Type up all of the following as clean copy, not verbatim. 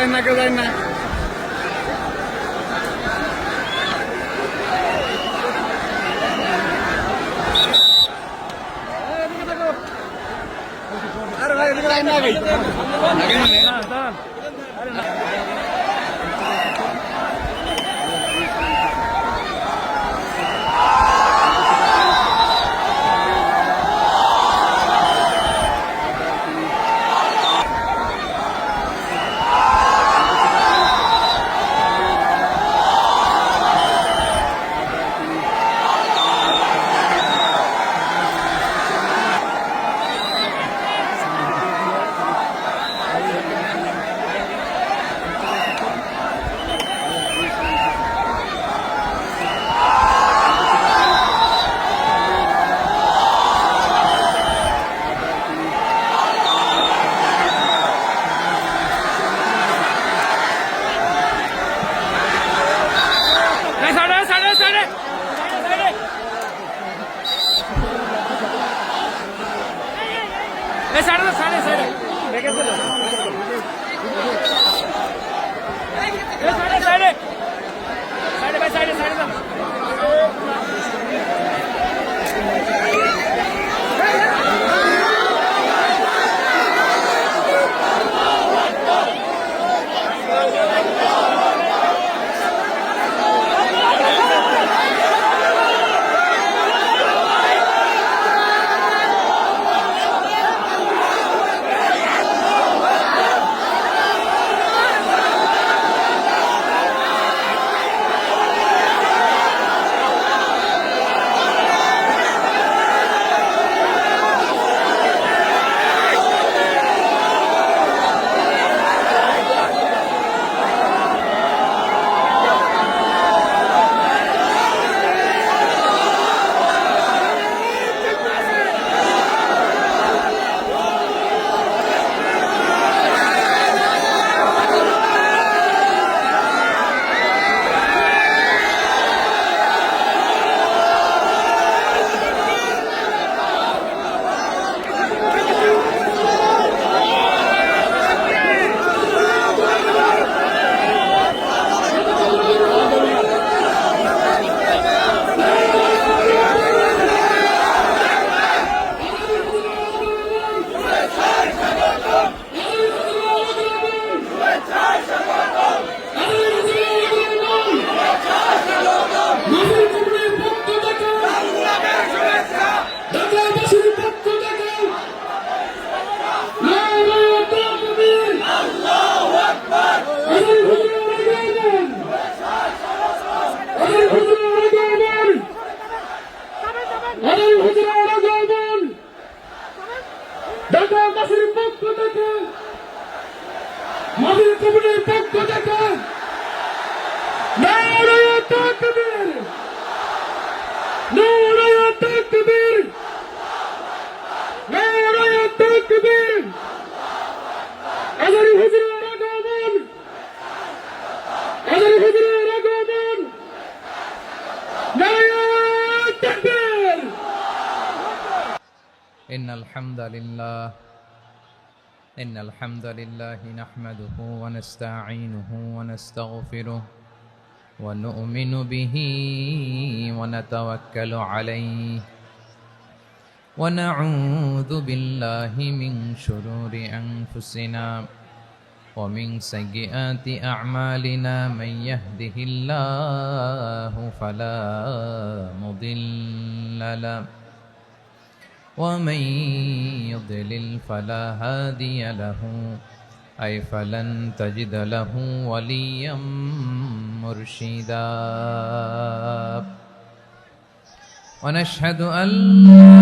যায় না, কেউ যায় না। আরে ভাই এদিকে লাইন না ভাই, আগে মানে ঢাকাবাসীর পক্ষ থেকে, মাহফিল কমিটির পক্ষ থেকে নারায়ে তাকবীর, নারায়ে তাকবীর, নারায়ে তাকবীর। আজারি হুজুরের আগমন, আজারি হুজুরের আগমন, নারায়ে তাকবীর। إن الحمد لله نحمده ونستعينه ونستغفره ونؤمن به ونتوكل عليه ونعوذ بالله من شرور أنفسنا ومن سيئات أعمالنا من يهده الله فلا مضل له ومن يضلل فلا هادي له أي فلن تجد له وليا مرشدا ونشهد أن لا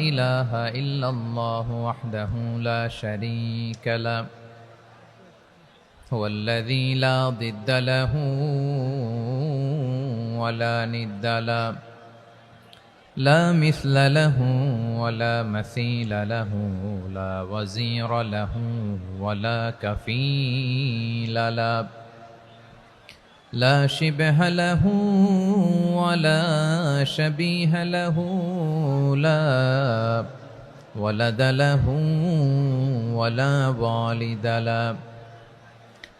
إله إلا الله وحده لا شريك له هو الذي لا ضد له ولا ند له لا مثل له ولا مثيل له لا وزير له ولا كفيل له لا شبه له ولا شبيه له لا ولد له ولا والد له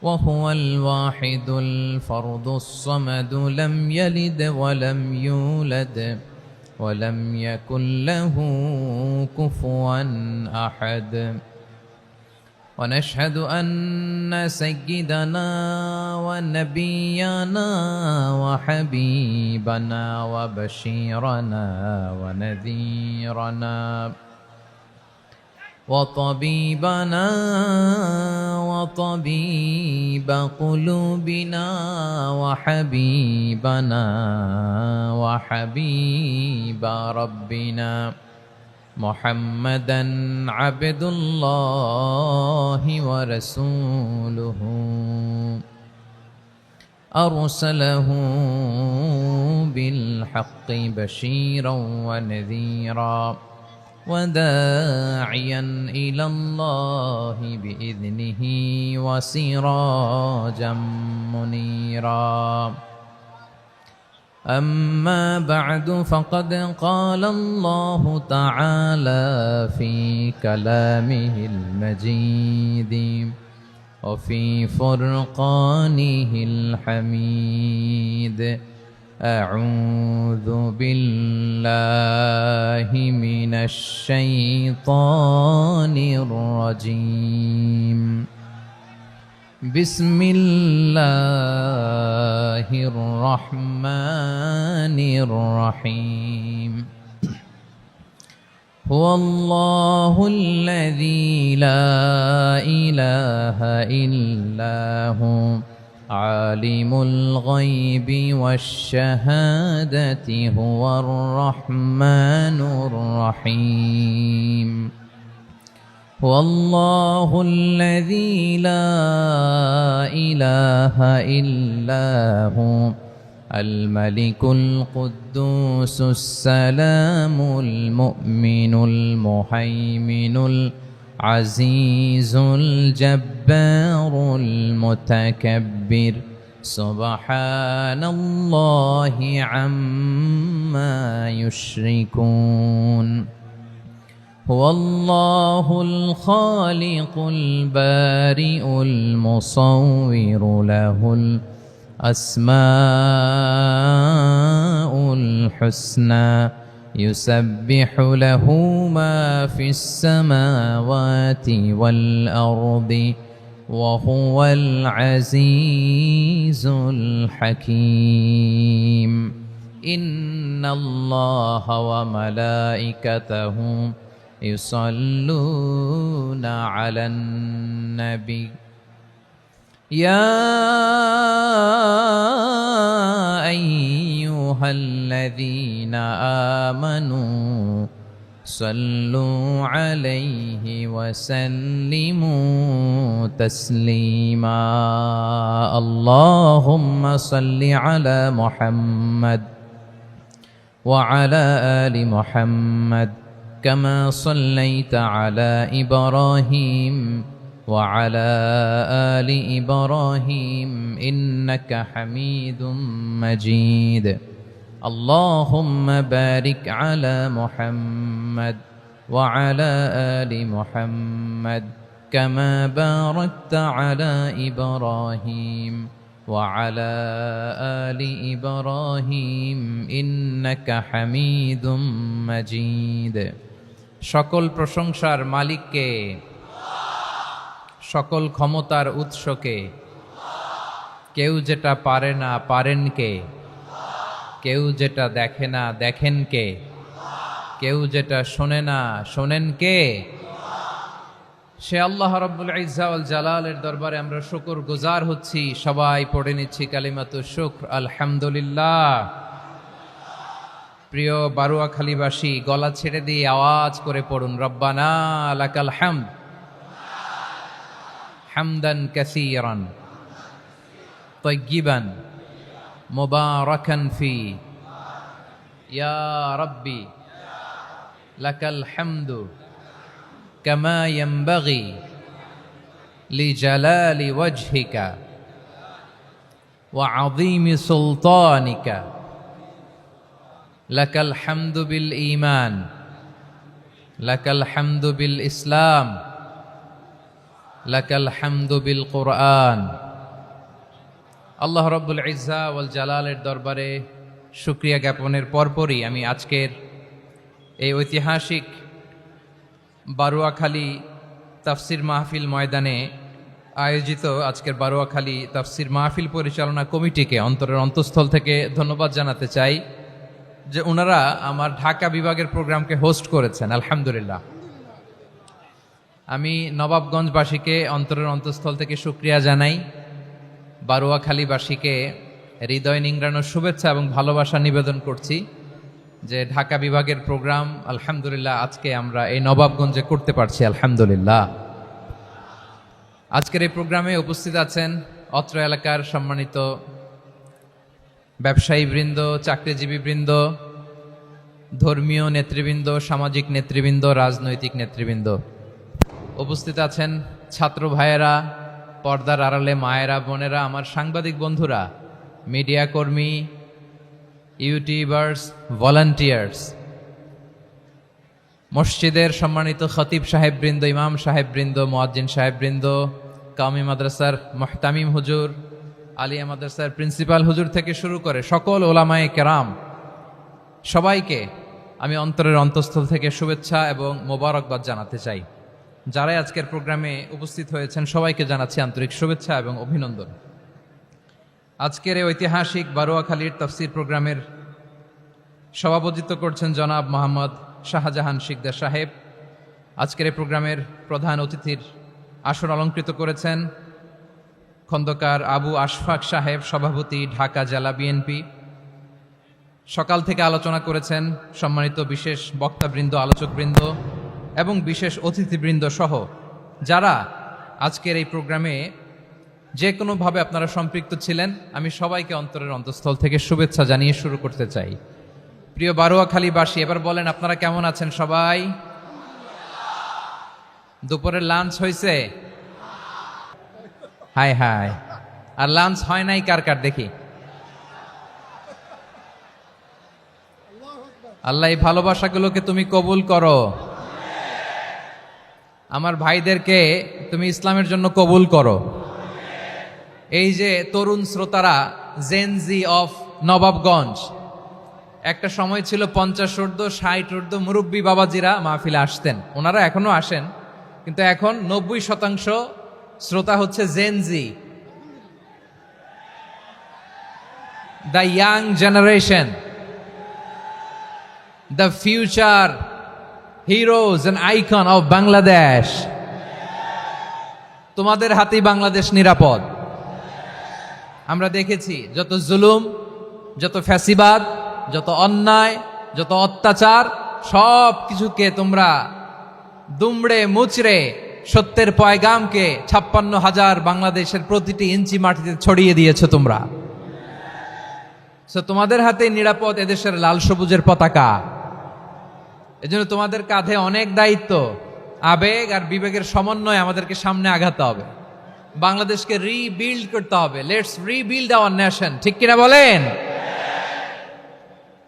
وهو الواحد الفرد الصمد لم يلد ولم يولد ولم يكن له كفوا أحد ونشهد أن سيدنا ونبينا وحبيبنا وبشيرنا ونذيرنا وطبيبنا وطبيب قلوبنا وحبيبنا وحبيب ربنا محمدا عبد الله ورسوله أرسله بالحق بشيرا ونذيرا وداعيا إلى الله بإذنه وسراجا منيرا أما بعد فقد قال الله تعالى في كلامه المجيد وفي فرقانه الحميد أعوذ بالله من الشيطان الرجيم بسم الله الرحمن الرحيم هو الله الذي لا إله إلا هو عالم الغيب والشهادة هو الرحمن الرحيم هو الله الذي لا إله إلا هو الملك القدوس السلام المؤمن المهيمن العزيز الجبار المتكبر سبحان الله عما يشركون هو الله الخالق البارئ المصور له الأسماء الحسنى يسبح له ما في السماوات والأرض وهو العزيز الحكيم إن الله وملائكته يصلون على النبي يا أيها الذين آمنوا صلوا عليه وسلموا تسليما اللهم صل على محمد وعلى آل محمد كما صليت على إبراهيم وعلى آل إبراهيم إنك حميد مجيد اللهم بارك على محمد وعلى آل محمد كما باركت على إبراهيم وعلى آل إبراهيم إنك حميد مجيد সকল প্রশংসার মালিককে সকল ক্ষমতার উৎসকে কেউ যেটা পারে না পারেন কে কেউ যেটা দেখে না দেখেন কে কেউ যেটা শোনে না শোনেন কে সে আল্লাহ রাব্বুল ইজ্জা ওয়াল জালালের দরবারে আমরা শুকর গুজার হচ্ছি সবাই পড়ে নিচ্ছি কালিমাতু শুকর আলহামদুলিল্লাহ প্রিয় বারুয়াখালীবাসী গলা ছেড়ে দিয়ে আওয়াজ করে পড়ুন রব্বানা লাকাল হামদ হামদান কাসীরান তাইয়্যিবান মুবারাকান ফি ইয়া রাব্বি লাকাল হামদু কামা ইয়ানবাগি লিজালালি ওয়াজহিকা ওয়া আযীমি সুলতানিকা লাকাল হামদু বিল ঈমান লাকাল হামদু বিল ইসলাম লাকাল হামদু বিল কুরআন। আল্লাহ রাব্বুল ইজ্জা ওয়াল জালালের দরবারে শুকরিয়া জ্ঞাপনের পরপরই আমি আজকের এই ঐতিহাসিক বারোয়াখালী তাফসির মাহফিল ময়দানে আয়োজিত আজকের বারোয়াখালী তাফসির মাহফিল পরিচালনা কমিটিকে অন্তরের অন্তঃস্থল থেকে ধন্যবাদ জানাতে চাই যে ওনারা আমার ঢাকা বিভাগের প্রোগ্রামকে হোস্ট করেছেন। আলহামদুলিল্লাহ। আমি নবাবগঞ্জবাসীকে অন্তরের অন্তঃস্থল থেকে শুকরিয়া জানাই, বারোয়াখালীবাসীকে হৃদয় নিংড়ানোর শুভেচ্ছা এবং ভালোবাসা নিবেদন করছি যে ঢাকা বিভাগের প্রোগ্রাম আলহামদুলিল্লাহ আজকে আমরা এই নবাবগঞ্জে করতে পারছি। আলহামদুলিল্লাহ। আজকের এই প্রোগ্রামে উপস্থিত আছেন অত্র এলাকার সম্মানিত ব্যবসায়ীবৃন্দ, চাকরিজীবীবৃন্দ, ধর্মীয় নেতৃবৃন্দ, সামাজিক নেতৃবৃন্দ, রাজনৈতিক নেতৃবৃন্দ। উপস্থিত আছেন ছাত্র ভাইয়েরা, পর্দার আড়ালে মায়েরা, বোনেরা, আমার সাংবাদিক বন্ধুরা, মিডিয়া কর্মী, ইউটিউবার্স, ভলান্টিয়ার্স, মসজিদের সম্মানিত খতিব সাহেববৃন্দ, ইমাম সাহেববৃন্দ, মুয়াজ্জিন সাহেববৃন্দ, কাওমি মাদ্রাসার মুহতামিম হুজুর, আলিয়া মাদ্রাসার প্রিন্সিপাল হুজুর থেকে শুরু করে সকল ওলামায়ে কেরাম, সবাইকে আমি অন্তরের অন্তঃস্থল থেকে শুভেচ্ছা এবং মোবারকবাদ জানাতে চাই। যারাই আজকের প্রোগ্রামে উপস্থিত হয়েছেন সবাইকে জানাচ্ছি আন্তরিক শুভেচ্ছা এবং অভিনন্দন। আজকের এই ঐতিহাসিক বারোয়াখালীর তাফসির প্রোগ্রামের সভাপতিত্ব করছেন জনাব মোহাম্মদ শাহজাহান শিকদার সাহেব। আজকের এই প্রোগ্রামের প্রধান অতিথির আসন অলঙ্কৃত করেছেন খন্দকার আবু আশফাক সাহেব, সভাপতি, ঢাকা জেলা বিএনপি। সকাল থেকে আলোচনা করেছেন সম্মানিত বিশেষ বক্তাবৃন্দ, আলোচকবৃন্দ এবং বিশেষ অতিথিবৃন্দ সহ যারা আজকের এই প্রোগ্রামে যে কোনোভাবে আপনারা সম্পৃক্ত ছিলেন। আমি সবাইকে অন্তরের অন্তঃস্থল থেকে শুভেচ্ছা জানিয়ে শুরু করতে চাই। প্রিয় বারোয়াখালীবাসী, এবার বলেন আপনারা কেমন আছেন সবাই? দুপুরের লাঞ্চ হয়েছে? হাই হাই, আর লাঞ্চ হয় নাই কার কার দেখি? আল্লাহ এই ভালোবাসাগুলোকে তুমি কবুল করো। আমার ভাইদেরকে তুমি ইসলামের জন্য কবুল করো। এই যে তরুণ শ্রোতারা, জেনজি অফ নবাবগঞ্জ, একটা সময় ছিল 50 ঊর্ধ্ব 60 ঊর্ধ্ব মুরব্বী বাবাজিরা মাহফিলে আসতেন, ওনারা এখনো আসেন, কিন্তু এখন 90% শ্রোতা হচ্ছে Gen Z, the young generation, the future heroes and icon of Bangladesh. তোমাদের হাতেই বাংলাদেশ নিরাপদ। আমরা দেখেছি যত জুলুম, যত ফ্যাসিবাদ, যত অন্যায়, যত অত্যাচার, সব কিছুকে তোমরা দুমড়ে মুচড়ে সত্যের পয়গামকে 56,000 বাংলাদেশের প্রতিটি ইঞ্চি মাটিতে ছড়িয়ে দিয়েছো তোমরা। তোমাদের হাতে নিরাপদ এদেশের লাল সবুজের পতাকা। এজন্য তোমাদের কাঁধে অনেক দায়িত্ব, আবেগ আর বিবেকের সমন্বয়ে আমাদেরকে সামনে আগাতে হবে। বাংলাদেশকে রিবিল্ড করতে হবে। লেটস রিবিল্ড আওয়ার নেশন, ঠিক কিনা বলেন?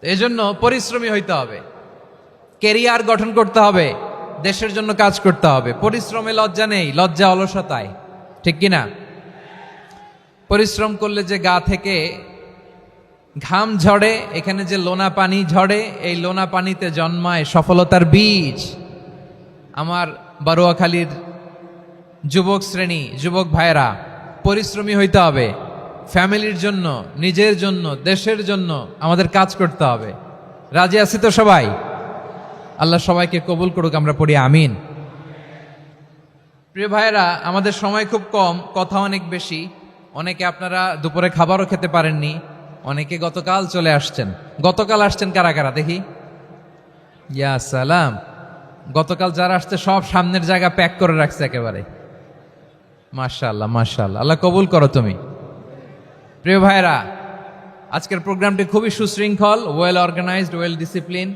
এজন্য পরিশ্রমী হইতে হবে, কেরিয়ার গঠন করতে হবে, দেশের জন্য কাজ করতে হবে। পরিশ্রমে লজ্জা নেই, লজ্জা অলসতায়, ঠিক কিনা? পরিশ্রম করলে যে গা থেকে ঘাম ঝরে, এখানে যে লোনা পানি ঝরে, এই লোনা পানিতে জন্মায় সফলতার বীজ। আমার বারোয়াখালীর যুবক শ্রেণী, যুবক ভাইয়েরা, পরিশ্রমী হইতে হবে। ফ্যামিলির জন্য, নিজের জন্য, দেশের জন্য আমাদের কাজ করতে হবে। রাজি আছি তো সবাই? আল্লাহ সবাইকে কবুল করুক, আমরা পড়ি আমিন। প্রিয় ভাইয়েরা, আমাদের সময় খুব কম, কথা অনেক বেশি। অনেকে আপনারা দুপুরে খাবারও খেতে পারেননি, অনেকে গতকাল চলে আসছেন। গতকাল আসছেন কারা কারা দেখি? ইয়া সালাম। গতকাল যারা আসছে সব সামনের জায়গা প্যাক করে রাখছে একেবারে। মাশাআল্লাহ, মাশাআল্লাহ, আল্লাহ কবুল করো তুমি। প্রিয় ভাইয়েরা, আজকের প্রোগ্রামটি খুবই সুশৃঙ্খল, ওয়েল অর্গানাইজড, ওয়েল ডিসিপ্লিন।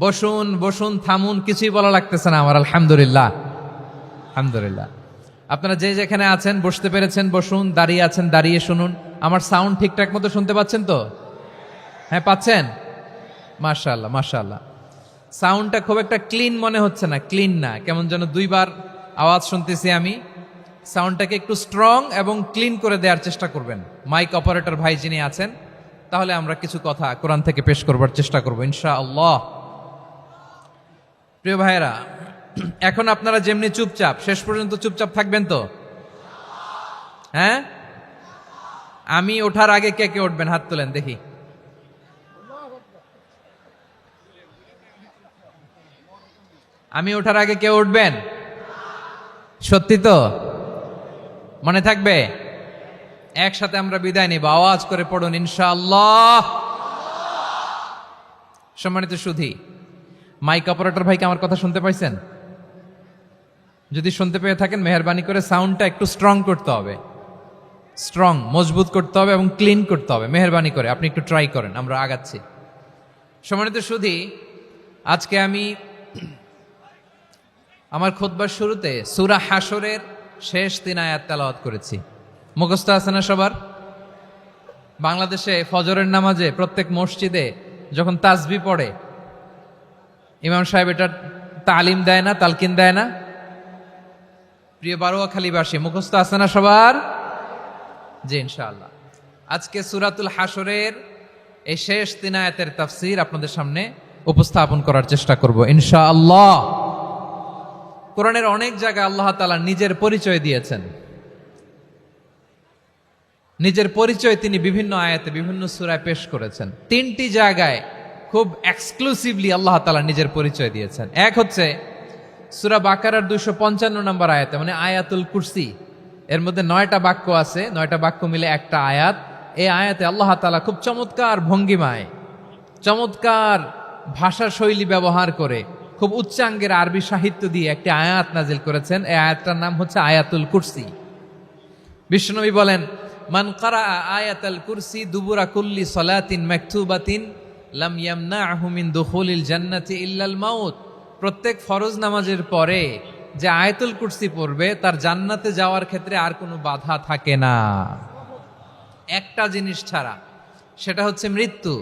বসুন বসুন, থামুন, কিছুই বলা লাগতেছে না আমার। আলহামদুলিল্লাহ, আলহামদুলিল্লাহ। আপনারা যে যেখানে আছেন বসতে পেরেছেন বসুন, দাঁড়িয়ে আছেন দাঁড়িয়ে শুনুন। আমার সাউন্ড ঠিকঠাক মতো শুনতে পাচ্ছেন তো? হ্যাঁ, পাচ্ছেন? মাশাআল্লাহ, মাশাআল্লাহ। সাউন্ডটা খুব একটা ক্লিন মনে হচ্ছে না, ক্লিন না, কেমন যেন দুইবার আওয়াজ শুনতেছি আমি। সাউন্ডটাকে একটু স্ট্রং এবং ক্লিন করে দেওয়ার চেষ্টা করবেন মাইক অপারেটর ভাই যিনি আছেন। তাহলে আমরা কিছু কথা কোরআন থেকে পেশ করবার চেষ্টা করব ইনশাআল্লাহ। প্রিয় ভাইয়েরা, এখন আপনারা যেমনি চুপচাপ, শেষ পর্যন্ত চুপচাপ থাকবেন তো? হ্যাঁ, আমি ওঠার আগে কে কে উঠবেন হাত তোলেন দেখি। আমি ওঠার আগে কে উঠবেন? সত্যি তো? মনে থাকবে? একসাথে আমরা বিদায় নিব, আওয়াজ করে পড়ুন ইনশাআল্লাহ। সম্মানিত সুধী, মাইক অপারেটর ভাইকে আমার কথা শুনতে পাইছেন? যদি শুনতে পেয়ে থাকেন মেহেরবানি করে সাউন্ডটা একটু স্ট্রং করতে হবে, স্ট্রং মজবুত করতে হবে এবং ক্লিন করতে হবে। মেহেরবানি করে আপনি একটু ট্রাই করেন, আমরা আগাচ্ছি। সম্মানিত সুধী, আজকে আমি আমার খুতবার শুরুতে সূরা হাশরের শেষ 3 আয়াত তেলাওয়াত করেছি। মুখস্থ আছে না সবার? বাংলাদেশে ফজরের নামাজে প্রত্যেক মসজিদে যখন তাসবিহ পড়ে ইমাম সাহেব এটা তালিম দেয় না, তালকিন দেয় না? প্রিয় বারোয়াখালীবাসী, মুখস্থ আছে না সবার? জি ইনশাআল্লাহ। আজকে সূরাতুল হাশরের এই শেষ 3 আয়াতের তাফসীর আপনাদের সামনে উপস্থাপন করার চেষ্টা করব ইনশাআল্লাহ। কোরআনের অনেক জায়গায় আল্লাহ তাআলা নিজের পরিচয় দিয়েছেন। নিজের পরিচয় তিনি বিভিন্ন আয়াতে বিভিন্ন সূরায় পেশ করেছেন। 3টি জায়গায় খুব এক্সক্লুসিভলি আল্লাহ তাআলা নিজের পরিচয় দিয়েছেন। এক হচ্ছে সূরা বাকারার 255 নম্বর আয়াতে, মানে আয়াতুল কুরসি। এর মধ্যে 9টা বাক্য আছে, 9টা বাক্য মিলে একটা আয়াত। এই আয়াতে আল্লাহ তাআলা খুব চমৎকার ভঙ্গিমায়, চমৎকার ভাষা শৈলী ব্যবহার করে, খুব উচ্চাঙ্গের আরবি সাহিত্য দিয়ে একটি আয়াত নাজিল করেছেন। এই আয়াতটার নাম হচ্ছে আয়াতুল কুরসি। বিশ্বনবী বলেন, মান কারা আয়াতুল কুরসি দুবুরা কুল্লি সালাতিন মাকতুবাতিন লাম ইয়ামনাহু মিন দুখুলিল জান্নাতি ইল্লাল মাউত। প্রত্যেক ফরজ নামাজের পরে যে আয়াতুল কুরসি পড়বে তার জান্নাতে যাওয়ার ক্ষেত্রে আর কোনো বাধা থাকে না, একটা জিনিস ছাড়া, সেটা হচ্ছে মৃত্যু,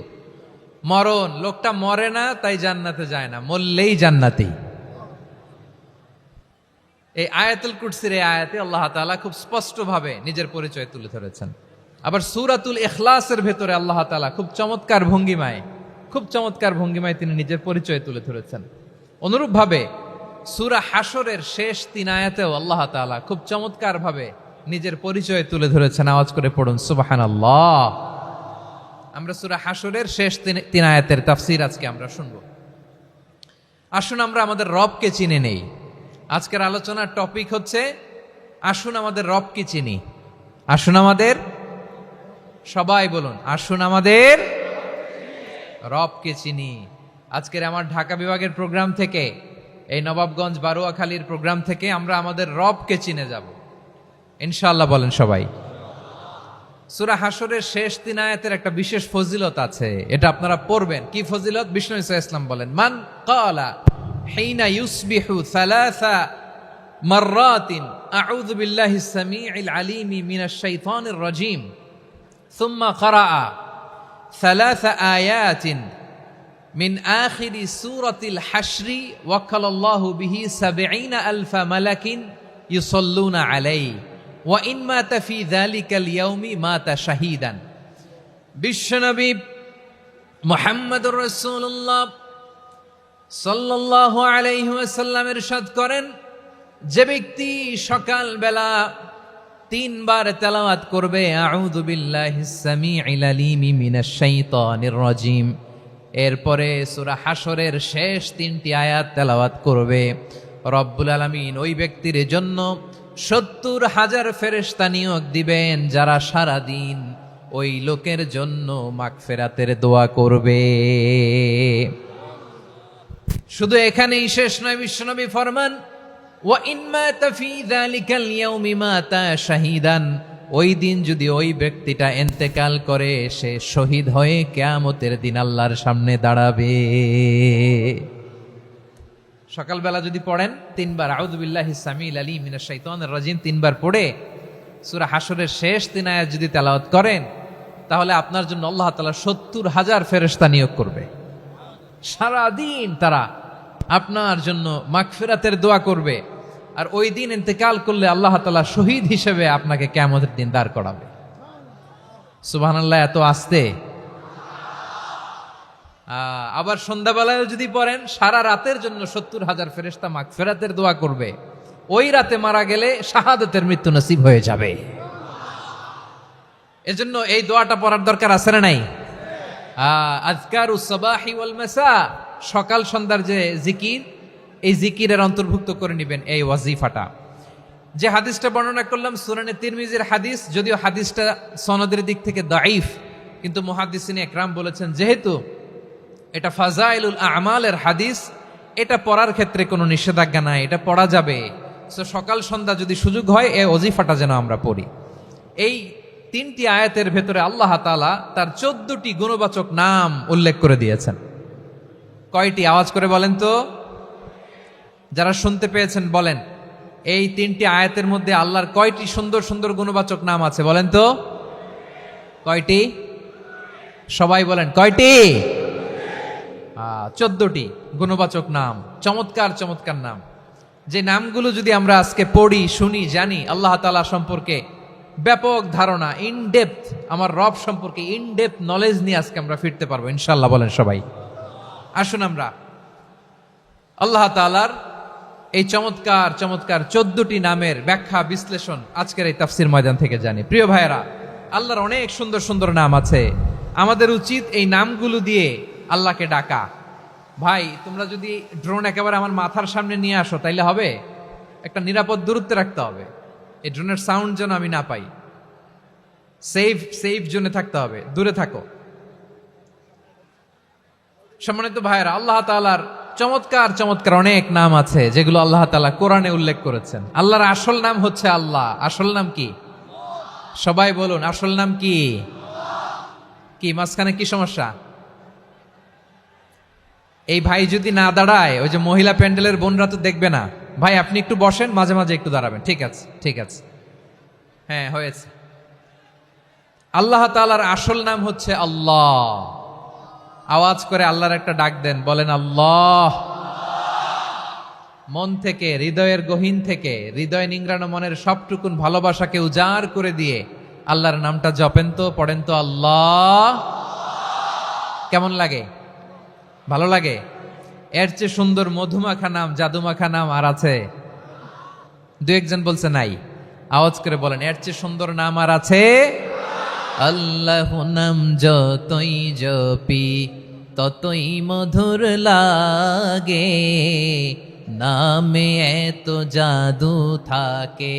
মরণ। লোকটা মরে না তাই জান্নাতে যায় না, মরলেই জান্নাতি। এই আয়াতুল কুরসির এই আয়াতে আল্লাহ তাআলা খুব স্পষ্টভাবে নিজের পরিচয় তুলে ধরেছেন। আবার সূরাতুল ইখলাসের ভেতরে আল্লাহ তাআলা খুব চমৎকার ভঙ্গিমায় তিনি নিজের পরিচয় তুলে ধরেছেন। অনুরূপভাবে সূরা হাশরের শেষ 3 আয়াতেও আল্লাহ তাআলা খুব চমৎকার ভাবে নিজের পরিচয় তুলে ধরেছেন। আওয়াজ করে পড়ুন সুবহানাল্লাহ। আমরা সূরা হাশরের শেষ 3 আয়াতের তাফসীর আজকে আমরা শুনব। আসুন আমরা আমাদের রবকে চিনে নেই। আজকের আলোচনার টপিক হচ্ছে আসুন আমাদের রবকে চিনি। আসুন আমাদের, সবাই বলুন, আসুন আমাদের রবকে চিনি। আজকের আমার ঢাকা বিভাগের প্রোগ্রাম থেকে, এই নবাবগঞ্জ বারোয়াখালীর প্রোগ্রাম থেকে আমরা আমাদের রবকে চিনে যাব ইনশাআল্লাহ। বলেন সবাই। সূরা হাশরের শেষ 3 আয়াতের একটা বিশেষ ফজিলত আছে, এটা আপনারা পড়বেন। কি ফজিলত? বিষ্ণু ইসা ইসলাম বলেন, মান ক্বালা হিনা ইউসবিহু সালাসা মাররাতিন আউযু বিল্লাহিস সামিউল আলীম মিনাশ শাইতানির রাজীম সুম্মা ক্বারাআ সালাসা আয়াতিন মিন আখিরি সূরাতিল হাশরি ওয়াক্কালাল্লাহু বিহি ৭০,০০০ মালাকিন ইউসাল্লুনা আলাইহি ওয়া ইন মাতা ফি যালিকাল ইয়াউমি মাতা শাহীদান। বিশ্বনবী মুহাম্মদুর রাসূলুল্লাহ সাল্লাল্লাহু আলাইহি ওয়াসাল্লাম ইরশাদ করেন, যে ব্যক্তি সকালবেলা 3 বার তেলাওয়াত করবে আউযু বিল্লাহিস সামিউল আলীম মিনাশ শাইতানির রাজীম, এরপরে সূরা হাশরের শেষ 3টি আয়াত তেলাওয়াত করবে, রব্বুল আলামিন ওই ব্যক্তির জন্য ৭০,০০০ ফেরেশতা নিয়োগ দিবেন যারা সারা দিন ওই লোকের জন্য মাগফিরাতের দোয়া করবে। শুধু এখানেই শেষ নয়, বিশ্বনবী ফরমান, ওয়া ইন মাতা ফি যালিকাল ইয়াউমি মাতা শাহীদান, ওই দিন যদি ওই ব্যক্তিটা ইন্তেকাল করে সে শহীদ হয়ে কিয়ামতের দিন আল্লাহর সামনে দাঁড়াবে। সকালবেলা যদি পড়েন 3 বার আউযু বিল্লাহিস সামিউল আলীম মিনাশ শাইতানির রাজীম 3 বার পড়ে সূরা হাশরের শেষ 3 আয়াত যদি তেলাওয়াত করেন, তাহলে আপনার জন্য আল্লাহ তাআলা ৭০,০০০ ফেরেশতা নিয়োগ করবে। সারা দিন তারা আপনার জন্য মাগফিরাতের দোয়া করবে, আর ওই দিন ইন্তেকাল করলে আল্লাহ তাআলা শহীদ হিসেবে আপনাকে কিয়ামতের দিন দাঁড় করাবে। সুবহানাল্লাহ, এত আস্তে। আবার সন্ধ্যাবেলায় যদি পড়েন, সারা রাতের জন্য 70,000 ফেরেশতা মাগফিরাতের দোয়া করবে। ওই রাতে মারা গেলে শাহাদাতের মৃত্যু নসিব হয়ে যাবে। এজন্য এই দোয়াটা পড়ার দরকার আছে না নাই? আযকারুস সাবাহি ওয়াল মাসা, সকাল সন্ধ্যার যে জিকির, এই জিকিরের অন্তর্ভুক্ত করে নেবেন এই ওয়াজিফাটা। যে হাদিসটা বর্ণনা করলাম সুনানে তিরমিজির হাদিস, যদিও হাদিসটা সনদের দিক থেকে দাঈফ, কিন্তু মুহাদ্দিসিন একরাম বলেছেন যেহেতু এটা ফাজাইলুল আমালের হাদিস, এটা পড়ার ক্ষেত্রে কোনো নিষেধাজ্ঞা নাই, এটা পড়া যাবে। সো সকাল সন্ধ্যা যদি সুযোগ হয় এই ওয়াজিফাটা যেন আমরা পড়ি। এই 3টি আয়াতের ভেতরে আল্লাহ তাআলা তার 14টি গুণবাচক নাম উল্লেখ করে দিয়েছেন। কয়টি? আওয়াজ করে বলেন তো, যারা শুনতে পেয়েছেন বলেন। এই 3টি আয়াতের মধ্যে আল্লাহর কয়টি সুন্দর সুন্দর গুণবাচক নাম আছে বলেন তো? কয়টি? সবাই বলেন কয়টি? 14টি গুণবাচক নাম, চমৎকার চমৎকার নাম। যে নামগুলো যদি আমরা আজকে পড়ি, শুনি, জানি, আল্লাহ তাআলা সম্পর্কে ব্যাপক ধারণা, ইনডেপথ, আমার রব সম্পর্কে ইনডেপথ নলেজ নিয়ে আজকে আমরা ফিরতে পারবো ইনশাআল্লাহ। বলেন সবাই। আসুন আমরা আল্লাহ তাআলার এই চমৎকার চমৎকার 14টি নামের ব্যাখ্যা বিশ্লেষণ আজকের এই তাফসীর ময়দান থেকে জানি। প্রিয় ভাইয়েরা, আল্লাহর অনেক সুন্দর সুন্দর নাম আছে। আমাদের উচিত এই নামগুলো দিয়ে আল্লাহকে ডাকা। ভাই, তোমরা যদি ড্রোন একেবারে আমার মাথার সামনে নিয়ে আসো তাইলে হবে? একটা নিরাপদ দূরত্বে রাখতে হবে, এই ড্রোনের সাউন্ড যেন আমি না পাই। সেফ জোনে থাকতে হবে, দূরে থাকো। সম্মানিত ভাইয়েরা, আল্লাহ তাআলার চমৎকার চমৎকার অনেক নাম আছে যেগুলো আল্লাহ তাআলা কোরআনে উল্লেখ করেছেন। আল্লাহর আসল নাম হচ্ছে আল্লাহ। আসল নাম কি? সবাই বলুন, আসল নাম কি? কি মাঝখানে কি সমস্যা? এই ভাই যদি না দাঁড়ায়, ওই যে মহিলা প্যান্ডেলের বোনরা তো দেখবে না। ভাই আপনি একটু বসেন, মাঝে মাঝে একটু দাঁড়াবেন। ঠিক আছে, ঠিক আছে, হ্যাঁ হয়েছে। আল্লাহ তাআলার আসল নাম হচ্ছে আল্লাহ। আওয়াজ করে আল্লাহর একটা ডাক দেন, বলেন আল্লাহ। মন থেকে, হৃদয়ের গহীন থেকে, হৃদয় নিংড়ানো মনের সবটুকুন ভালোবাসাকে উজাড় করে দিয়ে আল্লাহর নামটা জপেন তো, পড়েন তো আল্লাহ। কেমন লাগে? ভালো লাগে? এর চেয়ে সুন্দর মধুমাখা নাম, জাদুমাখা নাম আর আছে? দু একজন বলছে নাই। আওয়াজ করে বলেন, এর চেয়ে সুন্দর নাম আর আছে? আল্লাহ নাম যতই জপি ততই মধুর লাগে, নামে এত জাদু থাকে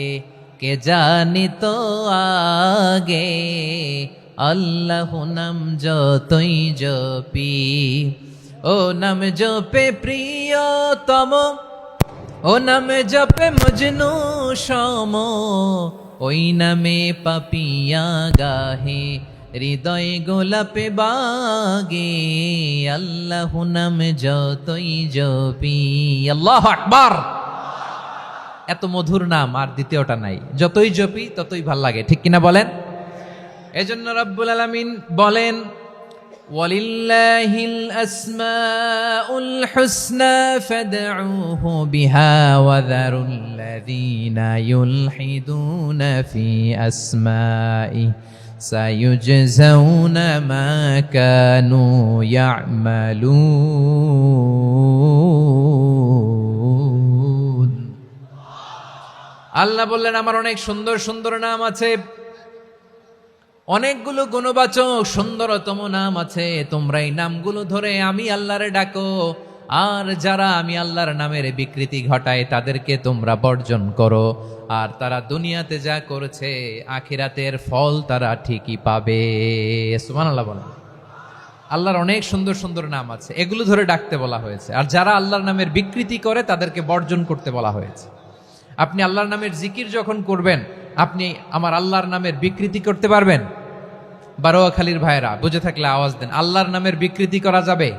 কে জানি তো আগে। আল্লাহ নাম যতই জপি, ও নাম জপে প্রিয়তম, ও নাম জপে মজনু সম, ওই নামে পাপিয়া গাহে হৃদয় গোলাপে বাগে। আল্লাহ নাম যতই জপি। আল্লাহু আকবার। এত মধুর নাম আর দ্বিতীয়টা নাই। যতই জপি ততই ভাল লাগে, ঠিক কিনা বলেন? এজন্য রব্বুল আলামিন বলেন, ওয়ালিল্লাহিল আসমাউল হুসনা ফাদউহু বিহা ওয়া যারুল্লাযীনা ইউলহিদুনা ফি আসমাই সায়ুজজাউনা মা কানু ইয়ামালুন। আল্লাহ বললেন, আমার অনেক সুন্দর সুন্দর নাম আছে, অনেকগুলো গুণবাচক সুন্দরতম নাম আছে। তোমরা এই নামগুলো ধরে আমি আল্লাহরে ডাকো, আর যারা আমি আল্লাহর নামের বিকৃতি ঘটায় তাদেরকে তোমরা বর্জন করো। আর তারা দুনিয়াতে যা করেছে আখিরাতের ফল তারা ঠিকই পাবে। সুবহানাল্লাহ বলেন। আল্লাহর অনেক সুন্দর সুন্দর নাম আছে, এগুলো ধরে ডাকতে বলা হয়েছে। আর যারা আল্লাহর নামের বিকৃতি করে তাদেরকে বর্জন করতে বলা হয়েছে। আপনি আল্লাহর নামের জিকির যখন করবেন, আপনি আমার আল্লাহর নামের বিকৃতি করতে পারবেন? বারোয়াখালীর ভাইরা বুঝে থাকলে আওয়াজ দেন, আল্লাহর নামের বিকৃতি করা যাবে?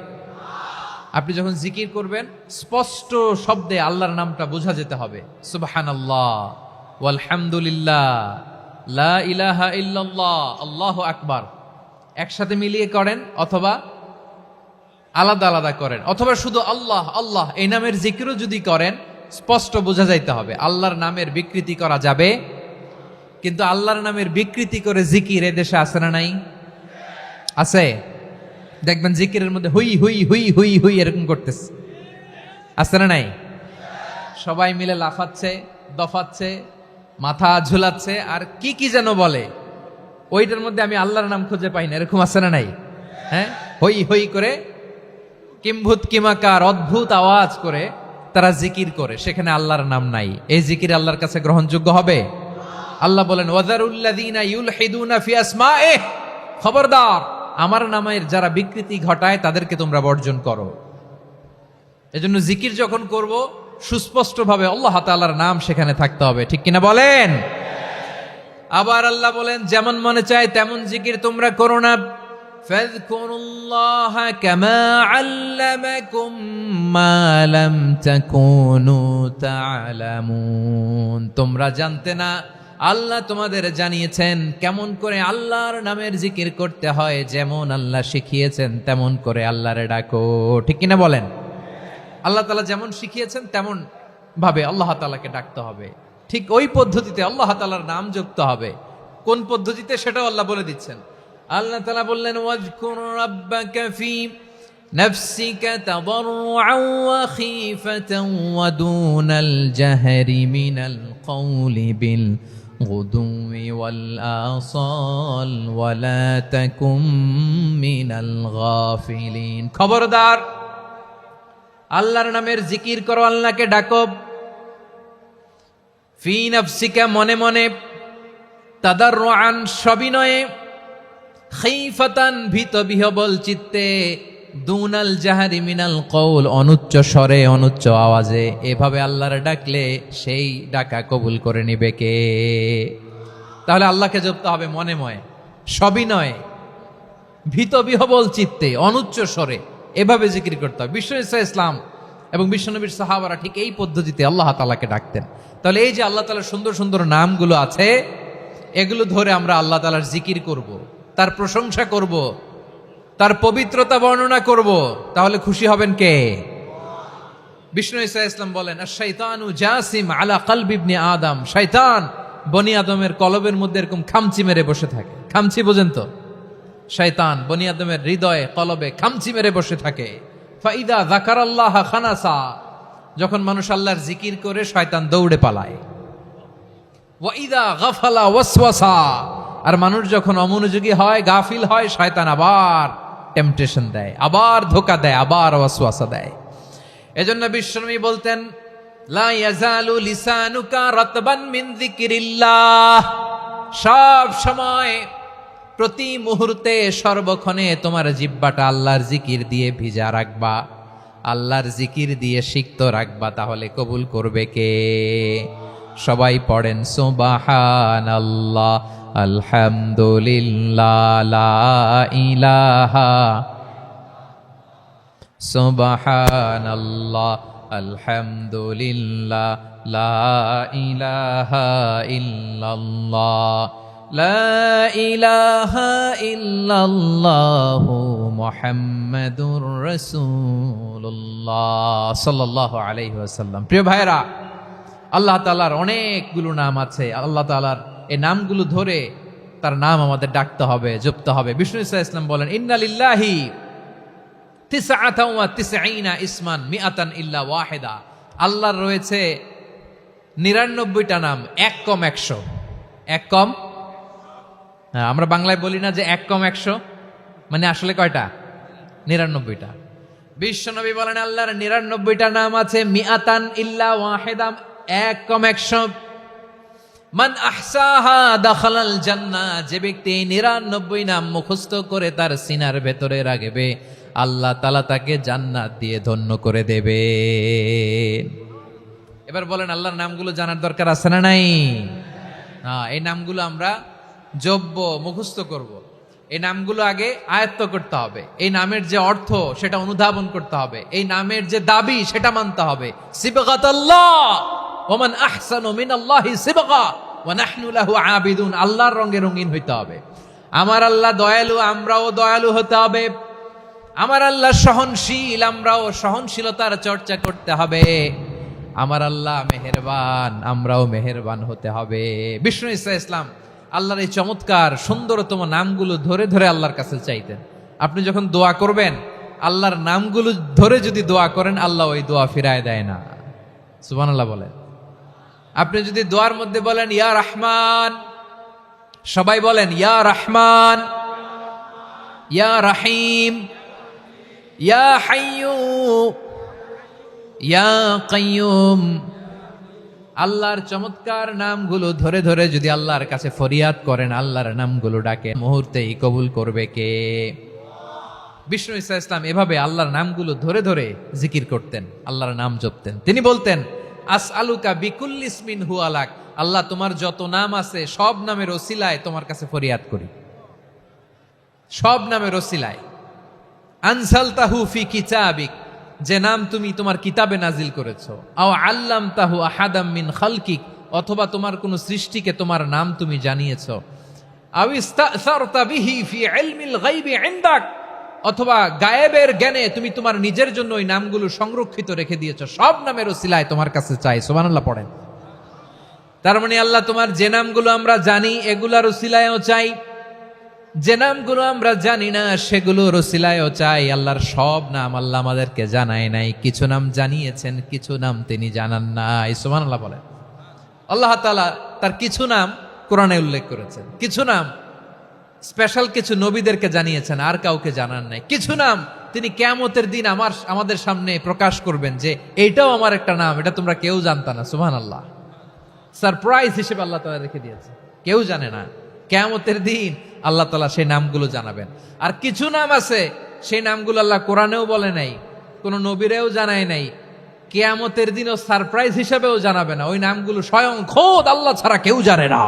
আপনি যখন জিকির করবেন স্পষ্ট শব্দে আল্লাহর নামটা বোঝা যেতে হবে। সুবহানাল্লাহ, ওয়ালহামদুলিল্লাহ, লা ইলাহা ইল্লাল্লাহ, আল্লাহু আকবার। একসাথে মিলিয়ে করেন অথবা আলাদা আলাদা করেন, অথবা শুধু আল্লাহ আল্লাহ এই নামের জিকিরও যদি করেন স্পষ্ট বোঝা যাইতে হবে। আল্লাহর নামের বিকৃতি করা যাবে, কিন্তু আল্লাহর নামের বিকৃতি করে জিকির এদেশে আছে না নাই? আছে। দেখবেন জিকিরের মধ্যে হুই হুই হুই হুই হুই এরকম করতেছে, আছে না নাই? সবাই মিলে লাফাচ্ছে, দফাচ্ছে, মাথা ঝুলাচ্ছে, আর কি কি যেন বলে, ওইটার মধ্যে আমি আল্লাহর নাম খুঁজে পাই না, এরকম আছে না নাই? হ্যাঁ, হই হই করে কিম্ভূত কিমাকার অদ্ভুত আওয়াজ করে তারা জিকির করে, সেখানে আল্লাহর নাম নাই। এই জিকির আল্লাহর কাছে গ্রহণযোগ্য হবে? আল্লাহ বলেন ওয়াযারুল্লাযীনা ইউলহিদুনা ফি আসমাইহি, খবরদার আমার নামের যারা বিকৃতি ঘটায় তাদেরকে তোমরা বর্জন করো। এজন্য জিকির যখন করব সুস্পষ্টভাবে আল্লাহ তাআলার নাম সেখানে থাকতে হবে, ঠিক কিনা বলেন? আবার আল্লাহ বলেন যেমন মনে চায় তেমন জিকির তোমরা করো না। ফাযকুরুল্লাহা কামা আল্লামাকুম মা লাম তাকুনু তা'লামুন, তোমরা জানতে না, আল্লাহ তোমাদের জানিয়েছেন কেমন করে আল্লাহর নামের জিকির করতে হয়, যেমন আল্লাহ শিখিয়েছেন তেমন করে আল্লাহরে ডাকো, ঠিক কিনা বলেন? আল্লাহ তাআলা যেমন শিখিয়েছেন তেমন ভাবে আল্লাহ তাআলাকে ডাকতে হবে, ঠিক ওই পদ্ধতিতে আল্লাহ তাআলার নাম যুক্ত হবে। কোন পদ্ধতিতে সেটাও আল্লাহ বলে দিচ্ছেন। আল্লাহ তাআলা বললেন ওয়াজকুর রাব্বাকা ফি নাফসিকা তাদাররুআন ওয়া খীফাতান ওয়া দুনাল জাহরি মিনাল কওলি বিল গুদুই ওয়াল আসাল ওয়া লা তাকুম মিনাল গাফিলিন, খবরদার আল্লাহর নামের জিকির করো, আল্লাহকে ডাকো। ফি নাফসিকা মনে মনে, তাদাররুআন সবিনয়ে, খাইফাতান ভীত বিহবল চিত্তে, দুনাল জাহারি মিনাল কওল অনুচ্চ স্বরে অনুচ্চ আওয়াজে। এভাবে আল্লাহর ডাকলে সেই ডাকা কবুল করে নিবে কে? তাহলে আল্লাহকে জপতে হবে মনে মনে, সবিনয়ে, ভীত বিহবল চিত্তে, অনুচ্চ স্বরে, এভাবে জিকির করতে হবে। বিশ্ব ইসলাম এবং বিশ্বনবীর সাহাবারা ঠিক এই পদ্ধতিতে আল্লাহ তাআলাকে ডাকতেন। তাহলে এই যে আল্লাহ তাআলার সুন্দর সুন্দর নামগুলো আছে, এগুলো ধরে আমরা আল্লাহ তাআলার জিকির করব, তার প্রশংসা করব, তার পবিত্রতা বর্ণনা করব, তাহলে খুশি হবেন কে? বিষ্ণু ঈসা ইসলাম বলেন আশ-শাইতানু জাসিম আলা কলবি ইবনে আদম, শয়তান বনি আদমের কলবের মধ্যে এরকম খামচি মেরে বসে থাকে। খামচি বোঝেন তো? শয়তান বনি আদমের হৃদয়ে কলবে খামচি মেরে বসে থাকে। ফাইদা যাকারাল্লাহ খানাসা, যখন মানুষ আল্লাহর জিকির করে শয়তান দৌড়ে পালায়। ওয়াইদা গাফালা ওয়াসওয়াসা, আর মানুষ যখন অমনোযোগী হয়, গাফিল হয়, শয়তান আবার টেম্পটেশন দেয়, আবার ধোঁকা দেয়, আবার ওয়াসওয়াসা দেয়। এজন্য বিশ্বনবী বলতেন লা ইয়াজালু লিসানুকা রাতবান মিন যিকরিল্লাহ, সব সময় প্রতি মুহূর্তে সর্বক্ষণে তোমার জিহ্বাটা আল্লাহর জিকির দিয়ে ভিজা রাখবা, আল্লাহর জিকির দিয়ে সিক্ত রাখবা, তাহলে কবুল করবে কে? সবাই পড়েন সুবহানাল্লাহ আলহামদুলিল্লাহ লা ইলাহা, সুবহানাল্লাহ আলহামদুলিল্লাহ লা ইলাহা ইল্লাল্লাহ, লা ইলাহা ইল্লাল্লাহু মুহাম্মাদুর রাসূলুল্লাহ সাল্লাল্লাহু আলাইহি ওয়াসাল্লাম। প্রিয় ভাইরা, আল্লাহ তাআলার অনেকগুলো নাম আছে। আল্লাহ তাআলার এই নামগুলো ধরে তার নাম আমাদের ডাকতে হবে, জপতে হবে। বিষ্ণু ইসলাম বলেন ইন্না লিল্লাহি তিসআতান ওয়া তিসঈনা ইসমান মিআতান ইল্লা ওয়াহিদা, আল্লাহর রয়েছে 99টা নাম, এক কম 100। এক কম, আমরা বাংলায় বলি না যে এক কম 100, মানে আসলে কয়টা? 99টা। বিশ্বনবী বলেন আল্লাহর 99টা নাম আছে, মিআতান ইল্লা ওয়াহিদা, এক কম 100। মান আহসাহা দাখালাল জান্নাহ, যে ব্যক্তি 99 নাম মুখস্থ করে তার সিনার ভেতরে রাখবে, আল্লাহ তাআলা তাকে জান্নাত দিয়ে ধন্য করে দেবে। এবার বলেন আল্লাহর নামগুলো জানার দরকার আছে না নাই? এই নামগুলো আমরা জপব, মুখস্থ করব। এই নামগুলো আগে আয়ত্ত করতে হবে। এই নামের যে অর্থ সেটা অনুধাবন করতে হবে। এই নামের যে দাবি সেটা মানতে হবে। সিবগাতাল্লাহ ওয়া মান আহসানু মিনাল্লাহি সিবগা ওয়া নাহনু লাহু আবিদুন, আল্লাহর রঙে রঙিন হইতে হবে। আমার আল্লাহ দয়ালু, আমরাও দয়ালু হতে হবে। আমার আল্লাহ সহনশীল, আমরাও সহনশীলতার চর্চা করতে হবে। আমার আল্লাহ মেহেরবান, আমরাও মেহেরবান হতে হবে। বিষ্ণু ঈসা ইসলাম আল্লাহর এই চমৎকার সুন্দরতম নামগুলো ধরে ধরে আল্লাহর কাছে চাইতেন। আপনি যখন দোয়া করবেন, আল্লাহর নামগুলো ধরে যদি দোয়া করেন, আল্লাহ ওই দোয়া ফিরায় দেয় না। সুবহানাল্লাহ বলেন। আপনি যদি দোয়ার মধ্যে বলেন ইয়া রহমান, সবাই বলেন ইয়া রহমান, ইয়া রহিম, ইয়া হাইয়্যু, ইয়া কাইয়্যুম, আল্লাহর চমৎকার নামগুলো ধরে ধরে যদি আল্লাহর কাছে ফরিয়াদ করেন, আল্লাহর নামগুলো ডাকে, মুহূর্তেই কবুল করবে কে? বিষ্ণু ঈসা ইসলাম এভাবে আল্লাহর নামগুলো ধরে ধরে জিকির করতেন, আল্লাহর নাম জপতেন। তিনি বলতেন আসআলুকা বিকুল্লি ইসমিন হুয়া লাক, আল্লাহ তোমার যত নাম আছে সব নামের ওসিলায় তোমার কাছে ফরিয়াদ করি, সব নামের ওসিলায়। আনজালতাহু ফি কিতাবিক, যে নাম তুমি তোমার কিতাবে নাজিল করেছো। আও আল্লামতাহু আহাদাম মিন খালকিক, অথবা তোমার কোন সৃষ্টিকে তোমার নাম তুমি জানিয়েছো। আও ইস্তাসারতা বিহি ফি ইলমিল গায়বি ইনদাক, অথবা গায়েবের জ্ঞানে তুমি তোমার নিজের জন্য ওই নামগুলো সংরক্ষিত রেখে দিয়েছো। সব নামের ওসিলায় তোমার কাছে চাই। সুবহানাল্লাহ পড়েন। তার মানে আল্লাহ তোমার যে নামগুলো আমরা জানি এগুলার ওসিলায়ও চাই, যে নামগুলো আমরা জানি না সেগুলোর ওসিলায়ও চাই। আল্লাহর সব নাম আল্লাহ আমাদেরকে জানায় নাই, কিছু নাম জানিয়েছেন, কিছু নাম তিনি জানান নাই। সুবহানাল্লাহ বলেন। আল্লাহ তাআলা তার কিছু নাম কোরআনে উল্লেখ করেছেন, কিছু নাম স্পেশাল কিছু নবীদেরকে জানিয়েছেন, আর কাউকে জানান নাই। কিছু নাম তিনি কিয়ামতের দিন আমাদের সামনে প্রকাশ করবেন যে এইটাও আমার একটা নাম, এটা তোমরা কেউ জানতা না। সুবহানাল্লাহ। সারপ্রাইজ হিসেবে আল্লাহ তাআলা রেখে দিয়েছে, কেউ জানে না। কিয়ামতের দিন আল্লাহ তাআলা সেই নামগুলো জানাবেন। আর কিছু নাম আছে সেই নামগুলো আল্লাহ কোরআনেও বলে নাই, কোন নবীরেও জানায় নাই, কিয়ামতের দিনও সারপ্রাইজ হিসেবেও জানাবে না। ওই নামগুলো স্বয়ং খোদ আল্লাহ ছাড়া কেউ জানে না।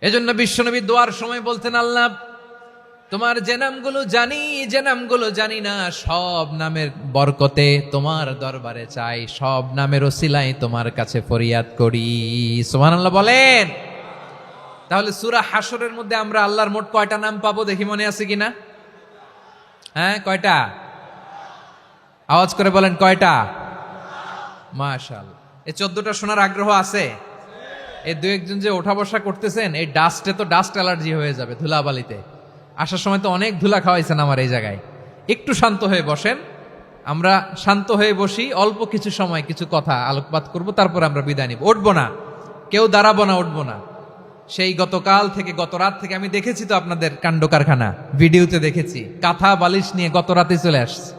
এজন্য বিশ্বনবী দোয়ার সময় বলতেন, আল্লাহ তোমার যে নামগুলো জানি, যে নামগুলো জানি না, সব নামের বরকতে তোমার দরবারে চাই, সব নামের ওসিলায় তোমার কাছে ফরিয়াদ করি। সুবহানাল্লাহ বলেন। তাহলে সূরা হাশরের মধ্যে আমরা আল্লাহর মোট কয়টা নাম পাবো দেখি, মনে আছে কিনা? হ্যাঁ, কয়টা? আওয়াজ করে বলেন কয়টা? মাশাআল্লাহ। এই 14টা শোনার আগ্রহ আছে? এই দু একজন যে ওঠা বসা করতেছেন, এই ডাস্টে তো ডাস্ট অ্যালার্জি হয়ে যাবে, ধুলাবালিতে আসার সময় তো অনেক ধুলা খাওয়াইছেন আমার এই জায়গায়। একটু শান্ত হয়ে বসেন, আমরা শান্ত হয়ে বসি, অল্প কিছু সময় কিছু কথা আলোকপাত করব, তারপর আমরা বিদায় নিব। উঠবো না, কেউ দাঁড়াবো না, উঠবো না। সেই গতকাল থেকে, গত রাত থেকে আমি দেখেছি তো আপনাদের কাণ্ড কারখানা, ভিডিওতে দেখেছি, কাঁথা বালিশ নিয়ে গত রাতে চলে আসছে।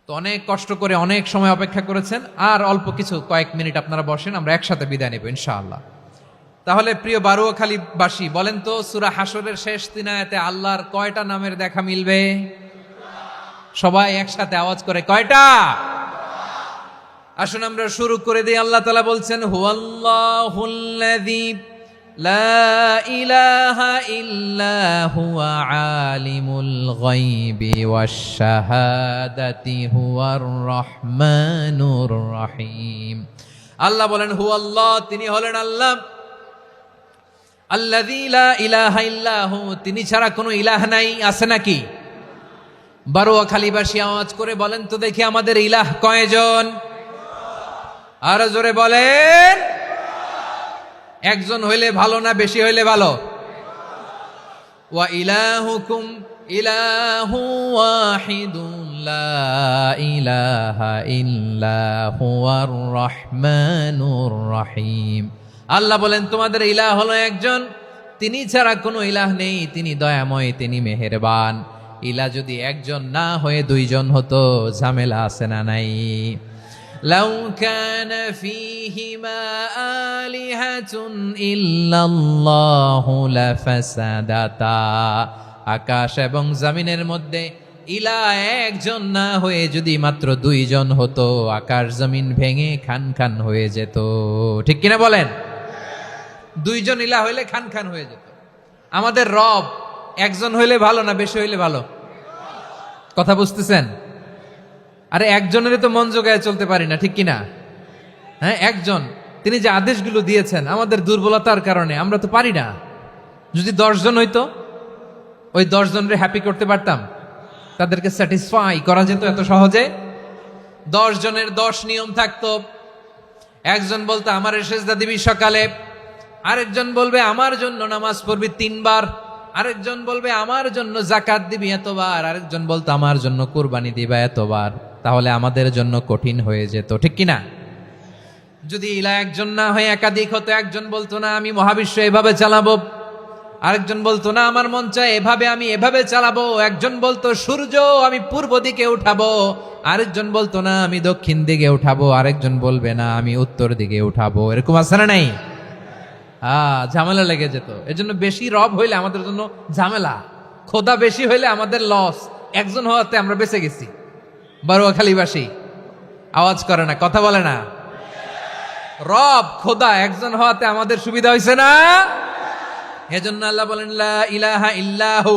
তো অনেক কষ্ট করে অনেক সময় অপেক্ষা করেছেন, আর অল্প কিছু কয়েক মিনিট আপনারা বসেন, আমরা একসাথে বিদায় নেব ইনশাআল্লাহ। তাহলে প্রিয় বারুয়াখালীবাসী, বলেন তো সূরা হাশরের শেষ 3 আয়াতে আল্লাহর কয়টা নামের দেখা মিলবে? সবাই একসাথে আওয়াজ করে কয়টা? আসুন আমরা শুরু করে দিই। আল্লাহ তাআলা বলছেন, হুয়াল্লাহুল্লাযী লা ইলাহা ইল্লা হুয়া আলিমুল গায়বি ওয়াশ শাহাদাতি হুয়ার রহমানুর রহিম। আল্লাহ বলেন হুয়াল্লাহ, তিনি হলেন আল্লাহ। আল্লাযী লা ইলাহা ইল্লা হু, তিনি ছাড়া কোনো ইলাহ নাই। আছে নাকি? বারুয়াখালীবাসী আওয়াজ করে বলেন তো দেখি, আমাদের ইলাহ কয়জন? আরো জোরে বলেন। একজন হইলে ভালো না বেশি হইলে ভালো? ওয়া ইলাহুকুম ইলাহু ওয়াহিদুন লা ইলাহা ইল্লা হুয়ার রহমানুর রহিম। আল্লাহ বলেন তোমাদের ইলাহ হলো একজন, তিনি ছাড়া কোনো ইলাহ নেই, তিনি দয়াময়, তিনি মেহেরবান। ইলাহ যদি একজন না হয়ে দুইজন হতো, ঝামেলা আছে না নাই? লাউ কানা ফীহিমা আলিহাতুন ইল্লাল্লাহু লাফাসাদাতা, আকাশ এবং জমিনের মধ্যে ইলাহ একজন না হয়ে যদি মাত্র দুইজন হতো, আকাশ জমিন ভেঙে খান খান হয়ে যেত। ঠিক কিনা বলেন? দুইজন ইলাহ হইলে খান খান হয়ে যেত। আমাদের রব একজন হইলে ভালো না বেশি হইলে ভালো? কথা বুঝতেছেন? আরে একজনের তো মন জোগায় চলতে পারি না, ঠিক কিনা? হ্যাঁ, একজন, তিনি যে আদেশগুলো দিয়েছেন আমাদের দুর্বলতার কারণে আমরা তো পারি না। যদি 10 জন হইতো, ওই 10 জনের হ্যাপি করতে পারতাম, তাদেরকে স্যাটিসফাই করা যেত এত সহজে। 10 জনের 10 নিয়ম থাকতো। একজন বলতো আমার সেজদা দিবি সকালে, আরেকজন বলবে আমার জন্য নামাজ পড়বি 3 বার, আরেকজন বলবে আমার জন্য যাকাত দিবি এতবার, আরেকজন বলতো আমার জন্য কুরবানি দিবা এতবার। তাহলে আমাদের জন্য কঠিন হয়ে যেত, ঠিক কিনা? যদি ইলা একজন না হয়ে একাধিক হতো, একজন বলতো না আমি মহাবিশ্ব এভাবে চালাবো, আরেকজন বলতো না আমার মন চায় এভাবে, আমি এভাবে চালাবো, একজন বলতো সূর্য আমি পূর্ব দিকে উঠাবো, আরেকজন বলতো না আমি দক্ষিণ দিকে উঠাবো, আরেকজন বলবে না আমি উত্তর দিকে উঠাবো। এরকম আছে না নাই? ঝামেলা লেগে যেত। এজন্য বেশি রব হইলে আমাদের জন্য ঝামেলা, খোদা বেশি হইলে আমাদের লস। একজন হওয়াতে আমরা বেঁচে গেছি। বারুয়াখালীবাসী আওয়াজ করে না, কথা বলে না। রব খোদা একজন হওয়াতে আমাদের সুবিধা হয়েছে না? এজন্য আল্লাহ বলেন লা ইলাহা ইল্লাহু,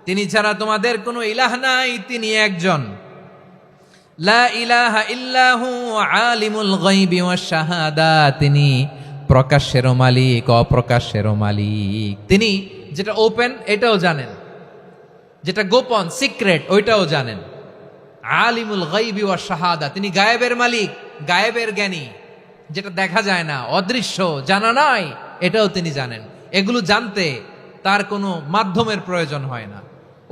তিনি ছাড়া তোমাদের কোনো ইলাহ নাই, তিনি একজন। লা ইলাহা ইল্লাহু আলিমুল গায়বি ওয়াশ শাহাদা, তিনি প্রকাশ্যেরও মালিক অপ্রকাশ্যেরও মালিক। তিনি যেটা ওপেন এটাও জানেন, যেটা গোপন সিক্রেট ওইটাও জানেন। আলিমুল গায়বি ওয়াশ শাহাদা, তিনি গায়েবের মালিক, গায়েবের জ্ঞানী, যেটা দেখা যায় না, অদৃশ্য, জানা নাই, এটাও তিনি জানেন। এগুলো জানতে তার কোনো মাধ্যমের প্রয়োজন হয় না।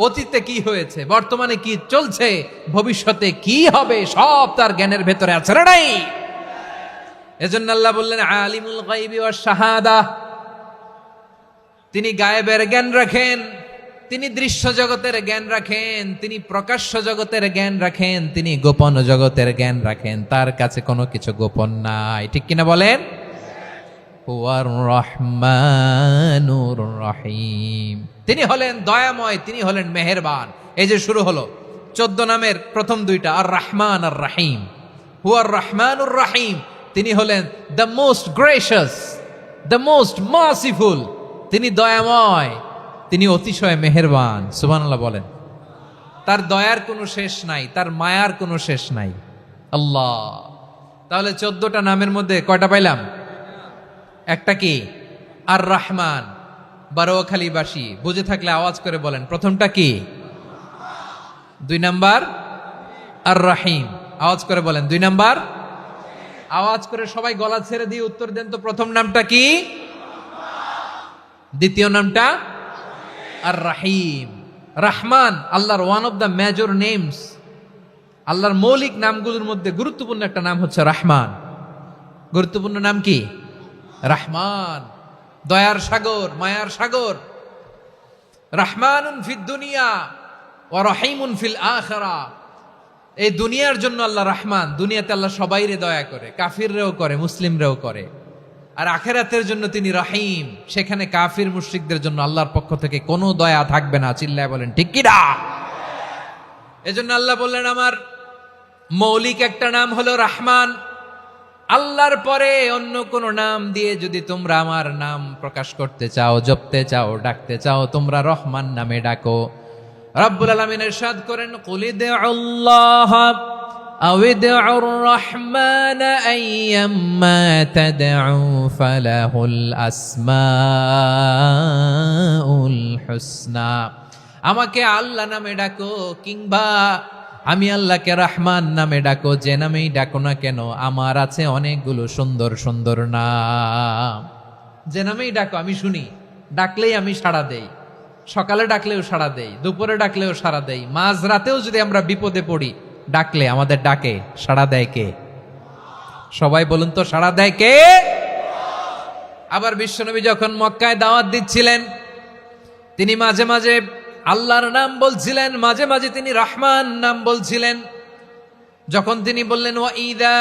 অতীতে কি হয়েছে, বর্তমানে কি চলছে, ভবিষ্যতে কি হবে, সব তার জ্ঞানের ভেতরে আছে না নাই? এজন্য আল্লাহ বললেন আলিমুল গায়বি ওয়াশ শাহাদা, তিনি গায়েবের জ্ঞান রাখেন, তিনি দৃশ্য জগতের জ্ঞান রাখেন, তিনি প্রকাশ্য জগতের জ্ঞান রাখেন, তিনি গোপন জগতের জ্ঞান রাখেন। তার কাছে কোনো কিছু গোপন নাই, ঠিক কিনা বলেন? হুয়ার রহমানুর রহিম, তিনি হলেন দয়াময়, তিনি হলেন মেহেরবান। এই যে শুরু হলো 14 নামের প্রথম দুইটা, আর রহমান আর রহিম। হুয়ার রহমানুর রহিম, তিনি হলেন the most gracious, the most merciful, তিনি দয়াময়, তিনি অতিশয় মেহেরবান। সুবহানাল্লাহ বলেন। তার দয়ার কোনো শেষ নাই, তার মায়ার কোনো শেষ নাই। আল্লাহ, তাহলে 14টা নামের মধ্যে কয়টা পাইলাম? একটা কি? আর রহমান। বারোয়াখালীবাসী বুঝে থাকলে আওয়াজ করে বলেন, প্রথমটা কি? 2 নাম্বার আর রহিম। আওয়াজ করে বলেন 2 নাম্বার। আওয়াজ করে সবাই গলা ছেড়ে দিয়ে উত্তর দেন তো, প্রথম নামটা কি? দ্বিতীয় নামটা? আর রহিম। রহমান আল্লাহর one of the major names. আল্লাহর মৌলিক নামগুলোর মধ্যে গুরুত্বপূর্ণ একটা নাম হচ্ছে রহমান। গুরুত্বপূর্ণ নাম কি? রহমান, দয়ার সাগর, মায়ার সাগর। রহমানুন ফিদ দুনিয়া ওয়া রহিমুন ফিল আখিরা। এই দুনিয়ার জন্য আল্লাহ রহমান, দুনিয়াতে আল্লাহ সবাইরে দয়া করে, কাফিররেও করে, মুসলিমরেও করে। আর আখিরাতের জন্য তিনি রহিম, সেখানে কাফির মুশরিকদের জন্য আল্লাহর পক্ষ থেকে কোনো দয়া থাকবে না। চিল্লায় বলেন ঠিক কি না? এজন্য আল্লাহ বললেন আমার মৌলিক একটা নাম হলো রহমান। আল্লাহর পরে অন্য কোন নাম দিয়ে যদি তোমরা আমার নাম প্রকাশ করতে চাও, জপতে চাও, ডাকতে চাও, তোমরা রহমান নামে ডাকো। রব্বুল আলামিন ইরশাদ করেন, কুলিদুল্লাহ আউদিউর রহমান আইয়াম্মা তাদউ ফালাহুল আসমাউল হুসনা। আমাকে আল্লাহ নামে ডাকো, কিংবা আমি আল্লাহকে রহমান নামে ডাকো, যে নামেই ডাকো না কেন আমার আছে অনেকগুলো সুন্দর সুন্দর নাম। যে নামেই ডাকো আমি শুনি, ডাকলেই আমি সাড়া দেই। সকালে ডাকলেও সাড়া দেই, দুপুরে ডাকলেও সাড়া দেই, মাঝ রাতেও যদি আমরা বিপদে পড়ি, ডাকলে আমাদের ডাকে সাড়া দেয় কে? সবাই বলুন তো, সাড়া দেয় কে? আবার বিশ্বনবী যখন মক্কায় দাওয়াত দিচ্ছিলেন, তিনি মাঝে মাঝে আল্লাহর নাম বলছিলেন, মাঝে মাঝে তিনি রহমান নাম বলছিলেন। যখন তিনি বললেন ওয়াইদা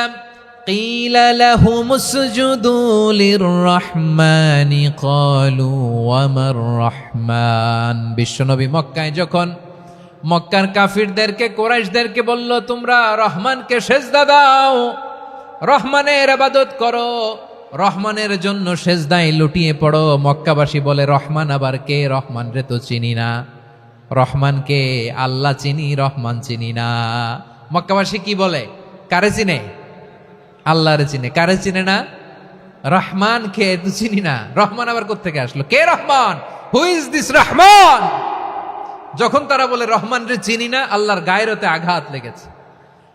কিলা লাহুমুসজুদু লিররহমানি ক্বালু ওয়ামার রহমান। বিশ্বনবী মক্কায় যখন মক্কার কাফিরদেরকে, কুরাইশদেরকে বলল তোমরা রহমানকে সেজদা দাও, রহমানের ইবাদত করো, রহমানের জন্য সেজদায় লুটিয়ে পড়ো, মক্কাবাসী বলে রহমান আবার কে? রহমান রে তো চিনি না। রহমানকে আল্লাহ চিনি, রহমান চিনি না। মক্কাবাসী কি বলে? কারে চিনে? আল্লাহরে চিনে। কারে চিনে না? রহমান কে তো চিনি না। রহমান আবার কোত্থেকে আসলো? কে Rahman? Who is this Rahman? যখন তারা বলে রহমান রে চিনি না, আল্লাহর গায়রতে আঘাত লেগেছে।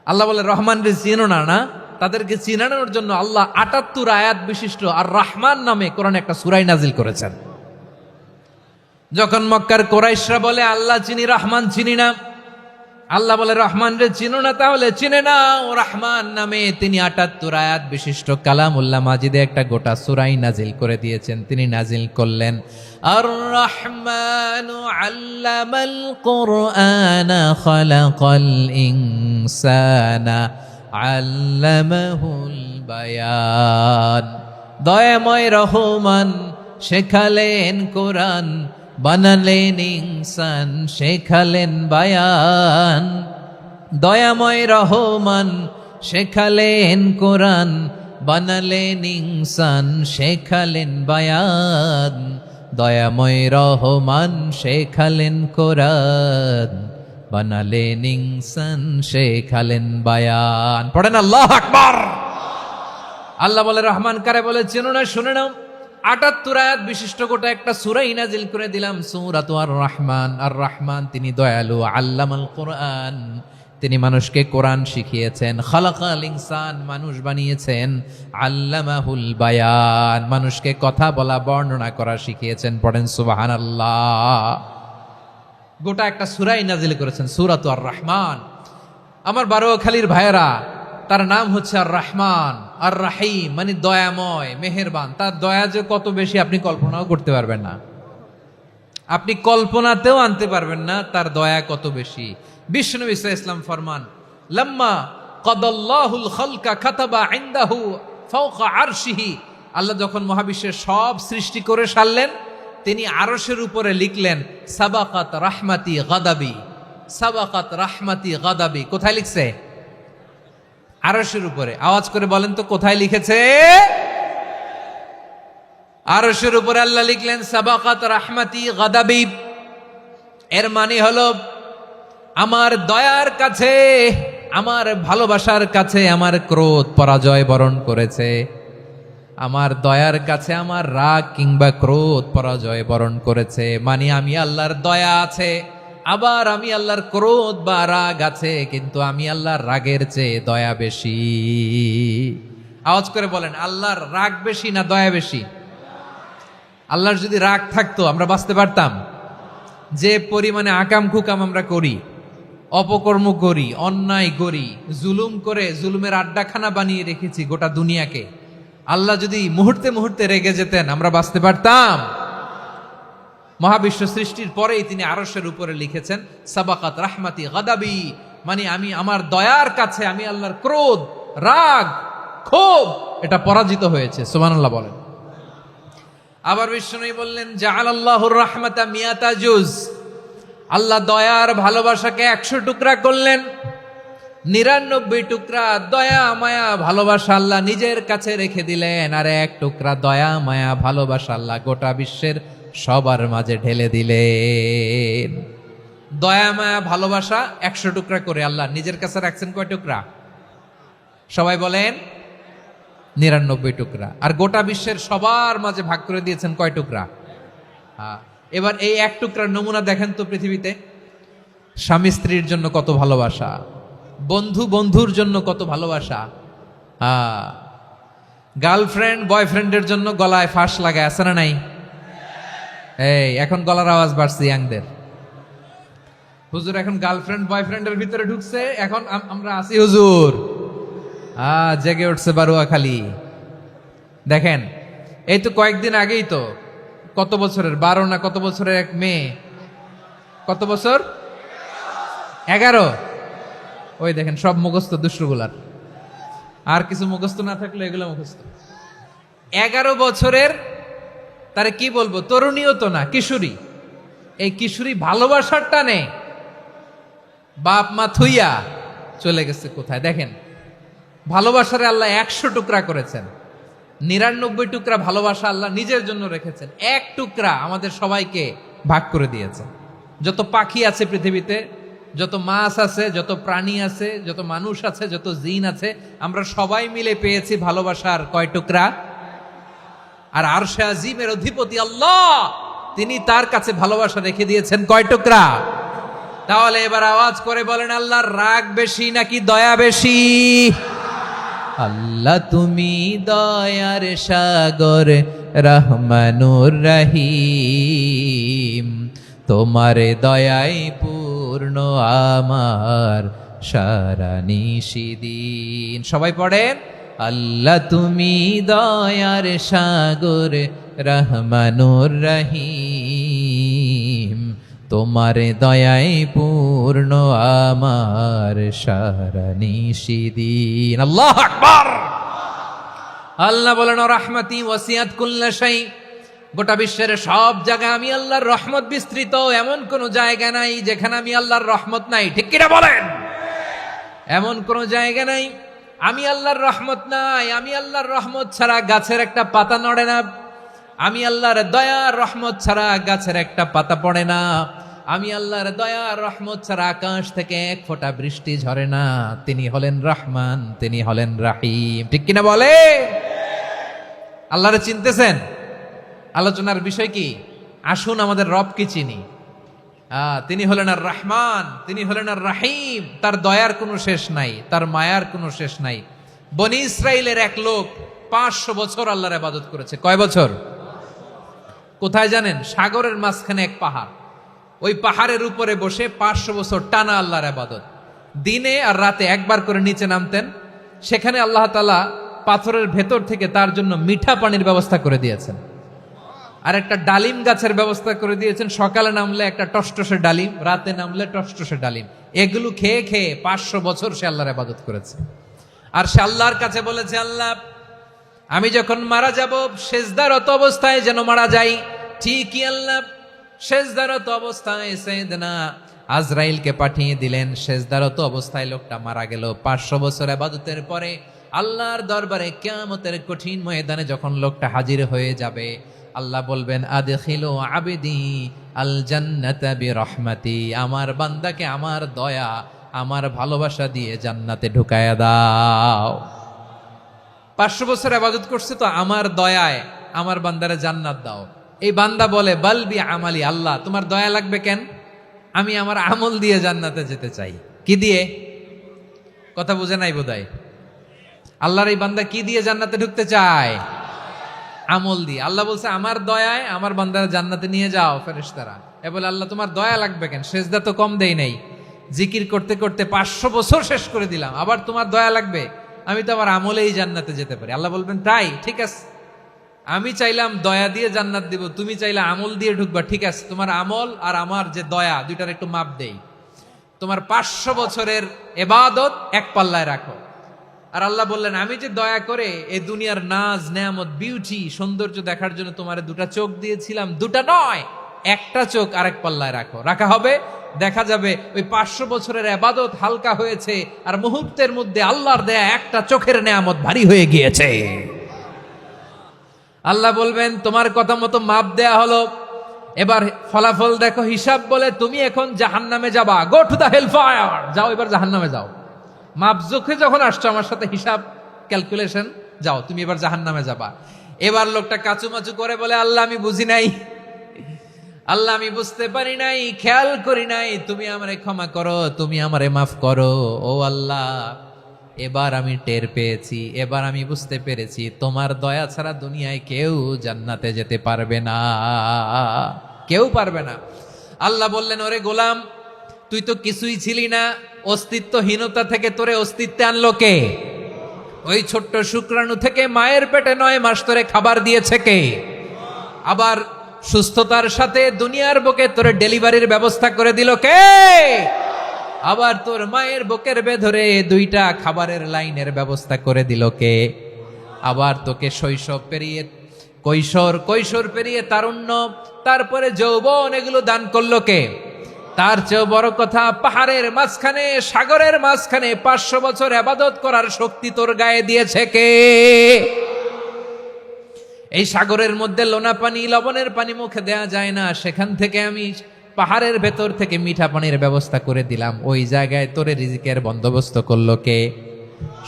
আল্লাহ বলে রহমান রে চিনো না, না তাদেরকে চিনানোর জন্য আল্লাহ ৭৮ আয়াত বিশিষ্ট আর রহমান নামে কোরআনে একটা সূরা নাজিল করেছেন। যখন মক্কার কুরাইশরা বলে আল্লাহ চিনি রহমান চিনি না, আল্লাহ বলে রহমান রে চিনো না, তাহলে চিনে নাও রহমান নামে তিনি ৭৮ আয়াত বিশিষ্ট কালামুল্লাহ মাজিদে একটা গোটা সূরাই নাজিল করে দিয়েছেন। তিনি নাজিল করলেন আর রহমানু আল্লামাল কুরআনা খালাকাল ইনসানা আল্লামাহুল বায়ান। দয়াময় রহমান শেখালেন কোরআন, বানালেন ইনসান শেখালেন বায়ান। দয়াময় রহমান শেখালেন কোরআন, বানালেন ইনসান শেখালেন বায়ান। দয়াময় রহমান শেখালেন কোরআন, বানালেন ইনসান শেখালেন বায়ান। পড়েন আল্লাহু আকবার। আল্লাহ বলে রহমান কারে বলে চেনো না, শুনে নাও। ৭৮ আয়াত বিশিষ্ট গোটা একটা সূরাই নাজিল করে দিলাম, সূরাতু আর রহমান। আর রহমান তিনি দয়ালু, আল্লামাল কোরআন তিনি মানুষকে কোরআন শিখিয়েছেন, খালাকাল ইনসান মানুষ বানিয়েছেন, আল্লামাহুল বায়ান মানুষকে কথা বলা বর্ণনা করা শিখিয়েছেন। পড়েন সুবহানাল্লাহ। গোটা একটা সূরাই নাজিল করেছেন, সূরাতু আর রহমান। আমার বারোয়াখালীর ভাইয়েরা, তার নাম হচ্ছে আর রহমান আর রাহিম, মানে দয়াময় মেহেরবান। তার দয়া যে কত বেশি আপনি কল্পনাও করতে পারবেন না, আপনি কল্পনাতেও আনতে পারবেন না তার দয়া কত বেশি। বিশ্বনবী সাল্লাল্লাহু আলাইহি ওয়াসাল্লাম ফরমান, লাম্মা কাদাল্লাহুল খালকা কাতাবা ইনদাহু ফাওকা আরশিহি। আল্লাহ যখন মহাবিশ্বের সব সৃষ্টি করে সারলেন, তিনি আরশের উপরে লিখলেন সাবাকাত রাহমাতি গাদাবি, সাবাকাত রাহমাতি গাদাবি। কোথায় লিখছে? আরশের উপরে। আওয়াজ করে বলেন তো কোথায় লিখেছে? আরশের উপরে আল্লাহ লিখলেন সাবাকাত রাহমাতি গাদাবি। এর মানে হলো আমার দয়ার কাছে, আমার ভালোবাসার কাছে আমার ক্রোধ পরাজয় বরণ করেছে, আমার দয়ার কাছে আমার রাগ কিংবা ক্রোধ পরাজয় বরণ করেছে। মানে আমি আল্লাহর দয়া আছে, আবার আমি আল্লাহর ক্রোধ বা রাগ আছে, কিন্তু আমি আল্লাহর রাগের চেয়ে দয়া বেশি। আওয়াজ করে বলেন আল্লাহর রাগ বেশি না দয়া বেশি? আল্লাহর যদি রাগ থাকতো আমরা বাঁচতে পারতাম? যে পরিমাণে আকাম কুকাম আমরা করি, অপকর্ম করি, অন্যায় করি, জুলুম করে জুলুমের আড্ডাখানা বানিয়ে রেখেছি গোটা দুনিয়াকে, আল্লাহ যদি মুহূর্তে মুহূর্তে রেগে যেতেন আমরা বাঁচতে পারতাম? মহাবিশ্ব সৃষ্টির পরেই তিনি আরশের উপরে লিখেছেন সাবাকাত রাহমাতি গাদাবি, মানে আমি আমার দয়ার কাছে আমি আল্লাহর ক্রোধ, রাগ, ক্ষোভ এটা পরাজিত হয়েছে। সুবহানাল্লাহ বলেন। আবার বিষ্ণু বললেন জাআলাল্লাহুর রাহমাতা মিয়াতা জুজ। আল্লাহ দয়ার ভালোবাসাকে ১০০ টুকরা করলেন, ৯৯ টুকরা দয়া মায়া ভালোবাসা আল্লাহ নিজের কাছে রেখে দিলেন, আর ১ টুকরা দয়া মায়া ভালোবাসা আল্লাহ গোটা বিশ্বের সবার মাঝে ঢেলে দিলেন। দয়া মায়া ভালোবাসা ১০০ টুকরা করে আল্লাহ নিজের কাছে রাখছেন কয় টুকরা? সবাই বলেন ৯৯ টুকরা। আর গোটা বিশ্বের সবার মাঝে ভাগ করে দিয়েছেন কয় টুকরা? এবার এই ১ টুকরার নমুনা দেখেন তো পৃথিবীতে। স্বামী স্ত্রীর জন্য কত ভালোবাসা, বন্ধু বন্ধুর জন্য কত ভালোবাসা, গার্লফ্রেন্ড বয়ফ্রেন্ডের জন্য গলায় ফাঁস লাগায়, আছে না নাই? এই এখন গলার আওয়াজ বাড়ছে ইয়াংদের। হুজুর এখন গার্লফ্রেন্ড বয়ফ্রেন্ডের ভিতরে ঢুকছে, এখন আমরা আছি হুজুর। জেগে উঠছে বারোয়াখালী। দেখেন এই তো কয়েকদিন আগেই তো, কত বছরের ১২ না কত বছরের এক মেয়ে, কত বছর? ১১। ওই দেখেন সব মুখস্থ দুষ্টগুলার, আর কিছু মুখস্থ না থাকলে এগুলো মুখস্থ। ১১ বছরের, তারে কি বলবো, তরুণীও তো না, কিশোরী। এই কিশোরী ভালোবাসার টানে বাপ মা থুইয়া চলে গেছে কোথায়? দেখেন ভালোবাসারে আল্লাহ ১০০ টুকরা করেছেন, ৯৯ টুকরা ভালোবাসা আল্লাহ নিজের জন্য রেখেছেন, ১ টুকরা আমাদের সবাইকে ভাগ করে দিয়েছেন। যত পাখি আছে পৃথিবীতে, যত মাছ আছে, যত প্রাণী আছে, যত মানুষ আছে, যত জিন আছে, আমরা সবাই মিলে পেয়েছি ভালোবাসার কয় টুকরা? আর আরশে আজিমের অধিপতি আল্লাহ তিনি তার কাছে ভালোবাসা রেখে দিয়েছেন কয় টুকরা? তাহলে এবার আওয়াজ করে বলেন, আল্লাহর রাগ বেশি নাকি দয়া বেশি? আল্লাহ তুমি দয়ার সাগর রহমানুর রহিম, তোমার দয়ায় পূর্ণ আমার সারা নিশিদিন। সবাই পড়েন, আল্লাহ তুমি দয়ার সাগর রহমানুর রহিম, তোমার দয়ায় পূর্ণ আমার সারা নিশিদিন। আল্লাহু আকবার। আল্লাহ বলেন, রাহমাতি ওয়াসিআত কুল্লা শাই, গোটা বিশ্বের সব জায়গায় আমি আল্লাহর রহমত বিস্তৃত, এমন কোন জায়গা নাই যেখানে আমি আল্লাহর রহমত নাই। ঠিক কিনা বলেন? এমন কোন জায়গা নাই আমি আল্লাহর রহমত নাই। আমি আল্লাহর রহমত ছাড়া গাছের একটা পাতা নড়ে না। আমি আল্লাহর দয়ার রহমত ছাড়া গাছের একটা পাতা পড়ে না। আমি আল্লাহর দয়ার রহমত ছাড়া আকাশ থেকে এক ফোঁটা বৃষ্টি ঝরে না। তিনি হলেন রহমান, তিনি হলেন রাহিম। ঠিক কিনা বলে? আল্লাহরে চিনতেছেন? আলোচনার বিষয় কি? আসুন আমাদের রবকে চিনি। তিনি হলেন আর রহমান, তিনি হলেন আর রাহিম। তার দয়ার কোনো শেষ নাই, তার মায়ার কোনো শেষ নাই। বনি ইসরাইলের এক লোক 500 বছর আল্লাহর ইবাদত করেছে। কয় বছর? কোথায় জানেন? সাগরের মাঝখানে এক পাহাড়। ওই পাহাড়ের উপরে বসে 500 বছর টানা আল্লাহর ইবাদত। দিনে আর রাতে একবার করে নিচে নামতেন। সেখানে আল্লাহ তাআলা পাথরের ভেতর থেকে তার জন্য মিঠা পানির ব্যবস্থা করে দিয়েছেন, আর একটা ডালিম গাছের ব্যবস্থা করে দিয়েছেন। সকালে নামলে একটা টসটসে ডালিম, রাতে নামলে টসটসে ডালিম। এগুলো খেয়ে খেয়ে 500 বছর সে আল্লাহর ইবাদত করেছে। আর সে আল্লাহর কাছে বলেছে, আল্লাহ আমি যখন মারা যাব সেজদারত অবস্থায় যেন মারা যাই। ঠিকই আল্লাহ সেজদারত অবস্থায় সাইয়েদনা আজরাইলকে পাঠিয়ে দিলেন। সেজদারত অবস্থায় লোকটা মারা গেল। 500 বছর ইবাদতের পরে আল্লাহর দরবারে কিয়ামতের কঠিন ময়দানে যখন লোকটা হাজির হয়ে যাবে, আল্লাহ বলবেন, আদখিলু আবদি আল জান্নাতা বিরহমাতি, আমার বান্দাকে আমার দয়া, আমার ভালোবাসা দিয়ে জান্নাতে ঢুকায়া দাও। 500 বছর ইবাদত করছে তো আমার দয়ায় আমার বান্দারে জান্নাত দাও। এই বান্দা বলে, বালবি আমালি, আল্লাহ তোমার দয়া লাগবে কেন? আমি আমার আমল দিয়ে জান্নাতে যেতে চাই। কি দিয়ে? কথা বুঝে নাই বোধহয়। আল্লাহর এই বান্দা কি দিয়ে জান্নাতে ঢুকতে চায়? আমল দিয়ে। আল্লাহ বলছে, আমার দয়ায় আমার বান্দারা জান্নাতে নিয়ে যাও। ফেরেশতারা এ বলে, আল্লাহ তোমার দয়া লাগবে কেন? সেজদা তো কম দেই নাই, জিকির করতে করতে 500 বছর শেষ করে দিলাম, আবার তোমার দয়া লাগবে? আমি তো আমার আমলেই জান্নাতে যেতে পারি। আল্লাহ বলবেন, তাই ঠিক আছে, আমি চাইলাম দয়া দিয়ে জান্নাত দিব, তুমি চাইলে আমল দিয়ে ঢুকবা। ঠিক আছে, তোমার আমল আর আমার যে দয়া দুইটার একটু মাপ দেই। তোমার 500 বছরের ইবাদত এক পাল্লায় রাখো। আর আল্লাহ বললেন, আমি যে দয়া করে এই দুনিয়ার নাজ নেয়ামত বিউটি সৌন্দর্য দেখার জন্য তোমার 2টা চোখ দিয়েছিলাম, 2টা নয়, একটা চোখ আরেক পাল্লায় রাখো। রাখা হবে, দেখা যাবে ওই 500 বছরের ইবাদত হালকা হয়েছে, আর মুহূর্তের মধ্যে আল্লাহর দেয়া একটা চোখের নেয়ামত ভারী হয়ে গিয়েছে। আল্লাহ বলবেন, তোমার কথা মতো মাপ দেয়া হলো, এবার ফলাফল দেখো, হিসাব বলে তুমি এখন জাহান্নামে যাবা। Go to the hell fire, যাও এবার জাহান্নামে যাও। মাপ জোখে যখন আসছো আমার সাথে হিসাব ক্যালকুলেশন, যাও তুমি এবার জাহান্নামে যাবা। এবার লোকটা কাচুমাচু করে বলে, আল্লাহ আমি বুঝি নাই, আল্লাহ আমি বুঝতে পারি নাই, খেয়াল করি নাই, তুমি আমারে ক্ষমা করো, তুমি আমারে মাফ করো। ও আল্লাহ, এবার আমি টের পেয়েছি, এবার আমি বুঝতে পেরেছি, তোমার দয়া ছাড়া দুনিয়ায় কেউ জান্নাতে যেতে পারবে না, কেউ পারবে না। আল্লাহ বললেন, ওরে গোলাম, তুই তো কিছুই ছিলি না, অস্তিত্বহীনতা থেকে তোরে অস্তিত্বে আনলো কে? ওই ছোট্ট শুক্রাণু থেকে মায়ের পেটে 9 মাস ধরে খাবার দিয়েছে কে? আবার সুস্থতার সাথে দুনিয়ার বুকে তোরে ডেলিভারির ব্যবস্থা করে দিল কে? আবার তোর মায়ের বুকের ভেতরে 2টা খাবারের লাইনের ব্যবস্থা করে দিল কে? আবার তোকে শৈশব পেরিয়ে কৈশোর পেরিয়ে তারুণ্য, তারপরে যৌবন, এগুলো দান করলো কে? তার চেয়েও বড় কথা, পাহাড়ের মাঝখানে, সাগরের মাঝখানে 500 বছর ইবাদত করার শক্তি তোর গায়ে দিয়েছে কে? এই সাগরের মধ্যে লোনা পানি, লবণের পানি মুখে দেয়া যায় না, সেখান থেকে আমি পাহাড়ের ভেতর থেকে মিঠা পানির ব্যবস্থা করে দিলাম। ওই জায়গায় তোরে রিজিকের বন্দোবস্ত করলো কে?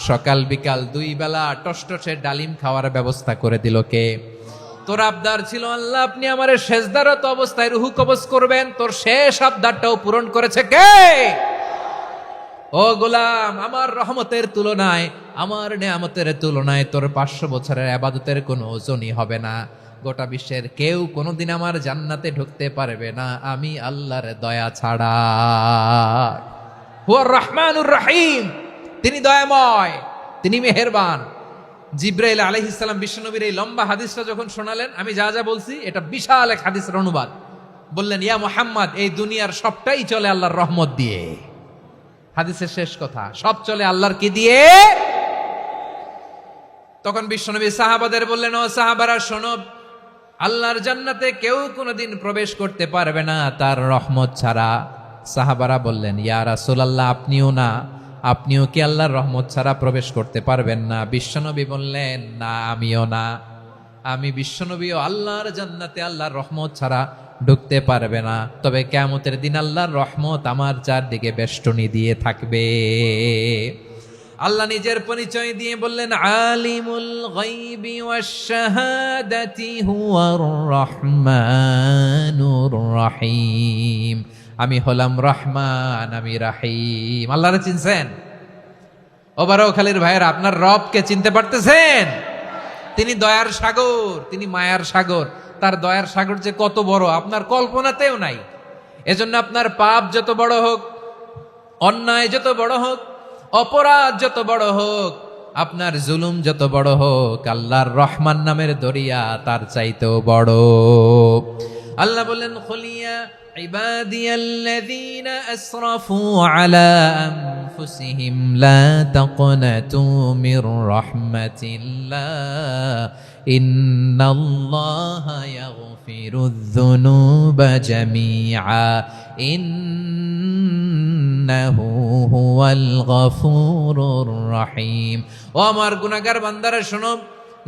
সকাল বিকাল 2 বেলা টসটসে ডালিম খাওয়ার ব্যবস্থা করে দিল কে? তোর আবদার ছিল আল্লাহ আপনি আমারে সেজদারত অবস্থায় রুহু কবজ করবেন, তোর শেষ আবদারটাও পূরণ করেছে কে? ও গোলাম, আমার রহমতের তুলনায়, আমার নেয়ামতের তুলনায় তোর 500 বছরের ইবাদতের কোনো ওজনই হবে না। গোটা বিশ্বের কেউ কোনোদিন আমার জান্নাতে ঢুকতে পারবে না আমি আল্লাহর দয়া ছাড়া। হুয়ার রহমানুর রহিম, তিনি দয়াময়, তিনি মেহেরবান। জিব্রাইল আলাইহিস সালাম বিশ্বনবীর এই লম্বা হাদিসটা যখন শোনালেন, আমি যা যা বলছি এটা বিশাল এক হাদিসের অনুবাদ। বললেন, ইয়া মুহাম্মদ, এই দুনিয়ার সবটাই চলে আল্লাহর রহমত দিয়ে। হাদিসের শেষ কথা, সব চলে আল্লাহর কি দিয়ে? তখন বিশ্বনবী সাহাবাদের বললেন, ও সাহাবারা শোনো, আল্লাহর জান্নাতে কেউ কোনোদিন প্রবেশ করতে পারবে না তার রহমত ছাড়া। সাহাবারা বললেন, ইয়া রাসূলুল্লাহ, আপনিও না, আপনিও কি আল্লাহর রহমত ছাড়া প্রবেশ করতে পারবেন না? বিশ্বনবী বললেন, না, আমিও না, আমি বিশ্বনবীও আল্লাহর জান্নাতে আল্লাহর রহমত ছাড়া ঢুকতে পারবে না। তবে কিয়ামতের দিন আল্লাহর রহমত আমার চারদিকে বেষ্টনী দিয়ে থাকবে। আল্লাহ নিজের পরিচয় দিয়ে বললেন, আলিমুল গায়বি ওয়াশ শাহাদাতি হুয়ার রহমানুর রহিম। আমি হলাম রহমান, আমি রাহিম। আল্লাহরে চিনছেন? ওবারখালীর ভাইয়েরা, আপনার রবকে চিনতে পারতেছেন? তিনি দয়ার সাগর, তিনি মায়ার সাগর। তার দয়ার সাগর যে কত বড় আপনার কল্পনাতেও নাই। এজন্য আপনার পাপ যত বড় হোক, অন্যায় যত বড় হোক, অপরাধ যত বড় হোক, আপনার জুলুম যত বড় হোক, আল্লাহর রহমান নামের দরিয়া তার চাইতেও বড়। আল্লাহ বললেন, খুলিয়া ইবাদিয়াল্লাযীনা আসরাফু আলা আনফুসিহিম লা তাকনাতু মির রাহমাতিল্লাহ ইন্নাল্লাহা ইয়াগফিরুয যুনুবা জামিআ ইন্নাহু হুয়াল গফুরুর রহিম। ও আমার গুনাহগার বান্দারা শোনো,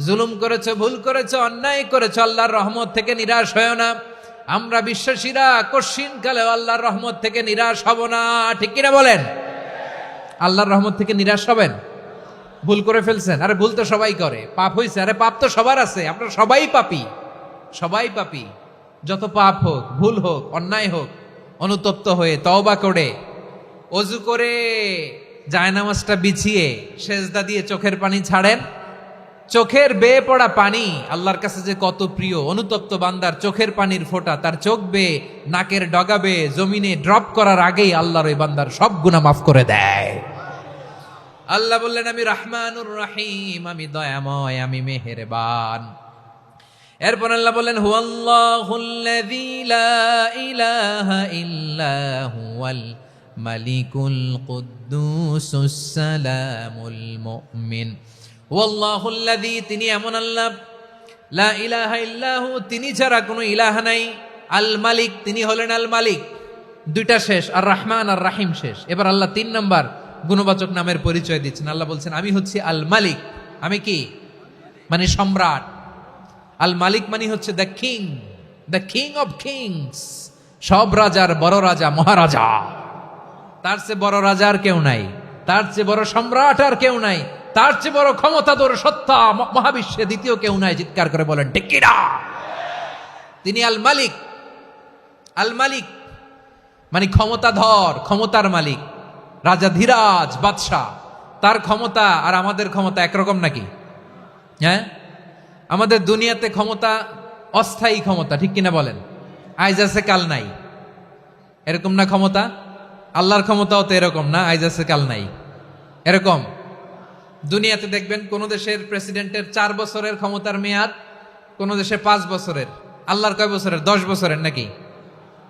জুলুম করেছো, ভুল করেছো, অন্যায় করেছো, আল্লাহর রহমত থেকে নিরাশ হয়ো না। আমরা বিশ্বাসীরা কঠিন কালে আল্লাহর রহমত থেকে নিরাশ হব না, ঠিক কিনা বলেন? আল্লাহর রহমত থেকে নিরাশ হবেন? ভুল করে ফেলছেন, আরে ভুল তো সবাই করে। পাপ হয়েছে, আরে পাপ তো সবার আছে, আপনারা সবাই পাপী, সবাই পাপী। যত পাপ হোক, ভুল হোক, অন্যায় হোক, অনুতপ্ত হয়ে তওবা করে, ওযু করে, জায়নামাজটা বিছিয়ে সেজদা দিয়ে চোখের পানি ছাড়েন। চোখের বেয়ে পড়া পানি আল্লাহর কাছে যে কত প্রিয়। অনুতপ্ত বান্দার চোখের পানির ফোঁটা তার চোখ বেয়ে, নাকের ডগা বেয়ে জমিনে ড্রপ করার আগেই আল্লাহর ওই বান্দার সব গুনাহ মাফ করে দেয়। আল্লাহ বললেন, আমি রহমানুর রহিম, আমি দয়াময়, আমি মেহেরবান। এরপর আল্লাহ বললেন, হুয়াল্লাহুল্লাযী লা ইলাহা ইল্লা হুয়াল মালিকুল কুদ্দুসুস সালামুল মুমিন। ওয়াল্লাহুল্লাযী, তিনি এমন আল্লাহ, লা ইলাহা ইল্লাহু, তিনি ছাড়া কোনো ইলাহ নাই। আল মালিক, তিনি হলেন আল মালিক। দুইটা শেষ, আর রহমান আর রাহিম শেষ। এবার আল্লাহ 3 নাম্বার গুণবাচক নামের পরিচয় দিচ্ছেন। আল্লাহ বলছেন, আমি হচ্ছি আল মালিক। আমি কি? মানে সম্রাট। আল মালিক মানে হচ্ছে the king, the king of kings. সব রাজার বড় রাজা, মহারাজা। তার চেয়ে বড় রাজা আর কেউ নাই, তার চেয়ে বড় সম্রাট আর কেউ নাই, তার চেয়ে বড় ক্ষমতাধর সত্তা মহাবিশ্বে দ্বিতীয় কেউ নাই। চিৎকার করে বলেন, ঠিক কিনা? তিনি আল মালিক। আল মালিক মানে ক্ষমতাধর, ক্ষমতার মালিক, রাজা ধীরাজ বাদশাহ। তার ক্ষমতা আর আমাদের ক্ষমতা একরকম নাকি? হ্যাঁ, আমাদের দুনিয়াতে ক্ষমতা অস্থায়ী ক্ষমতা, ঠিক কিনা বলেন? আইজ আছে কাল নাই, এরকম না ক্ষমতা? আল্লাহর ক্ষমতাও তো এরকম না, আইজ আছে কাল নাই এরকম। দুনিয়াতে দেখবেন কোন দেশের প্রেসিডেন্টের 4 বছরের ক্ষমতার মেয়াদ, কোন দেশে 5 বছরের। আল্লাহর কয় বছরের? 10 বছরের নাকি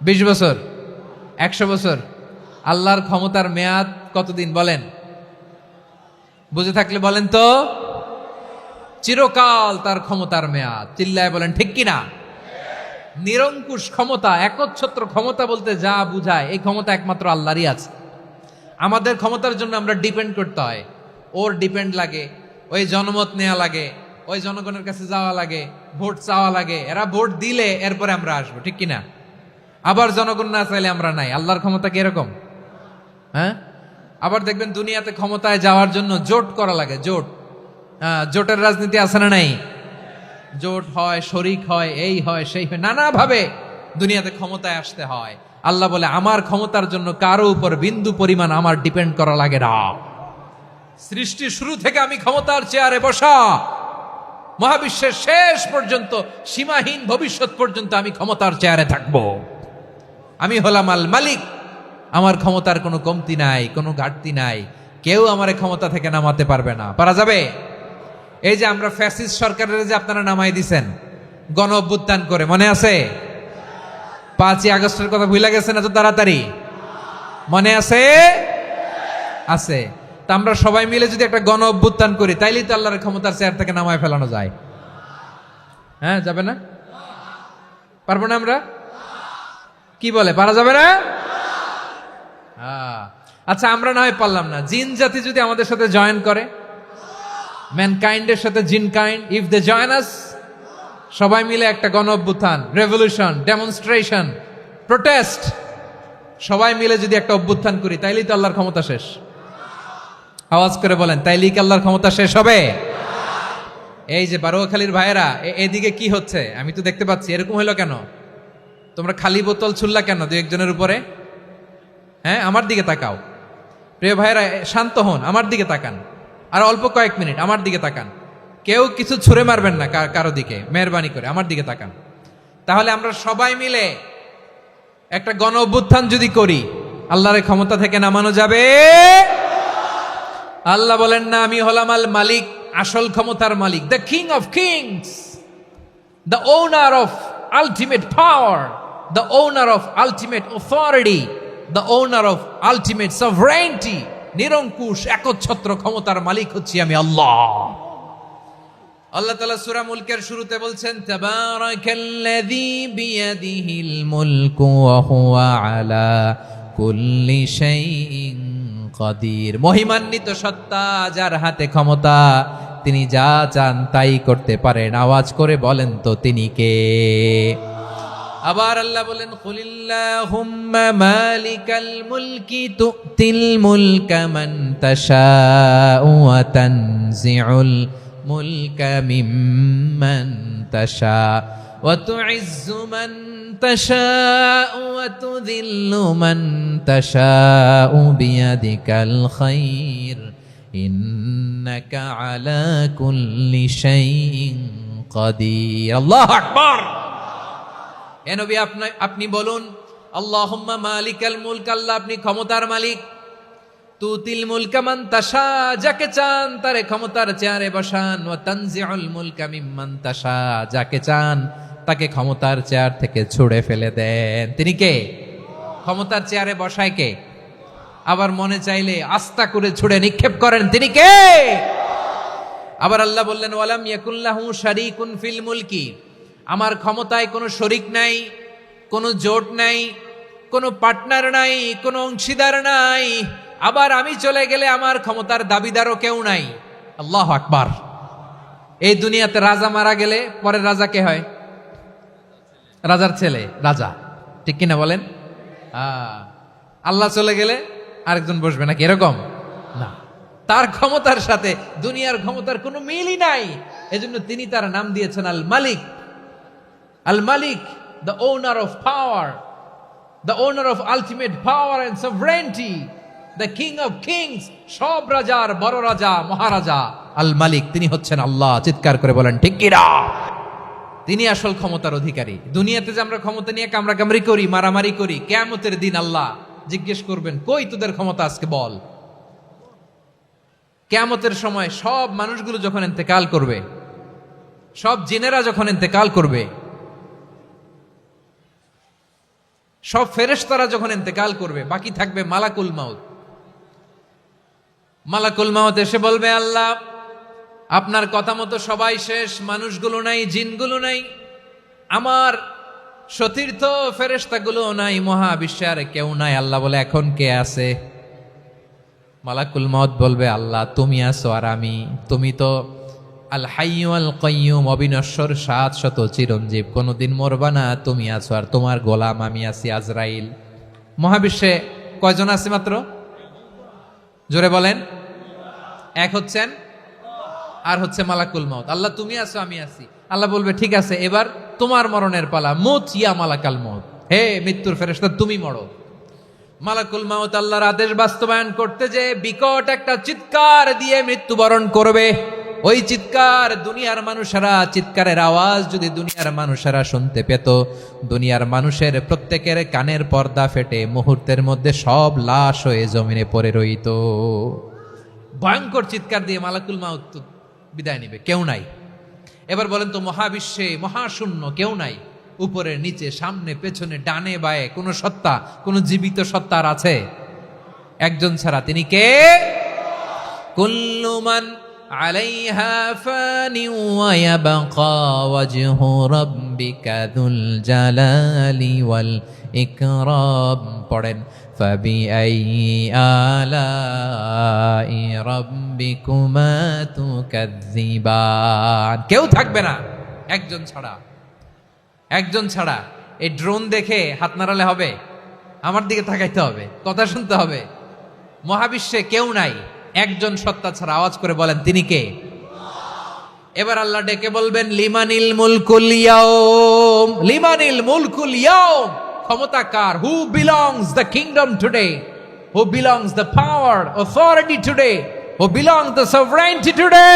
20 বছর, 100 বছর। আল্লাহর ক্ষমতার মেয়াদ কতদিন বলেন? বুঝে থাকলে বলেন তো। চিরকাল তার ক্ষমতার মেয়াদ। চিল্লায় বলেন, ঠিক কিনা? নিরঙ্কুশ ক্ষমতা, একচ্ছত্র ক্ষমতা বলতে যা বুঝায়, এই ক্ষমতা একমাত্র আল্লাহরই আছে। আমাদের ক্ষমতার জন্য আমরা ডিপেন্ড করতে হয়, ওর ডিপেন্ড লাগে, ওই জনমত নেওয়া লাগে, ওই জনগণের কাছে যাওয়া লাগে, ভোট চাওয়া লাগে। এরা ভোট দিলে এরপরে আমরা আসবো, ঠিক কিনা? আবার জনগণ না চাইলে আমরা নাই। আল্লাহর ক্ষমতা কি এরকম? হ্যাঁ, আবার দেখবেন দুনিয়াতে ক্ষমতায় যাওয়ার জন্য জোট করা লাগে, জোট। জোটের রাজনীতি আছে না নাই? জোট হয়, শরিক হয়, এই হয় সেই হয়, নানাভাবে দুনিয়াতে ক্ষমতায় আসতে হয়। আল্লাহ বলে আমার ক্ষমতার জন্য কারো উপর বিন্দু পরিমাণ আমার ডিপেন্ড করা লাগে না। সৃষ্টির শুরু থেকে আমি ক্ষমতার চেয়ারে বসা, মহাবিশ্বের শেষ পর্যন্ত, সীমাহীন ভবিষ্যৎ পর্যন্ত আমি ক্ষমতার চেয়ারে থাকব। আমি হলাম আল মালিক, আমার ক্ষমতার কোনো কমতি নাই, কোনো ঘাটতি নাই। কেউ আমার ক্ষমতা থেকে নামাতে পারবে না। পারা যাবে? এই যে আমরা ফ্যাসিস্ট সরকারের যে আপনারা নামাই দিছেন গণ অভ্যুত্থান করে, মনে আছে? 5ই আগস্টের কথা ভুলে গেছেন এত তাড়াতাড়ি? মনে আছে? আছে। তা আমরা সবাই মিলে যদি একটা গণ অভ্যুত্থান করি, তাইলেই তো আল্লাহর ক্ষমতার চেয়ার থেকে নামায় ফেলানো যায়। হ্যাঁ, যাবে না? পারবো না আমরা? কি বলে, পারা যাবে না? আচ্ছা, আমরা না হয় পারলাম না, জিন জাতি যদি আমাদের সাথে জয়েন করে, ম্যানকাইন্ডের সাথে জিনকাইন্ড, ইফ দে জয়েন আস, সবাই মিলে একটা গণ অভ্যুত্থান, রেভলিউশন, ডেমনস্ট্রেশন, প্রোটেস্ট, সবাই মিলে যদি একটা অভ্যুত্থান করি, তাইলেই তো আল্লাহর ক্ষমতা শেষ। আওয়াজ করে বলেন, তাইলেই কি আল্লাহর ক্ষমতা শেষ হবে? এই যে বারোয়াখালীর ভাইয়েরা, এদিকে কি হচ্ছে আমি তো দেখতে পাচ্ছি, এরকম হইলো কেন? তোমরা খালি বোতল ছুড়লা কেন দু একজনের উপরে? হ্যাঁ, আমার দিকে তাকাও। প্রিয় ভাইয়েরা, শান্ত হন, আমার দিকে তাকান, আর অল্প কয়েক মিনিট আমার দিকে তাকান। কেউ কিছু ছুঁড়ে মারবেন না কারো দিকে, মেহরবানি করে আমার দিকে তাকান। তাহলে আমরা সবাই মিলে একটা গণ অভ্যুত্থান যদি করি, আল্লাহর ক্ষমতা থেকে নামানো যাবে? আল্লাহ বলেন না, আমি হলাম আল মালিক, আসল ক্ষমতার মালিক, the king of kings, the owner of ultimate power, the owner of ultimate authority, the owner of ultimate sovereignty. নিরঙ্কুশ একচ্ছত্র ক্ষমতার মালিক হচ্ছি আমি আল্লাহ। আল্লাহ তাআলা সূরা মুলকের শুরুতে বলছেন, তাবারাকাল্লাযী বিয়াদিহিল মুলকু ওয়া হুয়া আলা কুল্লি শাইইন কাদির। মহিমান্বিত সত্তা, যার হাতে ক্ষমতা, তিনি যা চান তাই করতে পারেন। আওয়াজ করে বলেন তো তিনি কে? আবার আল্লাহ বলেন, কুলিল্লাহুম্মা মালিকাল মুলকি তুতিল মুলকা মান তাশাউ ওয়া তানজিউল মুলকা মিম্মান তাশা ওয়া তুইজ্জু মান তাশাউ ওয়া তুযিল্লু মান তাশাউ বিয়াদিকাল খায়র ইন্নাকা আলা কুল্লি শাইইন কাদির। আল্লাহু আকবার। এ নবী, আপনি বলুন, আল্লাহুম্মা মালিকাল মুলক, আল্লাহ আপনি ক্ষমতার মালিক। তুতিল মুলকা মান তাশা, যাকে চান তারে ক্ষমতার চেয়ারে বসান। ওয়া তানজিউল মুলকা মিম্মান তাশা, যাকে চান তাকে ক্ষমতার চেয়ার থেকে ছুঁড়ে ফেলে দেন। তিনি কে? ক্ষমতার চেয়ারে বসায় কে? আবার মনে চাইলে আস্থা করে ছুঁড়ে নিক্ষেপ করেন, তিনি কে? আবার আল্লাহ বললেন, ওয়ালাম ইয়াকুল্লাহু শারীকুন ফিল মুলকি, আমার ক্ষমতায় কোনো শরিক নাই, কোনো জোট নাই, কোনো পার্টনার নাই, কোনো অংশীদার নাই। আবার আমি চলে গেলে আমার ক্ষমতার দাবিদারও কেউ নাই। আল্লাহু আকবার। এই দুনিয়াতে রাজা মারা গেলে পরের রাজা কে হয়? রাজার ছেলে রাজা, ঠিক কিনা বলেন? আল্লাহ চলে গেলে আরেকজন বসবে নাকি? এরকম না, তার ক্ষমতার সাথে দুনিয়ার ক্ষমতার কোনো মিলই নাই। এজন্য তিনি তার নাম দিয়েছেন আল মালিক। আল মালিক, the owner of power, the owner of ultimate power and sovereignty, the king of kings, সব রাজার বড় রাজা, মহারাজা আল মালিক, তিনি হচ্ছেন আল্লাহ। চিৎকার করে বলেন ঠিক কিনা? তিনি আসল ক্ষমতার অধিকারী। দুনিয়াতে যে আমরা ক্ষমতা নিয়ে কামড়াকামড়ি করি, মারামারি করি, কিয়ামতের দিন আল্লাহ জিজ্ঞেস করবেন, কই তোদের ক্ষমতা আজকে বল। কিয়ামতের সময় সব মানুষগুলো যখন ইন্তেকাল করবে, সব জিনেরা যখন ইন্তেকাল করবে, সব ফেরেশতারা যখন ইন্তেকাল করবে, বাকি থাকবে মালাকুল মাউত। মালাকুল মাউত এসে বলবে, আল্লাহ আপনার কথা মতো সবাই শেষ, মানুষগুলো নাই, জিনগুলো নাই, আমার সতীর্থ ফেরেশতাগুলো নাই, মহাবিশ্বে আর কেউ নাই। আল্লাহ বলে, এখন কে আছে? মালাকুল মাউত বলবে, আল্লাহ তুমি আছো আর আমি। তুমি তো আল হাইয়্যু আল কাইয়্যুম, অবিনশ্বর, শাশ্বত, চিরঞ্জীব, কোনোদিন মরবা না, তুমি আছো আর তোমার গোলাম আমি আছি আজরাইল। মহাবিশ্বে কয়জন আছে মাত্র? জোরে বলেন। এক হচ্ছেন, আর হচ্ছে মালাকুল মাউত। আল্লাহ তুমি আছো আমি আছি। আল্লাহ বলবে ঠিক আছে, এবার তোমার মরণের পালা, মুত ইয়া মালাকাল মউত, হে মৃত্যুর ফেরেশতা তুমি মরো। মালাকুল মাউত আল্লাহর আদেশ বাস্তবায়ন করতে যে বিকট একটা চিৎকার দিয়ে মৃত্যুবরণ করবে। ওই চিৎকার দুনিয়ার মানুষেরা, চিৎকারের আওয়াজ যদি দুনিয়ার মানুষেরা শুনতে পেত, দুনিয়ার মানুষের প্রত্যেকের কানের পর্দা ফেটে মুহূর্তের মধ্যে সব লাশ হয়ে জমিনে পড়ে রইত। ভয়ঙ্কর চিৎকার দিয়ে মালাকুল মাউত বিদায় নিবে, কেউ নাই। এবার বলেন তো, মহাবিশ্বে মহাশূন্য, কেউ নাই, উপরে নিচে সামনে পেছনে ডানে বায়ে কোন সত্তা, কোন জীবিত সত্তার আছে? একজন ছাড়া, তিনি কে? কুল্লু মান আলাইহা ফানি ওয়া ইয়াবকা ওয়াজহু রাব্বিকা যুল জালালি ওয়াল ইকরাম। পড়েন, ফাবিআইয়ি আলাই রাব্বিকুমা তুকাযযিবান। কেউ থাকবে না একজন ছাড়া, একজন ছাড়া। এই ড্রোন দেখে হাত নাড়ালে হবে? আমার দিকে তাকাইতে হবে, কথা শুনতে হবে। মহাবিশ্বে কেউ নাই একজন সত্তা ছাড়া। আওয়াজ করে বলেন, তিনি কে? এবার আল্লাহ ডেকে বলবেন, লিমানিল মুলকুল ইয়াউম, লিমানিল মুলকুল ইয়াউম। ক্ষমতা কার? Who belongs the kingdom today, who belongs the power authority today, who belongs the sovereignty today.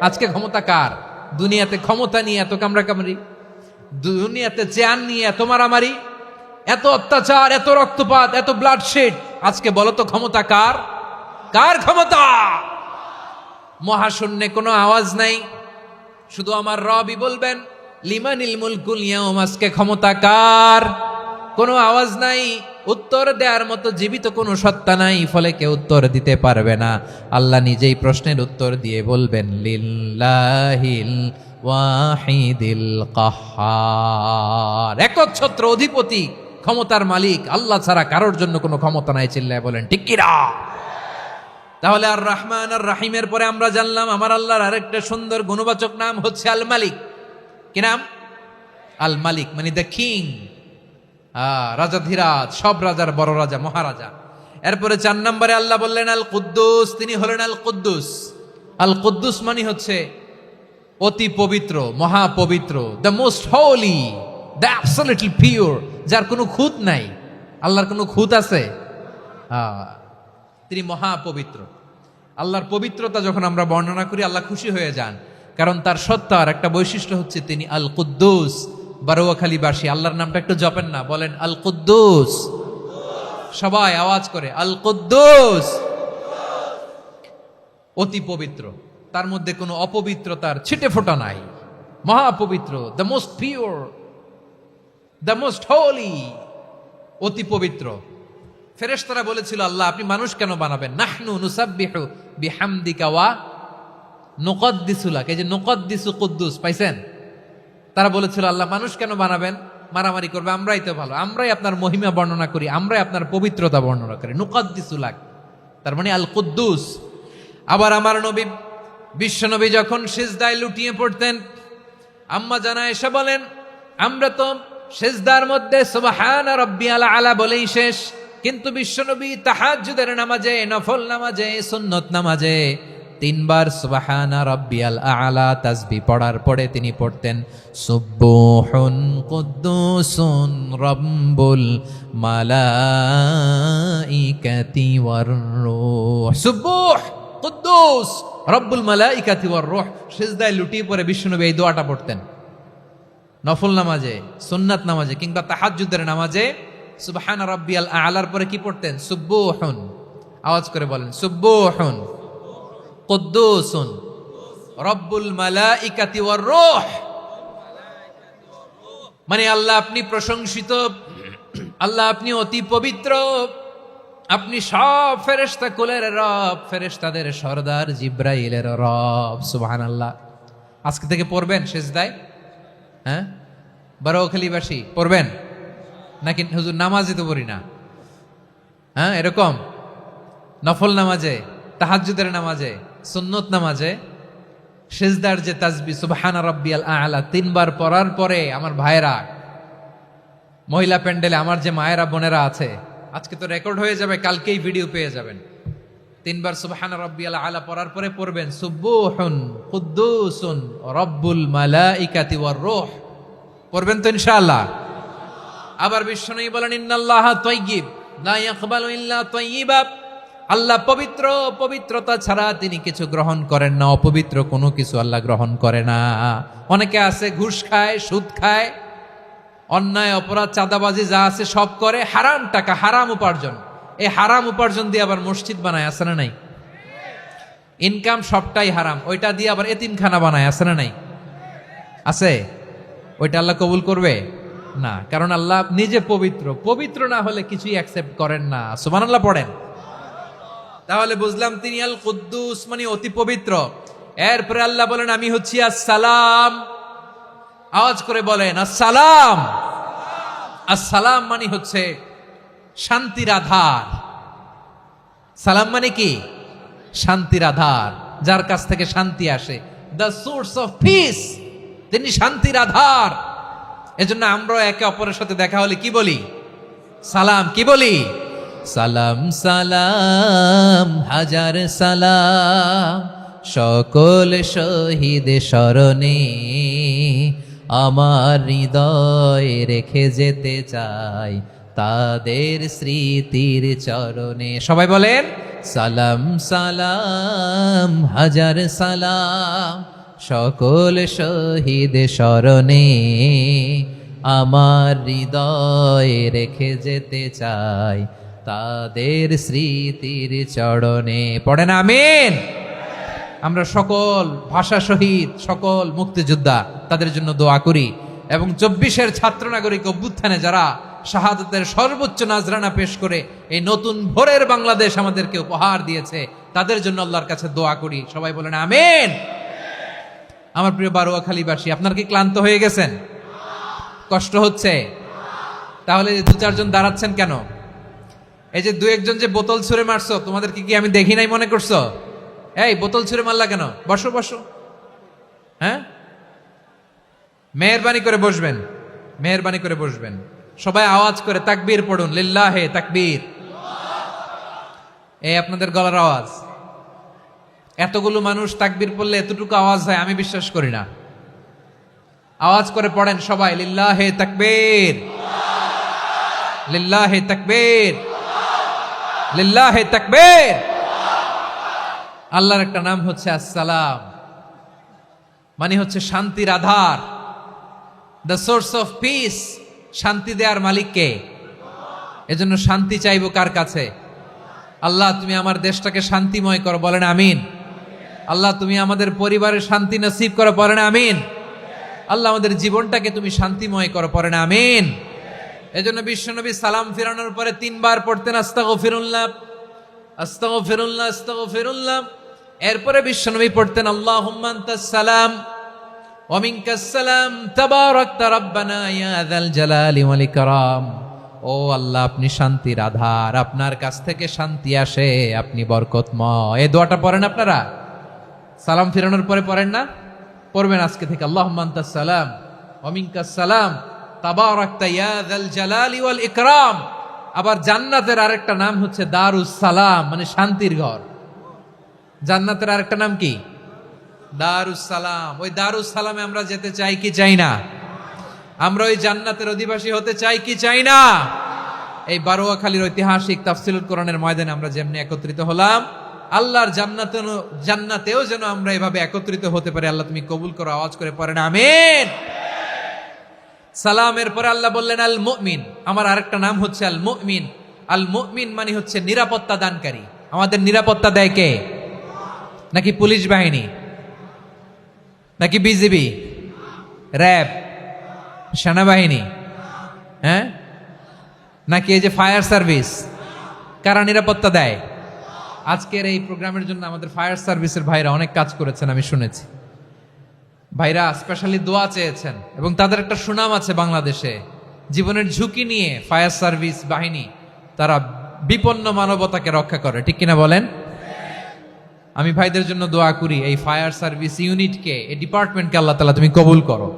আজকে ক্ষমতা কার? দুনিয়াতে ক্ষমতা নিয়ে এত কামড়াকামড়ি, দুনিয়াতে চেয়ার নিয়ে এত মারামারি, এত অত্যাচার, এত রক্তপাত, এত ব্লাডশেড। আজকে বলো তো ক্ষমতা কার? কার ক্ষমতা? মহাশূন্যে কোনো আওয়াজ নাই, শুধু আমার রবই বলবেন, লিমানিল মুলকুল ইয়াউম। আজকে ক্ষমতা কার? কোনো আওয়াজ নাই, উত্তর দেওয়ার মতো জীবিত কোনো সত্তা নাই, ফলে কেউ উত্তর দিতে পারবে না। আল্লাহ নিজেই প্রশ্নের উত্তর দিয়ে বলবেন, লিল্লাহিল ওয়াহিদিল কাহ্হার। একচ্ছত্র অধিপতি, ক্ষমতার মালিক আল্লাহ ছাড়া কারোর জন্য কোনো ক্ষমতা নাই। চিল্লায় বলেন ঠিক কি না? তাহলে আর রহমান আর রাহিমের পরে আমরা জানলাম আমার আল্লাহর আরেকটা সুন্দর গুণবাচক নাম হচ্ছে আল মালিক। কি নাম? আল মালিক, মানে দ্য কিং, রাজাধিরাজ, সব রাজার বড় রাজা, মহারাজা। এরপরে 4 নম্বরে আল্লাহ বললেন আল কুদ্দুস, তিনি হলেন আল কুদ্দুস। আল কুদ্দুস মানে হচ্ছে অতি পবিত্র, মহাপবিত্র, the most holy, the absolutely pure, যার কোনো খুঁত নাই। আল্লাহর কোনো খুঁত আছে? তিনি মহাপবিত্র। আল্লাহর পবিত্রতা যখন আমরা বর্ণনা করি, আল্লাহ খুশি হয়ে যান, কারণ তার সত্তার একটা বৈশিষ্ট্য হচ্ছে তিনি আল কুদ্দুস। বারোয়াখালীবাসী আল্লাহর নামটা একটু জপেন না, বলেন আল কুদ্দুস। সবাই আওয়াজ করে আল কুদ্দুস। অতি পবিত্র, তার মধ্যে কোনো অপবিত্রতার ছিটে ফোঁটা নাই, মহাপবিত্র, the most pure, the most holy, অতি পবিত্র। ফেরেশতারা বলেছিল, আল্লাহ আপনি মানুষ কেন বানাবেন? নাহনু নুসাব্বিহু বিহামদিকা ওয়া নুকদ্দিসু লাক। এই যে নুকদ্দিসু কুদ্দুস পাইছেন? তারা বলেছিল, আল্লাহ মানুষ কেন বানাবেন? মারামারি করবে, আমরাই তো ভালো, আমরাই আপনার মহিমা বর্ণনা করি, আমরাই আপনার পবিত্রতা বর্ণনা করি। নুকদ্দিসু লাক, তার মানে আল কুদ্দুস। আবার আমার নবী, বিশ্ব নবী যখন সিজদায় লুটিয়ে পড়তেন, আম্মা জানা এসে বলেন, আমরা তো সিজদার মধ্যে সুবহানা রাব্বিয়াল আলা বলেই শেষ, কিন্তু বিশ্বনবী তাহাজ্জুদের নামাজে, নফল নামাজে, সুন্নত নামাজে 3 বার সুবহানা রাব্বিয়াল আলা তাসবিহ পড়ার পরে তিনি পড়তেন সুবহুন কুদ্দুসুন রাব্বুল মালাইকাতি ওয়ার রূহ। সুবহ কুদ্দুস রব্বুল মালাইকাতি ওয়ার রূহ। সিজদায় লুটিয়ে পড়ে বিশ্বনবী এই দোয়াটা পড়তেন। নফল নামাজে, সুন্নাত নামাজে কিংবা তাহাজ্জুদের নামাজে সুবহানা রাব্বিয়াল আলার পরে কি পড়তেন? সুবহুন। আওয়াজ করে বলেন, সুবহুন কুদ্দুসুন রব্বুল মালাইকাতি ওয়ার রূহ। মানে আল্লাহ আপনি প্রশংসিত, আল্লাহ আপনি অতি পবিত্র, আপনি সব ফেরেশতা কুলের রব, ফেরেশতাদের সরদার জিব্রাইলের রব। সুবহানাল্লাহ। আজকে থেকে পড়বেন সিজদায়? হ্যাঁ, বারোখালীবাসী পড়বেন নাকি? হুজুর নামাজে তো পড়ি না। হ্যাঁ, এরকম নফল নামাজে, তাহাজ্জুদের নামাজে, সুন্নত নামাজে সিজদার যে তাসবিহ সুবহানা রাব্বিয়াল আ'লা 3 বার পড়ার পরে আমার ভাইরা, মহিলা প্যান্ডেলে আমার যে মায়েরা বোনেরা আছে, আজকে তো রেকর্ড হয়ে যাবে, কালকেই ভিডিও পেয়ে যাবেন। তিনবার সুবহান রাব্বিয়াল আলা পড়ার পরে পড়বেন সুবুহুন কুদ্দুসুন রব্বুল মালাইকাতি ওয়ার রূহ। পড়বেন তো ইনশাআল্লাহ। আবার বিশ্বনবী বলেন ইন্নাল্লাহা তাইয়্যিব লা ইয়াকবালু ইল্লা তাইয়্যিবা। আল্লাহ পবিত্র, পবিত্রতা ছাড়া তিনি কিছু গ্রহণ করেন না, অপবিত্র কোনো কিছু আল্লাহ গ্রহণ করে না। অনেকে আছে ঘুষ খায়, সুদ খায়, অন্যায় অপরাধ চাঁদাবাজি যা আছে সব করে, হারাম টাকা, হারাম উপার্জন। এই হারাম উপার্জন দিয়ে আবার মসজিদ বানায়, আছে না নাই? ইনকাম সবটাই হারাম, ওইটা দিয়ে আবার এতিমখানা বানায়, আছে না নাই? আছে। ওইটা আল্লাহ কবুল করবে না, কারণ আল্লাহ নিজে পবিত্র। পবিত্র না হলে কিছুই অ্যাকসেপ্ট করেন না। সুবহানাল্লাহ পড়েন। তাহলে বুঝলাম তিনি আল কুদ্দুস মানে অতি পবিত্র। এরপরে আল্লাহ বলেন আমি হচ্ছি আসসালাম। আওয়াজ করে বলেন আসসালাম। আসসালাম মানে হচ্ছে শান্তির আধার। সালাম মানে কি? শান্তির আধার, যার কাছ থেকে শান্তি আসে। দ্য সোর্স অফ পিস, তিনি শান্তির আধার। এজন্য আমরা একে অপরের সাথে দেখা হলে কি বলি? সালাম। কি বলি? সালাম সালাম হাজার সালাম সকল শহীদ স্মরণে আমার হৃদয় রেখে যেতে চাই তাদের স্মৃতির চরণে। সবাই বলেন সালাম সালাম হাজার সালাম সকল শহীদ স্মরণে আমার হৃদয় রেখে যেতে চাই তাদের স্মৃতির চরণে। পড়েন আমিন। আমরা সকল ভাষা শহীদ, সকল মুক্তিযোদ্ধা, তাদের জন্য দোয়া করি এবং 24-এর ছাত্র নাগরিক অভ্যুত্থানে যারা শাহাদাতের সর্বোচ্চ নাজরানা পেশ করে এই নতুন ভোরের বাংলাদেশ আমাদেরকে উপহার দিয়েছে, তাদের জন্য আল্লাহর কাছে দোয়া করি। সবাই বলেন আমিন। আমার প্রিয় বারোয়াখালীবাসী, আপনার কি ক্লান্ত হয়ে গেছেন? কষ্ট হচ্ছে? তাহলে 2-4 জন দাঁড়াচ্ছেন কেন? এই যে 2-1 জন যে বোতল ছুঁড়ে মারছো, তোমাদেরকে কি আমি দেখি নাই মনে করছো? এই বোতল ছুঁড়ে মারলা কেন? বসো বসো। হ্যাঁ, মেহেরবানি করে বসবেন, মেহেরবানি করে বসবেন। সবাই আওয়াজ করে তাকবীর পড়ুন, লিল্লাহে তাকবীর। এই আপনাদের গলার আওয়াজ। এতগুলো মানুষ তাকবীর পড়লে এতটুকু আওয়াজ হয় আমি বিশ্বাস করি না। আওয়াজ করে পড়েন সবাই, লিল্লাহে তাকবীর, লিল্লাহে তাকবীর, লিল্লাহে তাকবীর। আল্লাহর একটা নাম হচ্ছে আসসালাম, মানে হচ্ছে শান্তির আধার, দ্য সোর্স অফ পিস। শান্তি দেওয়ার মালিক কে? এজন্য শান্তি চাইবো কার কাছে? আল্লাহ তুমি আমার দেশটাকে শান্তিময় করো, বলেন আমিন। আল্লাহ তুমি আমাদের পরিবারের শান্তি নসিব করো, বলেন আমিন। আল্লাহ আমাদের জীবনটাকে তুমি শান্তিময় করো, পড়েন আমিন। এজন্য বিশ্বনবী সালাম ফিরানোর পরে 3 বার পড়তেন আস্তাগফিরুল্লাহ, আস্তাগফিরুল্লাহ, আস্তাগফিরুল্লাহ। এরপরে বিশ্বনবী পড়তেন আল্লাহুম্মা আনতাস সালাম ওয়া মিনকাস সালাম তাবারাকতা রাব্বানা ইয়া যাল জালালি ওয়াল ইকরাম। ও আল্লাহ, আপনি শান্তির আধার, আপনার কাছ থেকে শান্তি আসে, আপনি বরকতময়। এই দোয়াটা পড়েন আপনারা সালাম ফিরানোর পরে, পড়েন না? পড়বেন আজকে থেকে, আল্লাহুম্মা আনতাস সালাম ওয়া মিনকাস সালাম তাবারাকতা ইয়া যাল জালালি ওয়াল ইকরাম। আবার জান্নাতের আরেকটা নাম হচ্ছে দারুস সালাম, মানে শান্তির ঘর। জান্নাতের আরেকটা নাম কি? দারুস সালাম। ওই দারুস সালামে আমরা যেতে চাই কি চাই না? আমরা ওই জান্নাতের অধিবাসী হতে চাই কি চাই না? এই বারোয়াখালীর ঐতিহাসিক তাফসীরুল কোরআনের ময়দানে আমরা যেমনি একত্রিত হলাম, আল্লাহর জান্নাতেও যেন আমরা এভাবে একত্রিত হতে পারি। আল্লাহ তুমি কবুল করো। আওয়াজ করে পড়েন আমিন। সালামের পরে আল্লাহ বললেন আল মুমিন। আমার আরেকটা নাম হচ্ছে আল মুমিন। আল মুমিন মানে হচ্ছে নিরাপত্তা দানকারী। আমাদের নিরাপত্তা দেয় কে? নাকি পুলিশ বাহিনী, নাকি বিজিবি, র্যাব, সেনাবাহিনী, হ্যাঁ, নাকি এই যে ফায়ার সার্ভিস? কারা নিরাপত্তা দেয়? আজকের এই প্রোগ্রামের জন্য আমাদের ফায়ার সার্ভিসের ভাইরা অনেক কাজ করেছেন, আমি শুনেছি। ভাইরা স্পেশালি দোয়া চেয়েছেন এবং তাদের একটা সুনাম আছে বাংলাদেশে। জীবনের ঝুঁকি নিয়ে ফায়ার সার্ভিস বাহিনী তারা বিপন্ন মানবতাকে রক্ষা করে, ঠিক কিনা বলেন? আমি ভাইদের জন্য দোয়া করি, এই ফায়ার সার্ভিস ইউনিটকে, এই ডিপার্টমেন্টকে আল্লাহ তাআলা তুমি কবুল করো।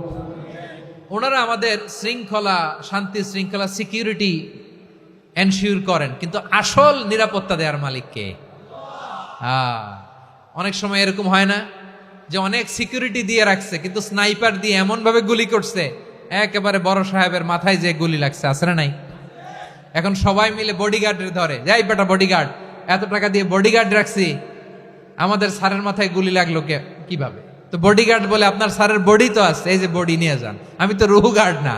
ওনারা আমাদের শৃঙ্খলা, শান্তি শৃঙ্খলা, সিকিউরিটি এনশিওর করেন, কিন্তু আসল নিরাপত্তা দেওয়ার মালিক কে? অনেক সময় এরকম হয় না যে অনেক সিকিউরিটি দিয়ে রাখছে, কিন্তু স্নাইপার দিয়ে এমন ভাবে গুলি করছে একেবারে বড় সাহেবের মাথায় যে গুলি লাগছে, আছে না নাই? এখন সবাই মিলে বডিগার্ডের ধরে, যাই বেটা বডিগার্ড, এত টাকা দিয়ে বডিগার্ড রাখছি, আমাদের স্যারের মাথায় গুলি লাগলো কিভাবে? তো বডিগার্ড বলে, আপনার স্যারের বডি তো আছে, এই যে বডি নিয়ে যান। আমি তো রুহু গার্ড না,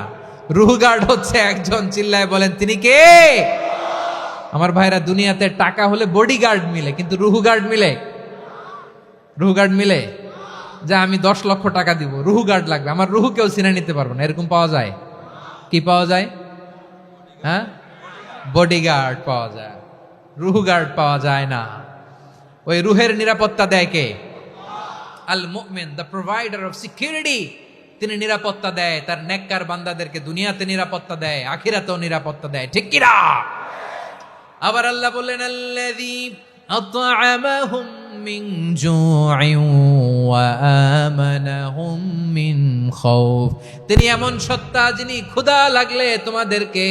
রুহু গার্ড হচ্ছে একজন, চিল্লায় বলেন তিনি কে? আমার ভাইরা, দুনিয়াতে টাকা হলে বডিগার্ড মিলে, কিন্তু রুহু গার্ড মিলে? রুহু গার্ড মিলে? যা আমি 10 লক্ষ টাকা দিব, রুহু গার্ড লাগবে, আমার রুহু কেউ চিনে নিতে পারবো না, এরকম পাওয়া যায়? কি পাওয়া যায়? হ্যাঁ, বডিগার্ড পাওয়া যায়, রুহু গার্ড পাওয়া যায় না। ওই রুহের নিরাপত্তা দেয় কে? আল মুমিন, দ্য প্রোভাইডার অফ সিকিউরিটি। তিনি নিরাপত্তা দেয় তার নেককার বান্দাদেরকে, দুনিয়াতে নিরাপত্তা দেয়, আখিরাতেও নিরাপত্তা দেয়, ঠিক কি না? আবার আল্লাহ বললেন, আল্লাযী আত'আমাহুম মিন জু'ইন ওয়া আমানাহুম মিন খাউফ। তিনি এমন সত্তা যিনি ক্ষুধা লাগলে তোমাদেরকে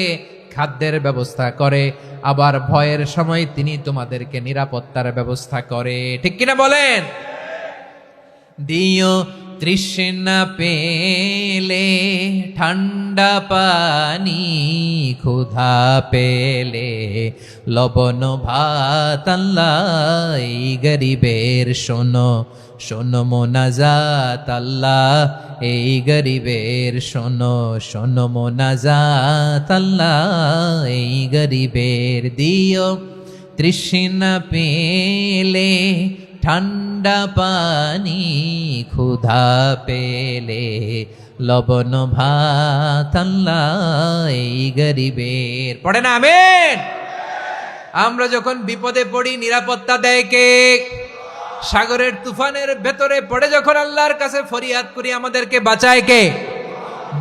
খাদ্যের ব্যবস্থা করে, আবার ভয়ের সময় তিনি তোমাদেরকে নিরাপত্তার ব্যবস্থা করে, ঠিক কিনা বলেন? দিও তৃষ্ণা পেলে ঠান্ডা পানি, ক্ষুধা পেলে লবণ ভাত, আল্লাহ এই গরিবের শোনো শোনো মোনাজাত, আল্লাহ এই গরিবের শোনো শোনো মোনাজাত, আল্লাহ এই গরিবের। দিও তৃষ্ণা পেলে ঠান্ডা পানি, ক্ষুধা পেলে লবণ ভাত, আল্লাহ এই গরিবের। পড়ে না আমিন? আমরা যখন বিপদে পড়ি নিরাপত্তা দেয় কে? সাগরের তুফানের ভেতরে পড়ে যখন আল্লাহর কাছে ফরিয়াদ করি আমাদেরকে বাঁচায় কে?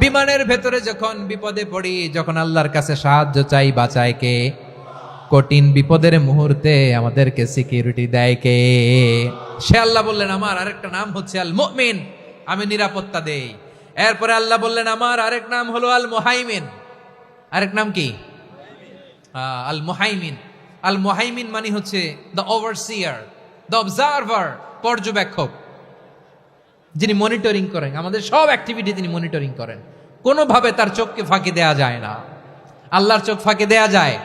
বিমানের ভেতরে যখন বিপদে পড়ি, যখন আল্লাহর কাছে সাহায্য চাই, বাঁচায় কে? কঠিন বিপদের মুহূর্তে আমাদেরকে সিকিউরিটি দেয় কে? সে আল্লাহ বললেন, আমার আরেকটা নাম হচ্ছে আল মুমিন, আমি নিরাপত্তা দেই। এরপরে আল্লাহ বললেন, আমার আরেক নাম হলো আল মুহাইমিন। আরেক নাম কি? আল মুহাইমিন। আল মুহাইমিন মানে হচ্ছে দ্য ওভারসিয়ার, দ্য অবজারভার, পর্যবেক্ষক, যিনি মনিটরিং করেন আমাদের সব অ্যাক্টিভিটি, তিনি মনিটরিং করেন। কোনোভাবে তার চোখকে ফাঁকি দেয়া যায় না। আল্লাহর চোখ ফাঁকি দেয়া যায়?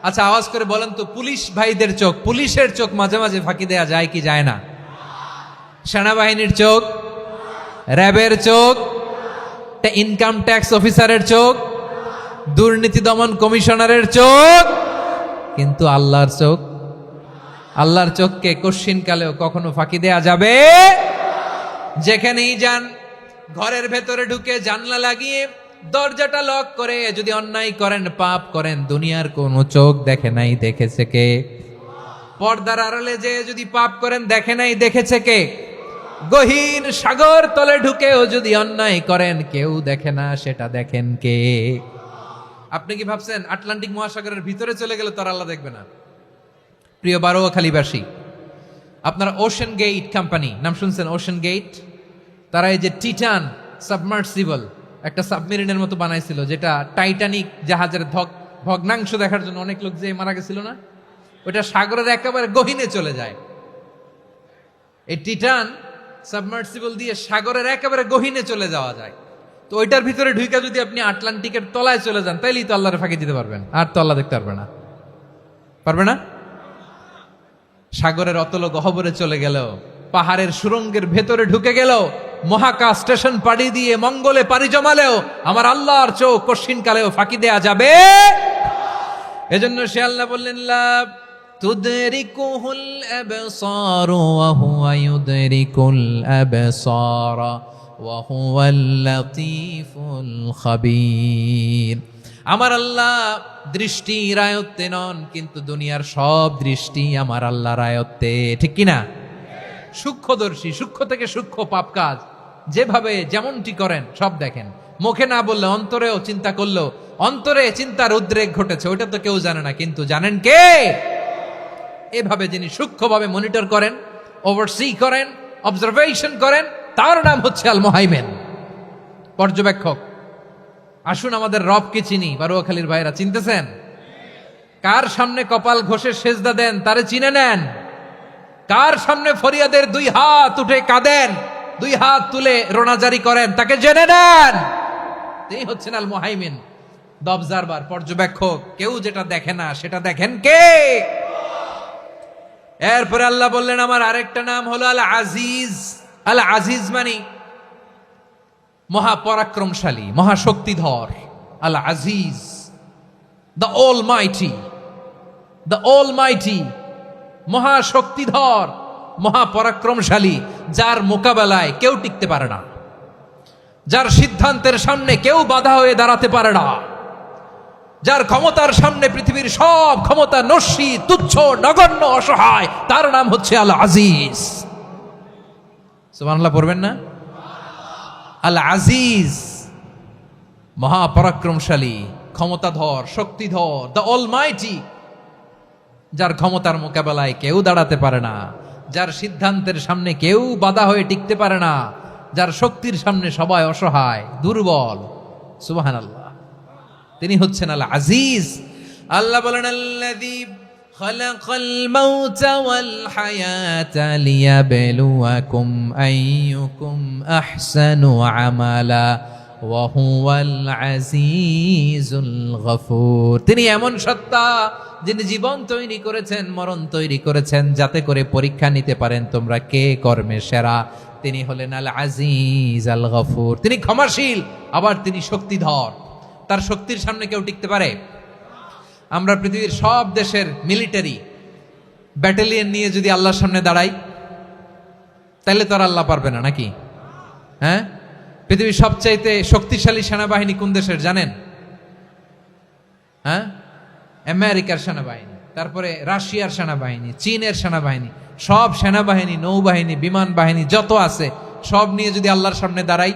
আচ্ছা, আওয়াজ করে বলেন তো, পুলিশ ভাইদের চোখ, পুলিশের চোখ মাঝে মাঝে ফাঁকি দেয়া যায় কি যায় না? সেনাবাহিনীর চোখ, র্যাবের চোখ, ইনকাম ট্যাক্স অফিসারের চোখ, দুর্নীতি দমন কমিশনারের চোখ, কিন্তু আল্লাহর চোখ? আল্লাহর চোখকে কশ্চিনকালেও কখনো ফাঁকি দেয়া যাবে? যেখানেই যান, ঘরের ভেতরে ঢুকে জানলা লাগিয়ে দরজাটা লক করে যদি অন্যায় করেন, পাপ করেন, দুনিয়ার কোন চোখ দেখে নাই, দেখেছে কে? পর্দার আড়ালে যে যদি পাপ করেন, দেখে নাই, দেখেছে কে? গহীন সাগর তলে ঢুকেও যদি অন্যায় করেন, কেউ দেখে না, সেটা দেখেন কে? আপনি কি ভাবছেন আটলান্টিক মহাসাগরের ভিতরে চলে গেলে তো আল্লাহ দেখবে না? প্রিয় বারোয়াখালীবাসী, আপনারা ওশেন গেট কোম্পানি নাম শুনছেন? ওশেন গেট, তারা এই যে টিটান সাবমার্সিবল একটা সাবমেরিনের মতো বানাইছিল, যেটা টাইটানিক জাহাজের ভগ্নাংশ দেখার জন্য অনেক লোক যে মারা গেছিল না, ওটা সাগরের একেবারে গহীনে চলে যায়। এই টিটান সাবমার্সিবল দিয়ে সাগরের একেবারে গহীনে চলে যাওয়া যায়। তো ওইটার ভিতরে ঢুইকা যদি আপনি আটলান্টিকের তলায় চলে যান, তাইলেই তো আল্লাহর ফাঁকি দিতে পারবেন, আর তো আল্লাহ দেখতে পারবে না। পারবে না? সাগরের অতল গহ্বরে চলে গেল, পাহাড়ের সুরঙ্গের ভেতরে ঢুকে গেল, মহাকাশ স্টেশন পাড়ি দিয়ে মঙ্গলে পাড়ি জমালেও আমার আল্লাহর চোখ কশ্চিনকালেও ফাঁকি দেয়া যাবে? এজন্য সে আল্লাহ বললেন, লা তুদরিকুহুল আবসার ওয়া হুয়া ইউদরিকুল আবসার ওয়া হুয়াল লাতীফুল খাবীর। আমার আল্লাহ দৃষ্টির আয়ত্তে নন, কিন্তু দুনিয়ার সব দৃষ্টি আমার আল্লাহর আয়ত্তে, ঠিক কিনা? সূক্ষ্মদর্শী, সূক্ষ্ম থেকে সূক্ষ্ম পাপ কাজ যেভাবে যেমনটি করেন সব দেখেন। মুখে না বললে অন্তরেও চিন্তা করলো, অন্তরে চিন্তার উদ্রেক ঘটেছে, ওইটা তো কেউ জানে না, কিন্তু জানেন কে? এভাবে যিনি সূক্ষ্মভাবে মনিটর করেন, ওভারসি করেন, অবজারভেশন করেন, তার নাম হচ্ছে আল মুহাইমিন, পর্যবেক্ষক। আসুন আমাদের রবকে চিনি। বারোয়াখালীর ভাইরা, চিনতেছেন? কার সামনে কপাল ঘষে সেজদা দেন তারে চিনে নেন। কার সামনে ফরিয়াদের দুই হাত উঠে কাঁদেন, দুই হাত তুলে রোনাজারি করেন, তাকে জেনে নেন তিনি হচ্ছেন আল মুহাইমিন, দ্য অবজারভার, পর্যবেক্ষক। কেউ যেটা দেখে না সেটা দেখেন কে? এরপরে আল্লাহ বললেন আমার আরেকটা নাম হলো আল আজিজ। আল আজিজ মানে মহাপরাক্রমশালী, মহাশক্তিধর। আল আজিজ, দ্য অলমাইটি, দ্য অলমাইটি, মহাশক্তিধর, মহাপরাক্রমশালী, যার মোকাবেলায় কেউ টিকতে পারে না, যার সিদ্ধান্তের সামনে কেউ বাধা হয়ে দাঁড়াতে পারে না, যার ক্ষমতার সামনে পৃথিবীর সব ক্ষমতা নস্যি, তুচ্ছ, নগণ্য, অসহায়, তার নাম হচ্ছে আল আজিজ। সুবহানাল্লাহ পড়বেন না? আল আজিজ, মহাপরাক্রমশালী, ক্ষমতাধর, শক্তিধর, দ্য অলমাইটি, যার ক্ষমতার মোকাবেলায় কেউ দাঁড়াতে পারে না, যার সিদ্ধান্তের সামনে কেউ বাধা হয়ে টিকতে পারে না, যার শক্তির সামনে সবাই অসহায়, দুর্বল। সুবহানাল্লাহ, তিনি হচ্ছেন আল আজিজ। আল্লাহ বলেন আল্লাযী খালাকাল মাউতা ওয়াল হায়াতা লিয়াবলুয়াকুম আইয়ুকুম আহসানু আমালা ওয়া হুয়াল আজিজুল গফুর। তিনি এমন সত্তা যিনি জীবন তৈরি করেছেন, মরণ তৈরি করেছেন, যাতে করে পরীক্ষা নিতে পারেন তোমরা কে কর্মে সেরা। তিনি হলেন আল আজিজ আল গফুর। তিনি ক্ষমাশীল, আবার তিনি শক্তিধর। তার শক্তির সামনে কেউ টিকতে পারে? আমরা পৃথিবীর সব দেশের মিলিটারি ব্যাটালিয়ন নিয়ে যদি আল্লাহর সামনে দাঁড়াই, তাহলে তো আর আল্লাহ পারবে না, নাকি? হ্যাঁ, পৃথিবীর সবচাইতে শক্তিশালী সেনাবাহিনী কোন দেশের জানেন? হ্যাঁ, আমেরিকার সেনাবাহিনী, তারপরে রাশিয়ার সেনাবাহিনী, চীনের সেনাবাহিনী, সব সেনাবাহিনী, নৌবাহিনী, বিমান বাহিনী যত আছে সব নিয়ে যদি আল্লাহর সামনে দাঁড়াই,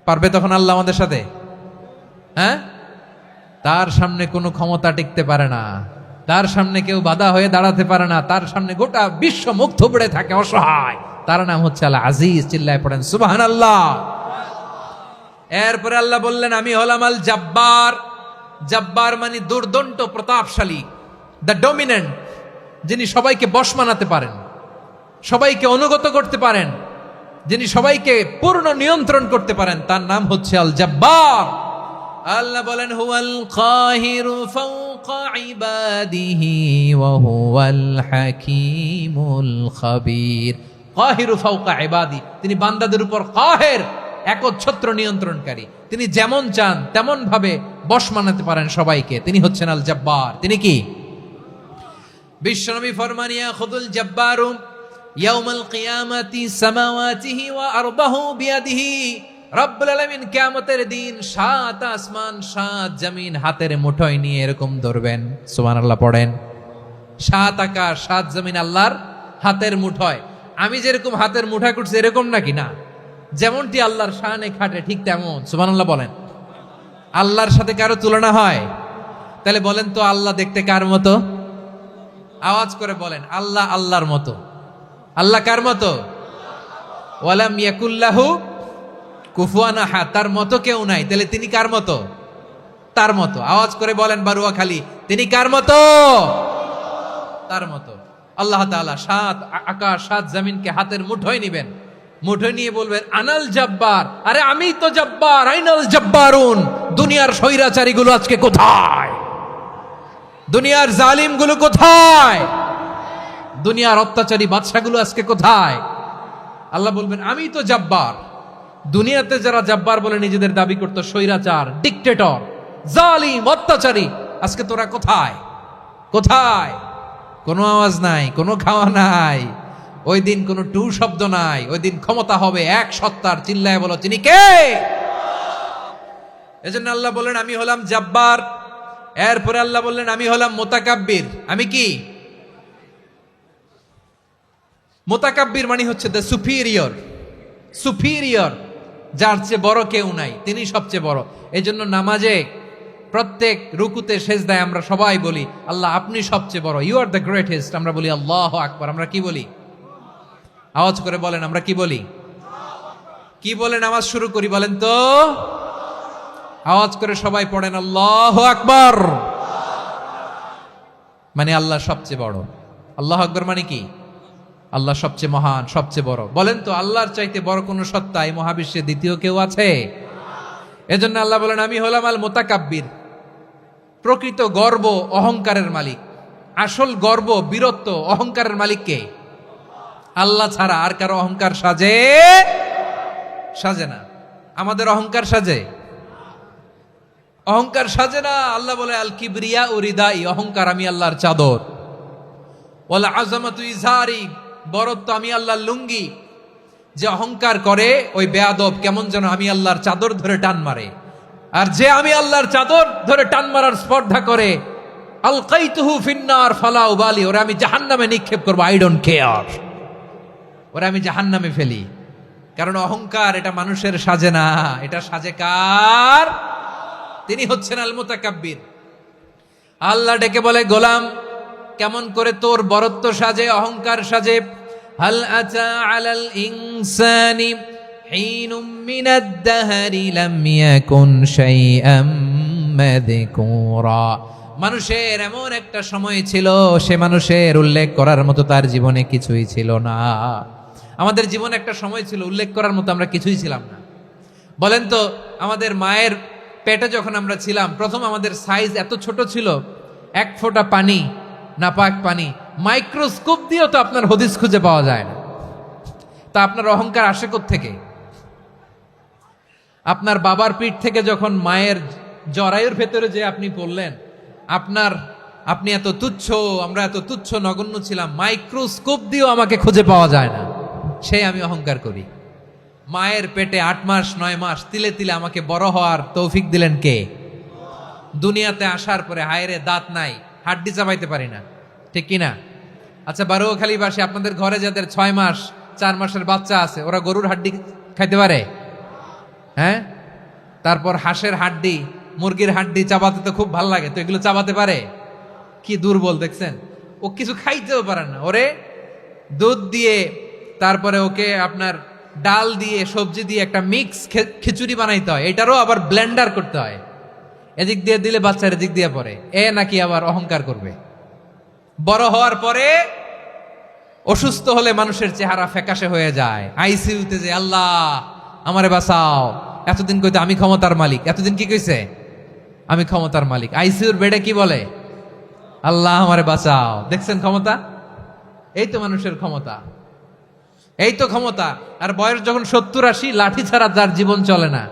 পারবে তখন আল্লাহ আমাদের সাথে? হ্যাঁ, তার সামনে কোনো ক্ষমতা টিকতে পারে না, তার সামনে কেউ বাধা হয়ে দাঁড়াতে পারে না, তার সামনে গোটা বিশ্ব মুখ থুবড়ে থাকে, অসহায়। তার নাম হচ্ছে আল আজিজ। চিল্লায় পড়েন সুবহানাল্লাহ। এরপরে আল্লাহ বললেন আমি হলাম আল জব্বার। জব্বার মানে দুর্দণ্ড, প্রতাপশালী, দ্য ডমিনেন্ট, যিনি সবাইকে বশ মানাতে পারেন, সবাইকে অনুগত করতে পারেন, যিনি সবাইকে পূর্ণ নিয়ন্ত্রণ করতে পারেন, তার নাম হচ্ছে আল জব্বার। আল্লাহ বলেন হুয়াল কাহিরু ফাওকা ইবাদিহি ওয়া হুয়াল হাকীমুল খাবীর। কাহিরু ফাওকা ইবাদি, তিনি বান্দাদের উপর কাহের, একচ্ছত্র নিয়ন্ত্রণকারী। তিনি যেমন চান তেমন ভাবে বশ মানাতে পারেন সবাইকে। তিনি হচ্ছেন আল জব্বার। তিনি কি? বিশ্বনবী ফরমান ইয়াখুদুল জব্বারু ইয়াউমাল কিয়ামাতি সামাওয়াতিহি ওয়া আরদাহু বিয়াদিহি। রব্বুল আলামিন কিয়ামতের দিন 7 আসমান 7 জমিন হাতের মুঠোয় নিয়ে এরকম ধরবেন। সুবহানাল্লাহ পড়েন। 7 আকাশ 7 জমিন আল্লাহর হাতের মুঠোয়। আমি যেরকম হাতের মুঠা করছি এরকম নাকি? না, যেমনটি আল্লাহর শানে খাটে ঠিক তেমন। সুবহানাল্লাহ বলেন। আল্লাহর সাথে কারো তুলনা হয়? তাহলে বলেন তো আল্লাহ দেখতে কার মতো? আওয়াজ করে বলেন, আল্লাহ আল্লাহর মতো। আল্লাহ কার মতো? ওয়ালাম ইয়াকুল্লাহু কুফুয়ান আহাদ, তার মতো কেউ নাই। তাহলে তিনি কার মতো? তার মতো। আওয়াজ করে বলেন বারুয়াখালী, তিনি কার মতো? তার মতো। আল্লাহ তাআলা 7 আকাশ 7 জমিনকে হাতের মুঠোয় নিবেন, মুঠোয় নিয়ে বলবেন আনাল জব্বার। আরে আমি তো জব্বার, আইনাল জব্বারুন। দুনিয়ার স্বৈরাচারী গুলো আজকে কোথায়? দুনিয়ার জালিম গুলো কোথায়? দুনিয়ার অত্যাচারী বাদশাগুলো আজকে কোথায়? আল্লাহ বলবেন আমি তো জব্বার। দুনিয়াতে যারা জব্বার বলে নিজেদের দাবি করত, স্বৈরাচার, ডিক্টেটর, জালিম, অত্যাচারী, আজকে তোরা কোথায়? কোথায়? কোনো আওয়াজ নাই, কোনো খাওয়া নাই, ওই দিন কোনো টু শব্দ নাই। ওই দিন ক্ষমতা হবে এক সত্তার। চিল্লায় বলো তিনি কে? এজন্য আল্লাহ বললেন আমি হলাম জব্বার। এরপরে আল্লাহ বললেন আমি হলাম মুতাকাব্বির। আমি কি? মুতাকাব্বির মানে হচ্ছে দ্য সুপিরিয়র। সুপিরিয়র, যার চেয়ে বড় কেউ নাই, তিনি সবচেয়ে বড়। এই জন্য নামাজে প্রত্যেক রুকুতে সেজদায় আমরা সবাই বলি আল্লাহ আপনি সবচেয়ে বড়, ইউ আর দ্য গ্রেটেস্ট। আমরা বলি আল্লাহু আকবার। আমরা কি বলি? আওয়াজ করে বলেন, আমরা কি বলি? কি বলে নামাজ শুরু করি বলেন তো? আওয়াজ করে সবাই পড়েন আল্লাহু আকবার। মানে আল্লাহ সবচেয়ে বড়। আল্লাহু আকবার মানে কি? আল্লাহ সবচেয়ে মহান, সবচেয়ে বড়। বলেন তো আল্লাহর চাইতে বড় কোনো সত্তা এই মহাবিশ্বে দ্বিতীয় কেউ আছে? এজন্য আল্লাহ বলেন আমি হলাম আল মুতাকাব্বির, প্রকৃত গর্ব অহংকারের মালিক। আসল গর্ব, বীরত্ব, অহংকারের মালিক কে? আল্লাহ ছাড়া আর কারো অহংকার সাজে না। আমাদের অহংকার সাজে? অহংকার সাজে না। আল্লাহ বলে আল কিবরিয়া ও রিদাই, অহংকার আমি আল্লাহর চাদর। ওয়াল আযামাতু ইজারি, বরত্ব আমি আল্লাহর লুঙ্গি। যে অহংকার করে ওই বেয়াদব কেমন যেন আমি আল্লাহর চাদর ধরে টান মারে। আর যে আমি আল্লাহর চাদর ধরে টান মারার স্পর্ধা করে, আলকাইতুহু ফিন্নার ফালা উবালি, ওরা আমি জাহান্নামে নিক্ষেপ করবো, আই ডোন্ট কেয়ার, ওরা আমি জাহান্নামে ফেলি। কারণ অহংকার এটা মানুষের সাজে না, এটা সাজে কার? তিনি হচ্ছেন আল মুতাকাব্বির। আল্লাহ ডেকে বলে গোলাম কেমন করে তোর বরত্ব সাজে, অহংকার সাজে? হাল আতা আলাল ইনসানি হিনুম মিনাদ দাহরি লাম ইয়াকুন শাইআম মাযকুরা। মানুষের এমন একটা সময় ছিল, সে মানুষের উল্লেখ করার মতো তার জীবনে কিছুই ছিল না। আমাদের জীবনে একটা সময় ছিল উল্লেখ করার মতো আমরা কিছুই ছিলাম না। বলেন তো আমাদের মায়ের পেটে যখন আমরা ছিলাম, প্রথম আমাদের সাইজ এত ছোট ছিল, এক ফোঁটা পানি, নাপাক পানি, মাইক্রোস্কোপ দিয়েও তো আপনার হদিস খুঁজে পাওয়া যায় না। তা আপনার অহংকার আসে কোত্থেকে? আপনার বাবার পিঠ থেকে যখন মায়ের জরায়ুর ভেতরে যে আপনি পড়লেন, আপনি এত তুচ্ছ, আমরা এত তুচ্ছ নগণ্য ছিলাম, মাইক্রোস্কোপ দিয়েও আমাকে খুঁজে পাওয়া যায় না, সেই আমি অহংকার করি। মায়ের পেটে 8 মাস 9 মাস তিলে তিলে আমাকে বড় হওয়ার তৌফিক দিলেন কে? দুনিয়াতে আসার পরে হায়রে দাঁত নাই, হাড্ডি চাবাইতে পারি না, ঠিক কিনা? আচ্ছা বারোখালীবাসী, আপনাদের ঘরে যাদের 6 মাস 4 মাসের বাচ্চা আছে, ওরা গরুর হাড্ডি খাইতে পারে? হ্যাঁ। তারপর হাঁসের হাড্ডি, মুরগির হাড্ডি চাবাতে তো খুব ভাল লাগে, তো এগুলো চাবাতে পারে? কি দুর্বল দেখছেন, ও কিছু খাইতেও পারে না। ওরে দুধ দিয়ে, তারপরে ওকে আপনার ডাল দিয়ে, সবজি দিয়ে একটা মিক্স খিচুড়ি বানাইতে হয়, এটারও আবার ব্লেন্ডার করতে হয়। এদিক দিয়ে দিলে বাচ্চার এদিক দিয়ে পড়ে, এ নাকি আবার অহংকার করবে। বড় হওয়ার পরে অসুস্থ হলে মানুষের চেহারা ফ্যাকাশে হয়ে যায়, আইসিইউতে যে আল্লাহ আমারে বাঁচাও, এতদিন কইতে আমি ক্ষমতার মালিক, এতদিন কি কইছে? আমি ক্ষমতার মালিক। আইসিইউর বেডে কি বলে? আল্লাহ আমারে বাঁচাও। দেখছেন ক্ষমতা? এই তো মানুষের ক্ষমতা, এই তো ক্ষমতা। আর বয়স যখন 70-80, লাঠি ছাড়া তার জীবন চলে না।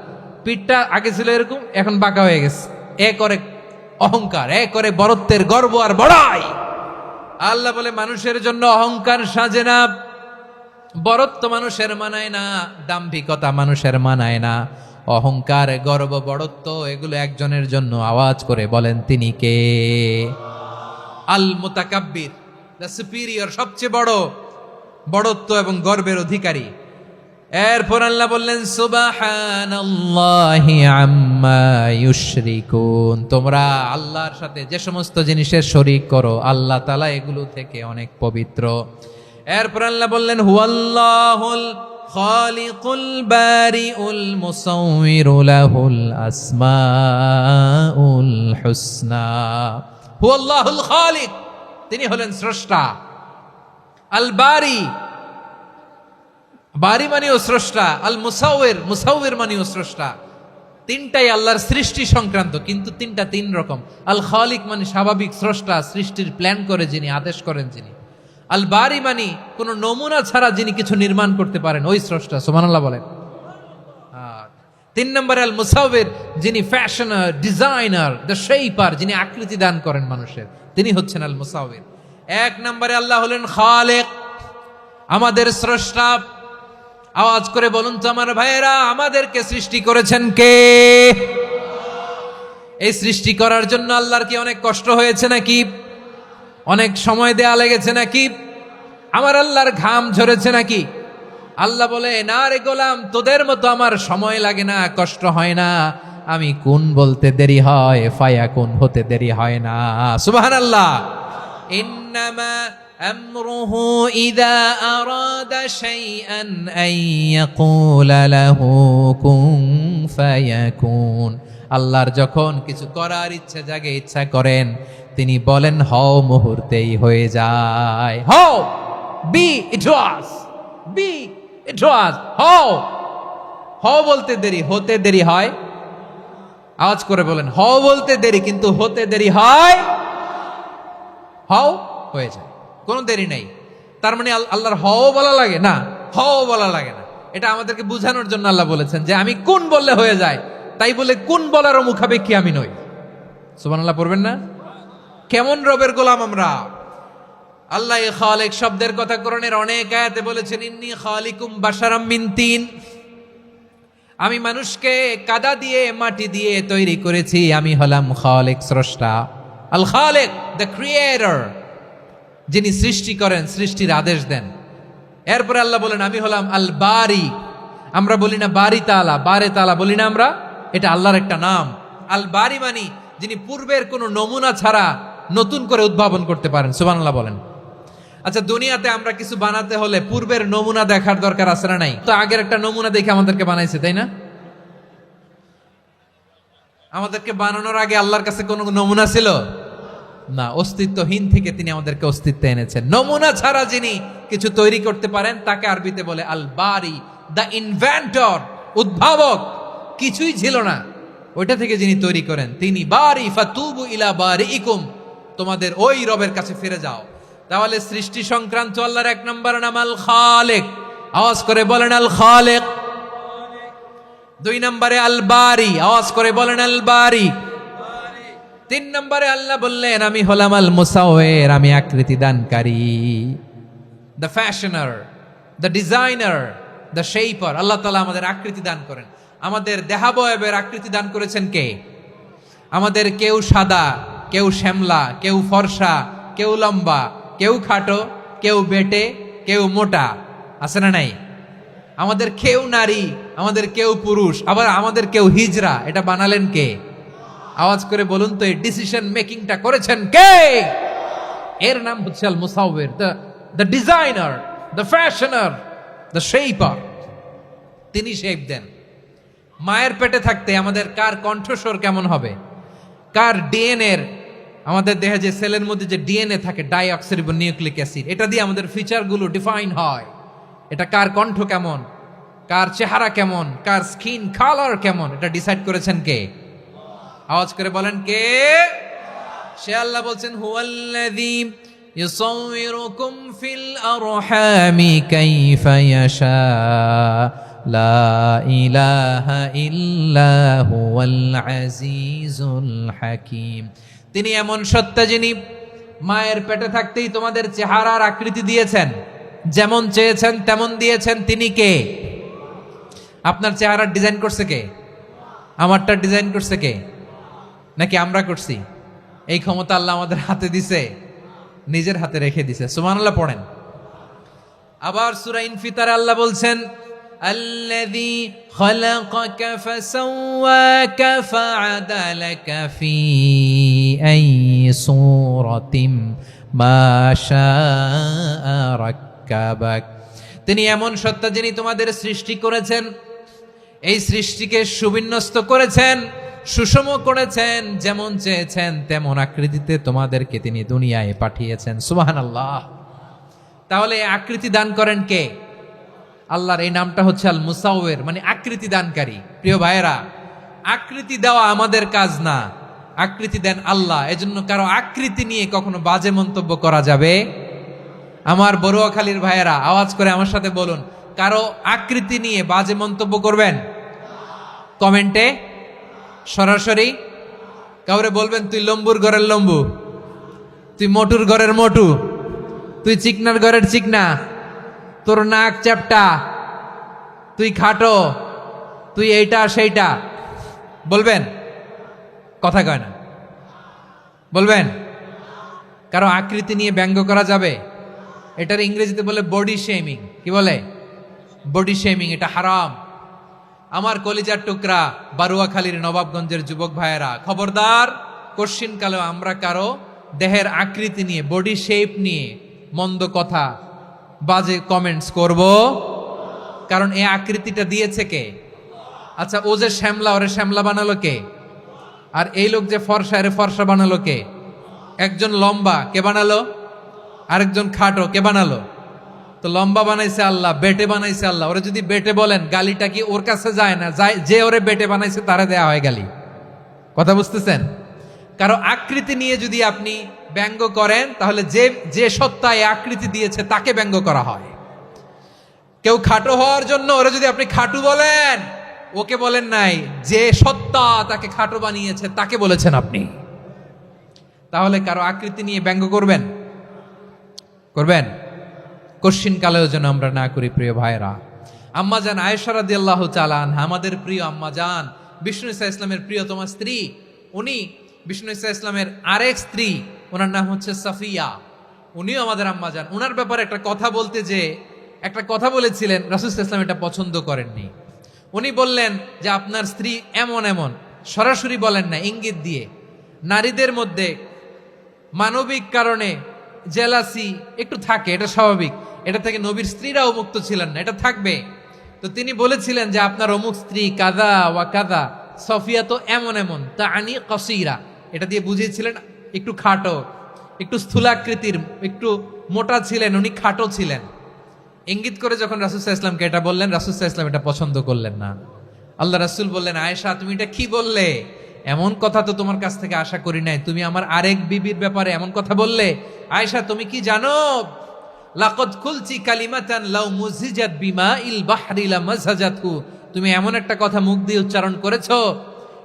পিঠটা আগে ছিল এরকম, এখন বাঁকা হয়ে গেছে। এ করে অহংকার, এ করে বরত্বের গর্ব আর বড়াই। আল্লাহ বলে মানুষের জন্য অহংকার সাজে না, বরত্ব মানুষের মানায় না, দাম্ভিকতা মানুষের মানায় না। অহংকার, গর্ব, বড়ত্ব এগুলো একজনের জন্য। আওয়াজ করে বলেন তিনি কে? আল মুতাকাব্বির, দ্য সুপিরিয়র, সবচেয়ে বড়, বড়ত্ব এবং গর্বের অধিকারী। এরপর আল্লাহ বললেন সুবহানাল্লাহি আম্মা ইউশরিকুন, তোমরা আল্লাহর সাথে যে সমস্ত জিনিসের শরীক করো, আল্লাহ তাআলা এগুলো থেকে অনেক পবিত্র। এরপর আল্লাহ বললেন হুয়াল্লাহুল খালিকুল বারিউল মুসাউবিরু লাহুল আসমাউল হুসনা। হুয়াল্লাহুল খালিক, তিনি হলেন স্রষ্টা। আল বারি, বারি মানেও স্রষ্টা। আল মুসাউবির, মুসাউবির মানেও স্রষ্টা। তিনটাই আল্লাহর সৃষ্টি সংক্রান্ত, কিন্তু তিনটা তিন রকম। আল খালিক মানে স্বাভাবিক স্রষ্টা, সৃষ্টির প্ল্যান করে যিনি, আদেশ করেন যিনি। আল বারি মানে কোন নমুনা ছাড়া যিনি কিছু নির্মাণ করতে পারেন, ওই স্রষ্টা। সুবহানাল্লাহ বলেন। 3 নম্বরে আল মুসাউবির, যিনি ফ্যাশনার, ডিজাইনার, দ্য শেপার, যিনি আকৃতি দান করেন মানুষের, তিনি হচ্ছেন আল মুসাউবির। 1 নম্বরে আল্লাহ হলেন খালেক, আমাদের স্রষ্টা। আওয়াজ করে বলুন তো আমার ভাইয়েরা, আমাদেরকে সৃষ্টি করেছেন কে? এই সৃষ্টি করার জন্য আল্লাহর কি অনেক কষ্ট হয়েছে নাকি? অনেক সময় দেয়া লেগেছে নাকি? আমার আল্লাহর ঘাম ঝরেছে নাকি? আল্লাহ বলে না রে গোলাম, তোদের মতো আমার সময় লাগে না, কষ্ট হয় না। আমি কোন বলতে দেরি হয়, ফায়াকুন হতে দেরি হয় না। সুবহানাল্লাহ। ইন্নামা আমরুহু ইযা আরাদা শাইআন আন ইয়াকুলা লাহু কুন ফায়াকুন। আল্লাহর যখন কিছু করার ইচ্ছা জাগে, ইচ্ছা করেন, তিনি বলেন হও, মুহূর্তেই হয়ে যায়। হও, বি ইট ওয়াজ, বি ইট ওয়াজ, হও। হও বলতে দেরি, হতে দেরি হয়। আওয়াজ করে বলেন, হও বলতে দেরি কিন্তু হতে দেরি হয়। হও হয়ে যায়, কোনো দেরি নেই। তার মানে আল্লাহর হও বলা লাগে না, হও বলা লাগে না। এটা আমাদেরকে বুঝানোর জন্য আল্লাহ বলেছেন যে আমি কোন বললে হয়ে যায়, তাই বলে কোন বলারও মুখাপেক্ষী আমি নই। সুবহানাল্লাহ পড়বেন না? কেমন রবের গোলাম আমরা। আল্লাহ খালিক শব্দের কথা কোরআনের অনেক আয়াতে বলেছেন, ইন্নী খালিকুম বাশারাম মিন তিন, আমি মানুষকে কাদা দিয়ে মাটি দিয়ে তৈরি করেছি, আমি হলাম খালিক স্রষ্টা। আল খালিক, দ্য ক্রিয়েটর, যিনি সৃষ্টি করেন, সৃষ্টির আদেশ দেন। এরপরে আল্লাহ বলেন আমি হলাম আল বারি। আমরা বলি না বারি তাআলা, বারে তাআলা বলি না আমরা, এটা আল্লাহর একটা নাম। আল বারি মানি যিনি পূর্বের কোনো নমুনা ছাড়া নতুন করে উদ্ভাবন করতে পারেন। সুবহানাল্লাহ বলেন। আচ্ছা, দুনিয়াতে আমরা কিছু বানাতে হলে পূর্বের নমুনা দেখার দরকার আছে না নাই? তো আগের একটা নমুনা দেখে আমাদেরকে বানাইছে, তাই না? আমাদেরকে বানানোর আগে আল্লাহর কাছে কোনো নমুনা ছিল না, অস্তিত্বহীন থেকে তিনি আমাদেরকে অস্তিত্বে এনেছেন। নমুনা ছাড়া যিনি কিছু তৈরি করতে পারেন তাকে আরবিতে বলে আল বারি, দ্য ইনভেন্টর, উদ্ভাবক। কিছুই ছিল না, ওইটা থেকে যিনি তৈরি করেন তিনি বারি। ফাতুবু ইলা বারিইকুম, তোমাদের ওই রবের কাছে ফিরে যাও। তাহলে সৃষ্টি সংক্রান্ত আল্লাহর এক নম্বর নাম আল খালিক। আওয়াজ করে বলেন আল খালিক। দুই নম্বরে আল বারি, আওয়াজ করে বলেন আল বারি। তিন নম্বরে আল্লাহ বললেন আমি হলাম আল মুসাওয়ির, আমি আকৃতি দানকারী, the fashioner, the designer, the shaper. আল্লাহ তাআলা আমাদের আকৃতি দান করেন। আমাদের দেহাবয়বের আকৃতি দান করেছেন কে? আমাদের কেউ সাদা, কেউ শ্যামলা, কেউ ফর্সা, কেউ লম্বা, কেউ খাটো, কেউ বেটে, কেউ মোটা, আছে না নাই? আমাদের কেউ নারী, আমাদের কেউ পুরুষ, আবার আমাদের কেউ হিজড়া। এটা বানালেন কে? আওয়াজ করে বলুন তো, এই ডিসিশন মেকিংটা করেছেন কে? এর নাম হচ্ছে আল মুসাওয়ির, the designer, the fashioner, the shaper. তিনি শেপ দেন। মায়ের পেটে থাকতে আমাদের কার কণ্ঠস্বর কেমন হবে, কার ডিএনএ, আমাদের দেহে যে সেলের মধ্যে যে ডিএনএ থাকে, ডাইঅক্সিরিবোনিউক্লিক অ্যাসিড, এটা দিয়ে আমাদের ফিচারগুলো ডিফাইন হয়। এটা কার কণ্ঠ কেমন, কার চেহারা কেমন, কার স্কিন কালার কেমন, এটা ডিসাইড করেছেন কে? আওয়াজ করে বলেন কে? সে আল্লাহ বলছেন হুয়াল্লাযী ইউসাউয়িরুকুম ফিল আরহামি কাইফা ইয়াশা লা ইলাহা ইল্লা হুয়াল আজিজুল হাকীম। তিনি এমন সত্তা যিনি মায়ের পেটে থাকতেই তোমাদের চেহারার আকৃতি দিয়েছেন, যেমন চেয়েছেন তেমন দিয়েছেন। তিনি কে? আপনার চেহারার ডিজাইন করছে কে? আমারটা ডিজাইন করছে কে? নাকি আমরা করছি? এই ক্ষমতা আল্লাহ আমাদের হাতে দিছে, নিজের হাতে রেখে দিছে। সুবহানাল্লাহ পড়েন। আবার সূরা ইনফিতারে আল্লাহ বলছেন আল্লাযী খালাকাকা ফাসাওয়াকা ফাআদালাকা ফি আইয়ি সূরাতিন মা শাআ রাক্কাবাক। তিনি এমন সত্তা যিনি তোমাদের সৃষ্টি করেছেন, এই সৃষ্টিকে সুবিন্যস্ত করেছেন, সুষম করেছেন, যেমন চেয়েছেন তেমন আকৃতিতে তোমাদেরকে তিনি দুনিয়ায় পাঠিয়েছেন। সুবহানাল্লাহ। তাহলে আকৃতি দান করেন কে? আল্লাহর এই নামটা হচ্ছে আল মুসাওয়ির, মানে আকৃতি দানকারী। প্রিয় ভাইয়েরা, আকৃতি দেওয়া আমাদের কাজ না, আকৃতি দেন আল্লাহ। এজন্য কারো আকৃতি নিয়ে কখনো বাজে মন্তব্য করা যাবে? আমার বড়ুয়াখালীর ভাইয়েরা আওয়াজ করে আমার সাথে বলুন, কারো আকৃতি নিয়ে বাজে মন্তব্য করবেন? কমেন্টে সরাসরি কাউরে বলবেন তুই লম্বুর ঘরের লম্বু, তুই মোটুর ঘরের মোটু, তুই চিকনার ঘরের চিকনা, তোর নাক চ্যাপটা, তুই খাটো, তুই এইটা সেইটা বলবেন? কথা কয় না, বলবেন? কারো আকৃতি নিয়ে ব্যঙ্গ করা যাবে? এটার ইংরেজিতে বলে বডি শেমিং। কি বলে? Body shaming. এটা হারাম। আমার কলিজার টুকরা বারুয়াখালীর নবাবগঞ্জের যুবক ভাইয়েরা, খবরদার, কোশ্চিন কালেও আমরা কারো দেহের আকৃতি নিয়ে, বডি শেপ নিয়ে মন্দ কথা, বাজে কমেন্টস করব, কারণ এই আকৃতিটা দিয়েছে কে? আচ্ছা, ও যে শ্যামলা, ওরে শ্যামলা বানালো কে? আর এই লোক যে ফর্সা, এরে ফর্সা বানালো কে? একজন লম্বা, কে বানালো? আরেকজন খাটো, কে বানালো? তো লম্বা বানাইছে আল্লাহ, বেটে বানাইছে আল্লাহ। ওরা যদি বেটে বলেন, গালিটা কি ওর কাছে যায় না? যায়, যে ওরে বেটে বানাইছে তারা দেয়া হয় গালি। কথা বুঝতেছেন? কারো আকৃতি নিয়ে যদি আপনি ব্যঙ্গ করেন, তাহলে যে যে সত্তা এই আকৃতি দিয়েছে তাকে ব্যঙ্গ করা হয়। কেউ খাটো হওয়ার জন্য ওরা যদি আপনি খাটু বলেন, ওকে বলেন নাই, যে সত্তা তাকে খাটো বানিয়েছে তাকে বলেছেন আপনি। তাহলে কারো আকৃতি নিয়ে ব্যঙ্গ করবেন? করবেন? কশ্চিন কালেও যেন আমরা না করি প্রিয় ভাইরা। আম্মাজান আয়েশা রাদিয়াল্লাহু তাআলা আনহা, আমাদের প্রিয় আম্মাজান, বিষ্ণু ঈসা ইসলামের প্রিয়তমা স্ত্রী। উনি বিষ্ণু ঈসা ইসলামের আরেক স্ত্রী, ওনার নাম হচ্ছে সাফিয়া। উনিও আমাদের আম্মাজান। ওনার ব্যাপারে একটা কথা বলতে যে একটা কথা বলেছিলেন, রাসূল সাল্লাল্লাহু আলাইহি ওয়াসাল্লাম এটা পছন্দ করেননি। উনি বললেন যে আপনার স্ত্রী এমন এমন, সরাসরি বলেন না, ইঙ্গিত দিয়ে। নারীদের মধ্যে মানবিক কারণে জেলাসি একটু থাকে, এটা স্বাভাবিক। এটা থেকে নবীর স্ত্রীরাও মুক্ত ছিলেন না, এটা থাকবে। তো তিনি বলেছিলেন যে আপনার অমুক স্ত্রী কাদা ওয়া কাদা, সফিয়া তো এমন এমন, তা আনি কসিরা, এটা দিয়ে বুঝিয়েছিলেন একটু খাটো, একটু স্থূলাকৃতির, একটু মোটা ছিলেন, উনি খাটো ছিলেন। ইঙ্গিত করে যখন রাসূল সাল্লাল্লাহু আলাইহি ওয়াসাল্লামকে এটা বললেন, রাসূল সাল্লাল্লাহু আলাইহি ওয়াসাল্লাম এটা পছন্দ করলেন না। আল্লাহ রাসূল বললেন, আয়েশা তুমি এটা কি বললে? এমন কথা তো তোমার কাছ থেকে আশা করি নাই। তুমি আমার আরেক বিবির ব্যাপারে এমন কথা বললে। আয়েশা তুমি কি জানো, লাকাদ কুলতি কালিমাতান লাউ মুজিজাত বিমাইল বাহরি লামাজাজাতহু, তুমি এমন একটা কথা মুখ দিয়ে উচ্চারণ করেছো,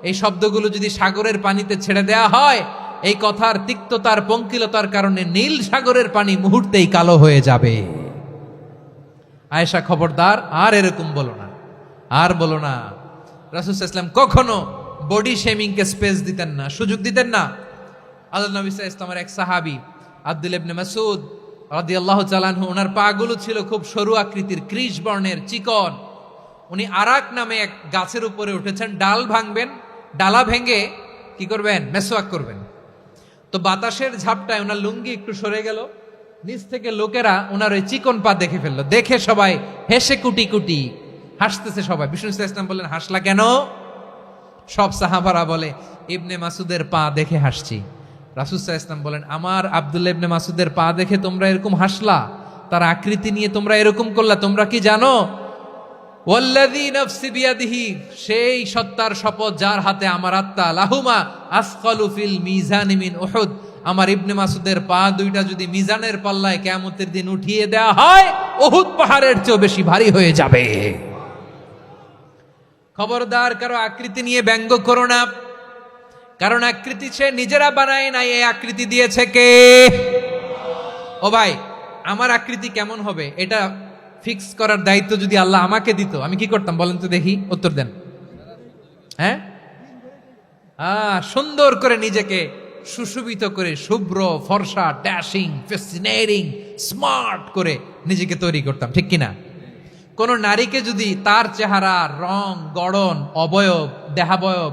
এই শব্দগুলো যদি সাগরের পানিতে ছেড়ে দেয়া হয়, এই কথার তিক্ততার পঙ্কিলতার কারণে নীল সাগরের পানি মুহূর্তেই কালো হয়ে যাবে। আয়েশা খবরদার, আর এরকম বলো না, আর বলো না। রাসূল সাল্লাল্লাহু আলাইহি ওয়াসাল্লাম কখনো বডি শেমিংকে স্পেস দিতেন না, সুযোগ দিতেন না। আল্লাহ নবী সাল্লাল্লাহু আলাইহি ওয়াসাল্লামের এক সাহাবী আব্দুল্লাহ ইবনে মাসউদ রাদিয়াল্লাহু তাআলা আনহু, ওনার পাগুলো ছিল খুব সরু আকৃতির, কৃষ বর্ণের, চিকন। উনি আরাক নামে এক গাছের উপরে উঠেছেন, ডাল ভাঙবেন, ডালা ভেঙে কি করবেন? মেসওয়াক করবেন। তো বাতাসের ঝাপটায় ওনার লুঙ্গি একটু সরে গেল, নিচ থেকে লোকেরা ওনার ওই চিকন পা দেখে ফেললো। দেখে সবাই হেসে কুটি কুটি হাসতেছে সবাই। বিষ্ণু সাল্লাল্লাহু আলাইহি ওয়াসাল্লাম বললেন, হাসলা কেন? সব সাহাবারা বলে, ইবনে মাসুদের পা দেখে হাসছি। রাসূল সাল্লাল্লাহু আলাইহি ওয়াসাল্লাম বলেন, আমার আব্দুল্লাহ ইবনে মাসুদের পা দেখে তোমরা এরকম হাসলা, তার আকৃতি নিয়ে তোমরা এরকম করলা, তোমরা কি জানো? ওয়াল্লাযী নাফসি বিয়াদিহি, সেই সত্তার শপথ যার হাতে আমার আত্মা, লাহুমা আসকালু ফিল মিজানি মিন উহুদ, আমার ইবনে মাসুদের পা দুইটা যদি মিজানের পাল্লায় কিয়ামতের দিন উঠিয়ে দেয়া হয়, উহুদ পাহাড়ের চেয়েও বেশি ভারী হয়ে যাবে। খবরদার কারো আকৃতি নিয়ে ব্যঙ্গ করো না, কারণ আকৃতি সে নিজেরা বানায় নাই, এই আকৃতি দিয়েছে কে? ও ভাই, আমার আকৃতি কেমন হবে এটা ফিক্স করার দায়িত্ব যদি আল্লাহ আমাকে দিত, আমি কি করতাম বলেন তো দেখি, উত্তর দেন। হ্যাঁ, সুন্দর করে নিজেকে সুশোভিত করে, শুভ্র ফর্সা, ড্যাশিং, ফ্যাসিনেটিং, স্মার্ট করে নিজেকে তৈরি করতাম, ঠিক কিনা? কোন নারীকে যদি তার চেহারা, রং, গড়ন, অবয়ব, দেহাবয়ব,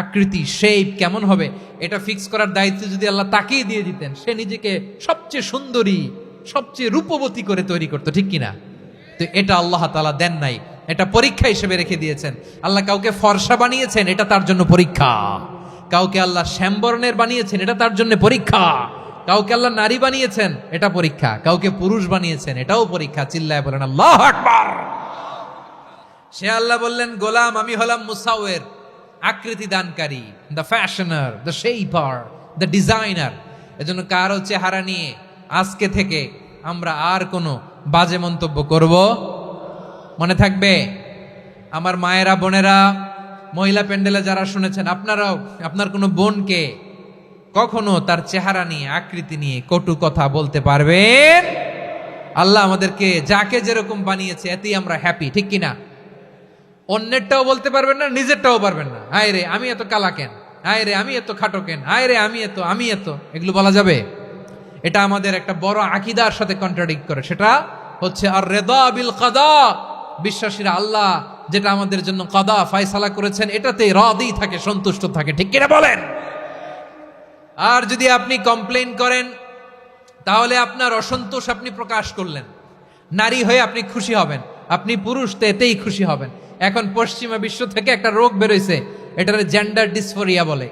আকৃতি, শেপ কেমন হবে এটা ফিক্স করার দায়িত্ব যদি আল্লাহ তাকেই দিয়ে দিতেন, সে নিজেকে সবচেয়ে সুন্দরী, সবচেয়ে রূপবতী করে তৈরি করতো, ঠিক কিনা? তো এটা আল্লাহ তাআলা দেন নাই, এটা পরীক্ষা হিসেবে রেখে দিয়েছেন। আল্লাহ কাউকে ফর্সা বানিয়েছেন, এটা তার জন্য পরীক্ষা। কাউকে আল্লাহ শ্যামবর্ণের বানিয়েছেন, এটা তার জন্য পরীক্ষা। কাউকে আল্লাহ নারী বানিয়েছেন, এটা পরীক্ষা। কাউকে পুরুষ বানিয়েছেন, এটাও পরীক্ষা। চিল্লায় বলেন আল্লাহু আকবার। সে আল্লাহ বললেন, গোলাম আমি হলাম মুসাওয়ের, আকৃতি দানকারী, the fashioner, the shaper, the designer. এজন্য কারো চেহারা নিয়ে আজকে থেকে আমরা আর কোনো বাজে মন্তব্য করব মনে থাকবে। আমার মায়েরা, বোনেরা, মহিলা প্যান্ডেলে যারা শুনেছেন, আপনারাও আপনার কোনো বোনকে কখনো তার চেহারা নিয়ে, আকৃতি নিয়ে কটু কথা বলতে পারবেন? আল্লাহ আমাদেরকে যাকে যেরকম বানিয়েছে এতেই আমরা হ্যাপি, ঠিক কিনা? অন্যেরটাও বলতে পারবেন না, নিজেরটাও পারবেন না। হায় রে আমি এত কালা কেন, হায় রে আমি এত খাটো কেন, হায় রে আমি এত, এগুলো বলা যাবে? এটা আমাদের একটা বড় আকীদার সাথে কন্ট্রাডিক্ট করে। সেটা হচ্ছে আর রিদা বিল কাদা, বিশ্বাসীরা আল্লাহ যেটা আমাদের জন্য কাদা ফয়সালা করেছেন এটাতে রাদি থাকে, সন্তুষ্ট থাকে, ঠিক কিনা বলেন? আর যদি আপনি কমপ্লেইন করেন তাহলে আপনার অসন্তোষ আপনি প্রকাশ করলেন। নারী হয়ে আপনি খুশি হবেন, আপনি পুরুষ তো এতেই খুশি হবেন। এখন পশ্চিমা বিশ্ব থেকে একটা রোগ বেরোইছে, এটারে জেন্ডার ডিসফোরিয়া বলে।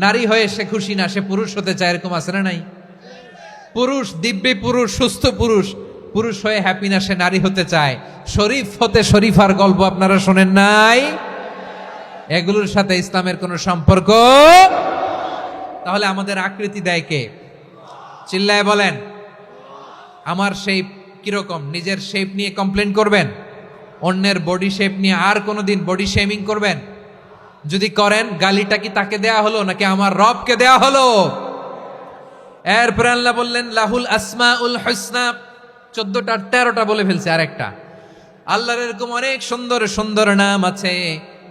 নারী হয়ে সে খুশি না, সে পুরুষ হতে চায়, এরকম আছে না নাই? পুরুষ, দিব্যি পুরুষ, সুস্থ পুরুষ, পুরুষ হয়ে হ্যাপি না, সে নারী হতে চায়। শরীফ হতে শরীফার গল্প আপনারা শোনেন নাই? এগুলোর সাথে ইসলামের কোনো সম্পর্ক? তাহলে আমাদের আকৃতি দেয় কে? চিল্লায় বলেন। আমার শেপ কিরকম, নিজের শেপ নিয়ে কমপ্লেন করবেন? অন্যের বডি শেপ নিয়ে আর কোনোদিন বডি শেমিং করবেন? যদি করেন, গালিটা কি তাকে দেয়া হলো নাকি আমার রবকে দেয়া হলো? এরপর আল্লাহ বললেন লাহুল আসমাউল হুসনা, 14টা 13টা বলে ফেলছে, আরেকটা। আল্লাহর এরকম অনেক সুন্দর সুন্দর নাম আছে।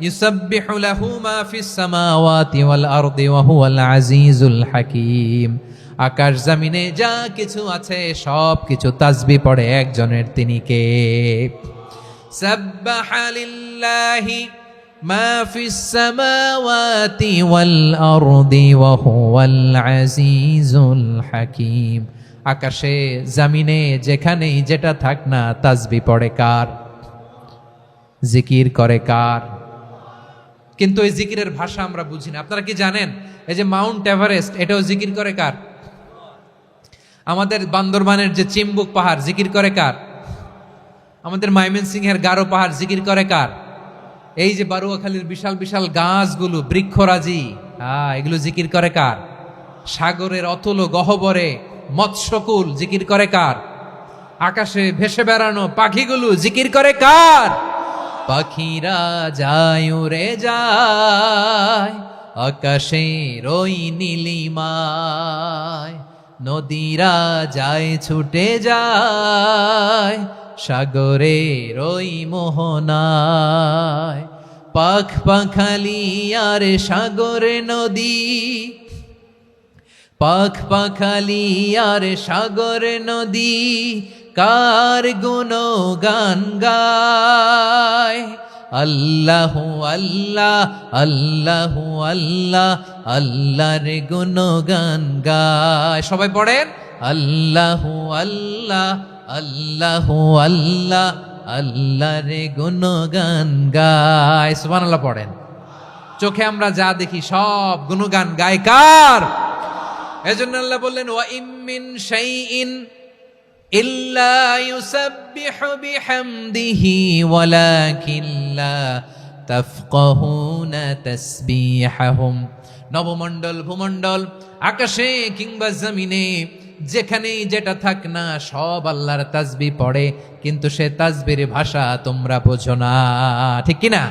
ইউসাব্বিহু লাহু মা ফিস সামাওয়াতি ওয়াল আরদি ওয়া হুয়াল আজিজুল হাকীম। আকাশ জমিনে যা কিছু আছে সব কিছু তাসবিহ পড়ে একজনের, তিনি কে? সাব্বাহা লিল্লাহি মা ফিস সামাওয়াতি ওয়াল আরদি ওয়া হুয়াল আজিজুল হাকীম। আকাশে জমিনে যেখানেই যেটা থাক না, তাসবিহ পড়ে কার? জিকির করে কার? কিন্তু এই জিকিরের ভাষা আমরা বুঝি না। আপনারা কি জানেন এই যে মাউন্ট এভারেস্ট, এটাও জিকির করে কার? আমাদের বান্দরবানের যে চিম্বুক পাহাড়, জিকির করে কার? আমাদের ময়মনসিংহের গারো পাহাড়, জিকির করে কার? এই যে বারুয়াখালীর বিশাল বিশাল গাছগুলো, বৃক্ষরাজি, এগুলো জিকির করে কার? সাগরের অতল গহ্বরে মৎস্যকুল, জিকির করে কার? আকাশে ভেসে বেড়ানো পাখিগুলো, জিকির করে কার? পাখিরা যায় উড়ে যায় আকাশের ওই নীলিমায়, নদীরা যায় ছুটে যায় সাগরের ওই মোহনায়। পাখ পাখালি আর সাগরে নদী, পাখ পাখালি আর সাগরে নদী, কার গুণগান গায়। আল্লাহু আল্লাহ আল্লাহু আল্লাহ, আল্লাহর গুণগান গায়। সবাই পড়েন আল্লাহু আল্লাহ আল্লাহু আল্লাহ, আল্লাহর গুণগান গায়। সুবহানাল্লাহ পড়েন। চোখে আমরা যা দেখি সব গুণগান গায় কার? এজন্য আল্লাহ বললেন ওয়া ইম মিন শাইইন ইল্লা ইউসাব্বিহু বিহামদিহি ওয়ালাকিন লা তাফকাহুনা তাসবিহাহুম। নবমণ্ডল ভূমণ্ডল, আকাশে কিংবা জমিনে যেখানেই যেটা থাক না, সব আল্লাহর তাসবিহ পড়ে, কিন্তু সে তাসবির ভাষা তোমরা বোঝো না, ঠিক কিনা?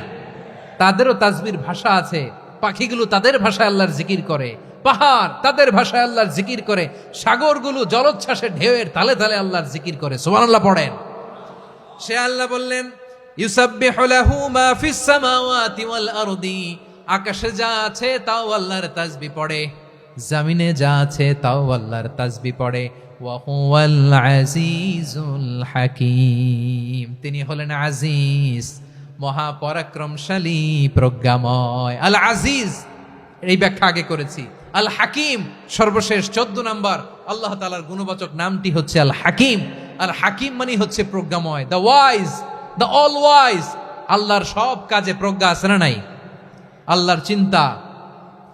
তাদেরও তাসবির ভাষা আছে। পাখিগুলো তাদের ভাষায় আল্লাহর জিকির করে, পাহাড় তাদের ভাষায় আল্লাহর জিকির করে, সাগরগুলো জলোচ্ছ্বাসে ঢেউয়ের তালে তালে আল্লাহর জিকির করে। সুবহানাল্লাহ পড়েন। সে আল্লাহ বললেন ইউসাব্বিহু লাহু মা ফিস সামাওয়াতি ওয়াল আরদি, আকাশে যা আছে তাও আল্লাহর তাসবিহ পড়ে, জমিনে যা আছে তাও আল্লাহর তাসবিহ পড়ে। ওয়া হুয়াল আজিজুল হাকীম, তিনি হলেন আজিজ, মহাপরাক্রমশালী, প্রজ্ঞাময়। আল আজিজ এই ব্যাখ্যা আগে করেছি। আল হাকিম সর্বশেষ 14 নম্বর আল্লাহ তাআলার গুণবাচক নামটি হচ্ছে আল হাকিম। আল হাকিম মানে হচ্ছে প্রজ্ঞাময়, the wise, the all wise. আল্লাহর সব কাজে প্রজ্ঞা আছে না নাই? আল্লাহর চিন্তা,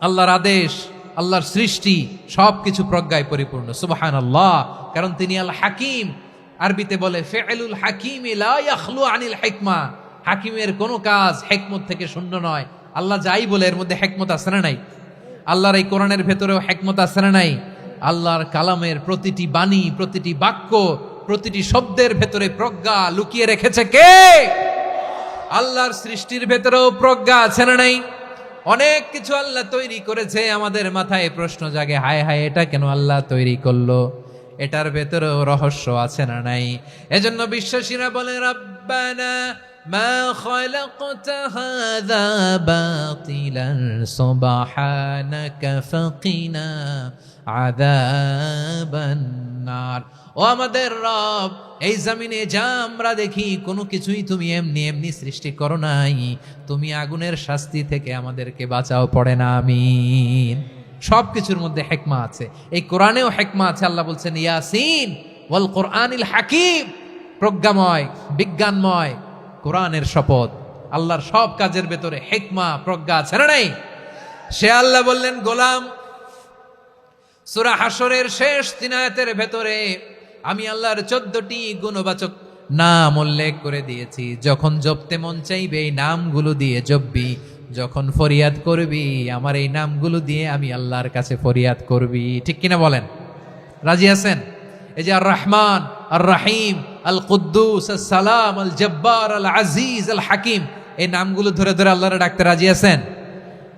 আল্লাহর আদেশ, আল্লাহর সৃষ্টি সবকিছু প্রজ্ঞায় পরিপূর্ণ। সুবহানাল্লাহ, কারণ তিনি আল হাকিম। আরবিতে বলে ফিআলুল হাকিমি লা ইয়াখলু আনিল হিকমা, হাকিমের কোনো কাজ হিকমত থেকে শূন্য নয়। আল্লাহ যাই বলে এর মধ্যে হিকমত আছে না নাই? আল্লাহর এই কোরআনের ভেতরেও হিকমত আছে না নাই? আল্লাহর কালামের প্রতিটি বাণী, প্রতিটি বাক্য, প্রতিটি শব্দের ভেতরে প্রজ্ঞা লুকিয়ে রেখেছে কে? আল্লাহর সৃষ্টির ভেতরেও প্রজ্ঞা আছে না নাই? অনেক কিছু আল্লাহ তৈরি করেছে, আমাদের মাথায় প্রশ্ন জাগে, হায় হায় এটা কেন আল্লাহ তৈরি করলো? এটার ভেতরেও রহস্য আছে না নাই? এজন্য বিশ্বাসীরা বলে রব্বানা মা খালাকতা হাযা বাতিলান সুবহানাকা ফাকিনা আযাবান নার। ও আমাদের রব, এই জমিনে যা আমরা দেখি কোনো কিছুই তুমি এমনি এমনি সৃষ্টি করো নাই, তুমি আগুনের শাস্তি থেকে আমাদেরকে বাঁচাও, পড়ে না আমিন। সব কিছুর মধ্যে হিকমা আছে, এই কোরআনেও হিকমা আছে। আল্লাহ বলছেন ইয়াসিন ওয়াল কোরআনিল হাকিম, প্রজ্ঞাময়, বিজ্ঞানময় কোরআনের শপথ। আল্লাহর সব কাজের ভেতরে হিকমা, প্রজ্ঞা আছে না নাই? সে আল্লাহ বললেন গোলাম, সূরা হাশরের শেষ 3 আয়াতের ভেতরে আমি আল্লাহর 14টি গুণবাচক নাম উল্লেখ করে দিয়েছি। যখন জপতে মন চাইবে এই নামগুলো দিয়ে জপবি, যখন ফরিয়াদ করবি আমার এই নামগুলো দিয়ে আমি আল্লাহর কাছে ফরিয়াদ করবি। ঠিক কিনা বলেন? রাজি আছেন? এই যে আর রহমান, আর রাহিম, আল কুদ্দুস, আল সালাম, আল জব্বার, আল আজিজ, আল হাকিম, এই নামগুলো ধরে ধরে আল্লাহরে ডাকতে রাজি আছেন?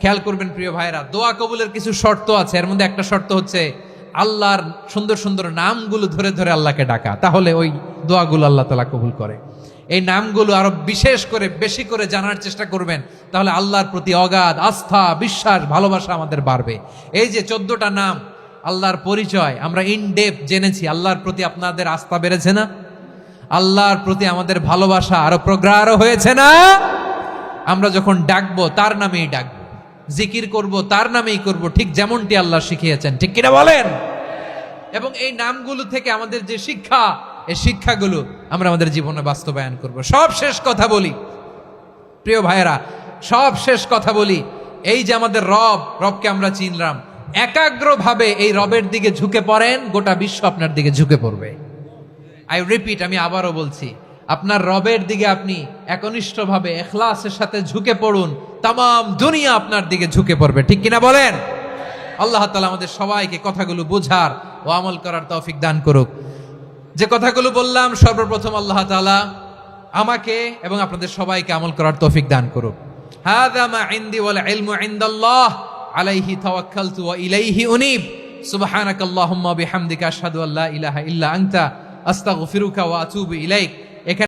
খেয়াল করবেন প্রিয় ভাইরা, দোয়া কবুলের কিছু শর্ত আছে। এর মধ্যে একটা শর্ত হচ্ছে আল্লাহর সুন্দর সুন্দর নামগুলো ধরে ধরে আল্লাহকে ডাকা, তাহলে ওই দোয়াগুলো আল্লাহ তাআলা কবুল করে। এই নামগুলো আরো বিশেষ করে বেশি করে জানার চেষ্টা করবেন, তাহলে আল্লাহর প্রতি অগাধ আস্থা, বিশ্বাস, ভালোবাসা আমাদের বাড়বে। এই যে 14টা নাম, আল্লাহর পরিচয় আমরা ইন ডেপথ জেনেছি। আল্লাহর প্রতি আপনাদের আস্থা বেড়েছে না? আল্লাহর প্রতি আমাদের ভালোবাসা আরো প্রগাঢ় হয়েছে না? আমরা যখন ডাকবো তার নামেই ডাকবো, জিকির করব তার নামেই করব, ঠিক যেমনটি আল্লাহ শিখিয়েছেন। ঠিক কিনা বলেন? এবং এই নামগুলো থেকে আমাদের যে শিক্ষা, এই শিক্ষাগুলো আমরা আমাদের জীবনে বাস্তবায়ন করব। সব শেষ কথা বলি প্রিয় ভাইয়েরা, সব শেষ কথা বলি, এই যে আমাদের রবকে আমরা চিনলাম, একাগ্রভাবে এই রবের দিকে ঝুঁকে পড়েন, গোটা বিশ্ব আপনার দিকে ঝুঁকে পড়বে। আই রিপিট, আমি আবারও বলছি, আপনার রবের দিকে আপনি একনিষ্ঠভাবে ইখলাসের সাথে ঝুঁকে পড়ুন, তামাম দুনিয়া আপনার দিকে ঝুঁকে পড়বে। ঠিক কিনা বলেন? আল্লাহ তাআলা আমাদের সবাইকে কথাগুলো বোঝার ও আমল করার তৌফিক দান করুক। যে কথাগুলো বললাম, সর্বপ্রথম আল্লাহ তাআলা আমাকে এবং আপনাদের সবাইকে আমল করার তৌফিক দান করুক। হাযা মা ইনদি ওয়াল ইলমু ইনদাল্লাহ আলাইহি তাওয়াক্কালতু ওয়া ইলাইহি উনীব। সুবহানাকাল্লাহুম্মা বিহামদিকা আশহাদু আল্লা ইলাহা ইল্লা আনতা আস্তাগফিরুকা ওয়া আতুবু ইলাইক।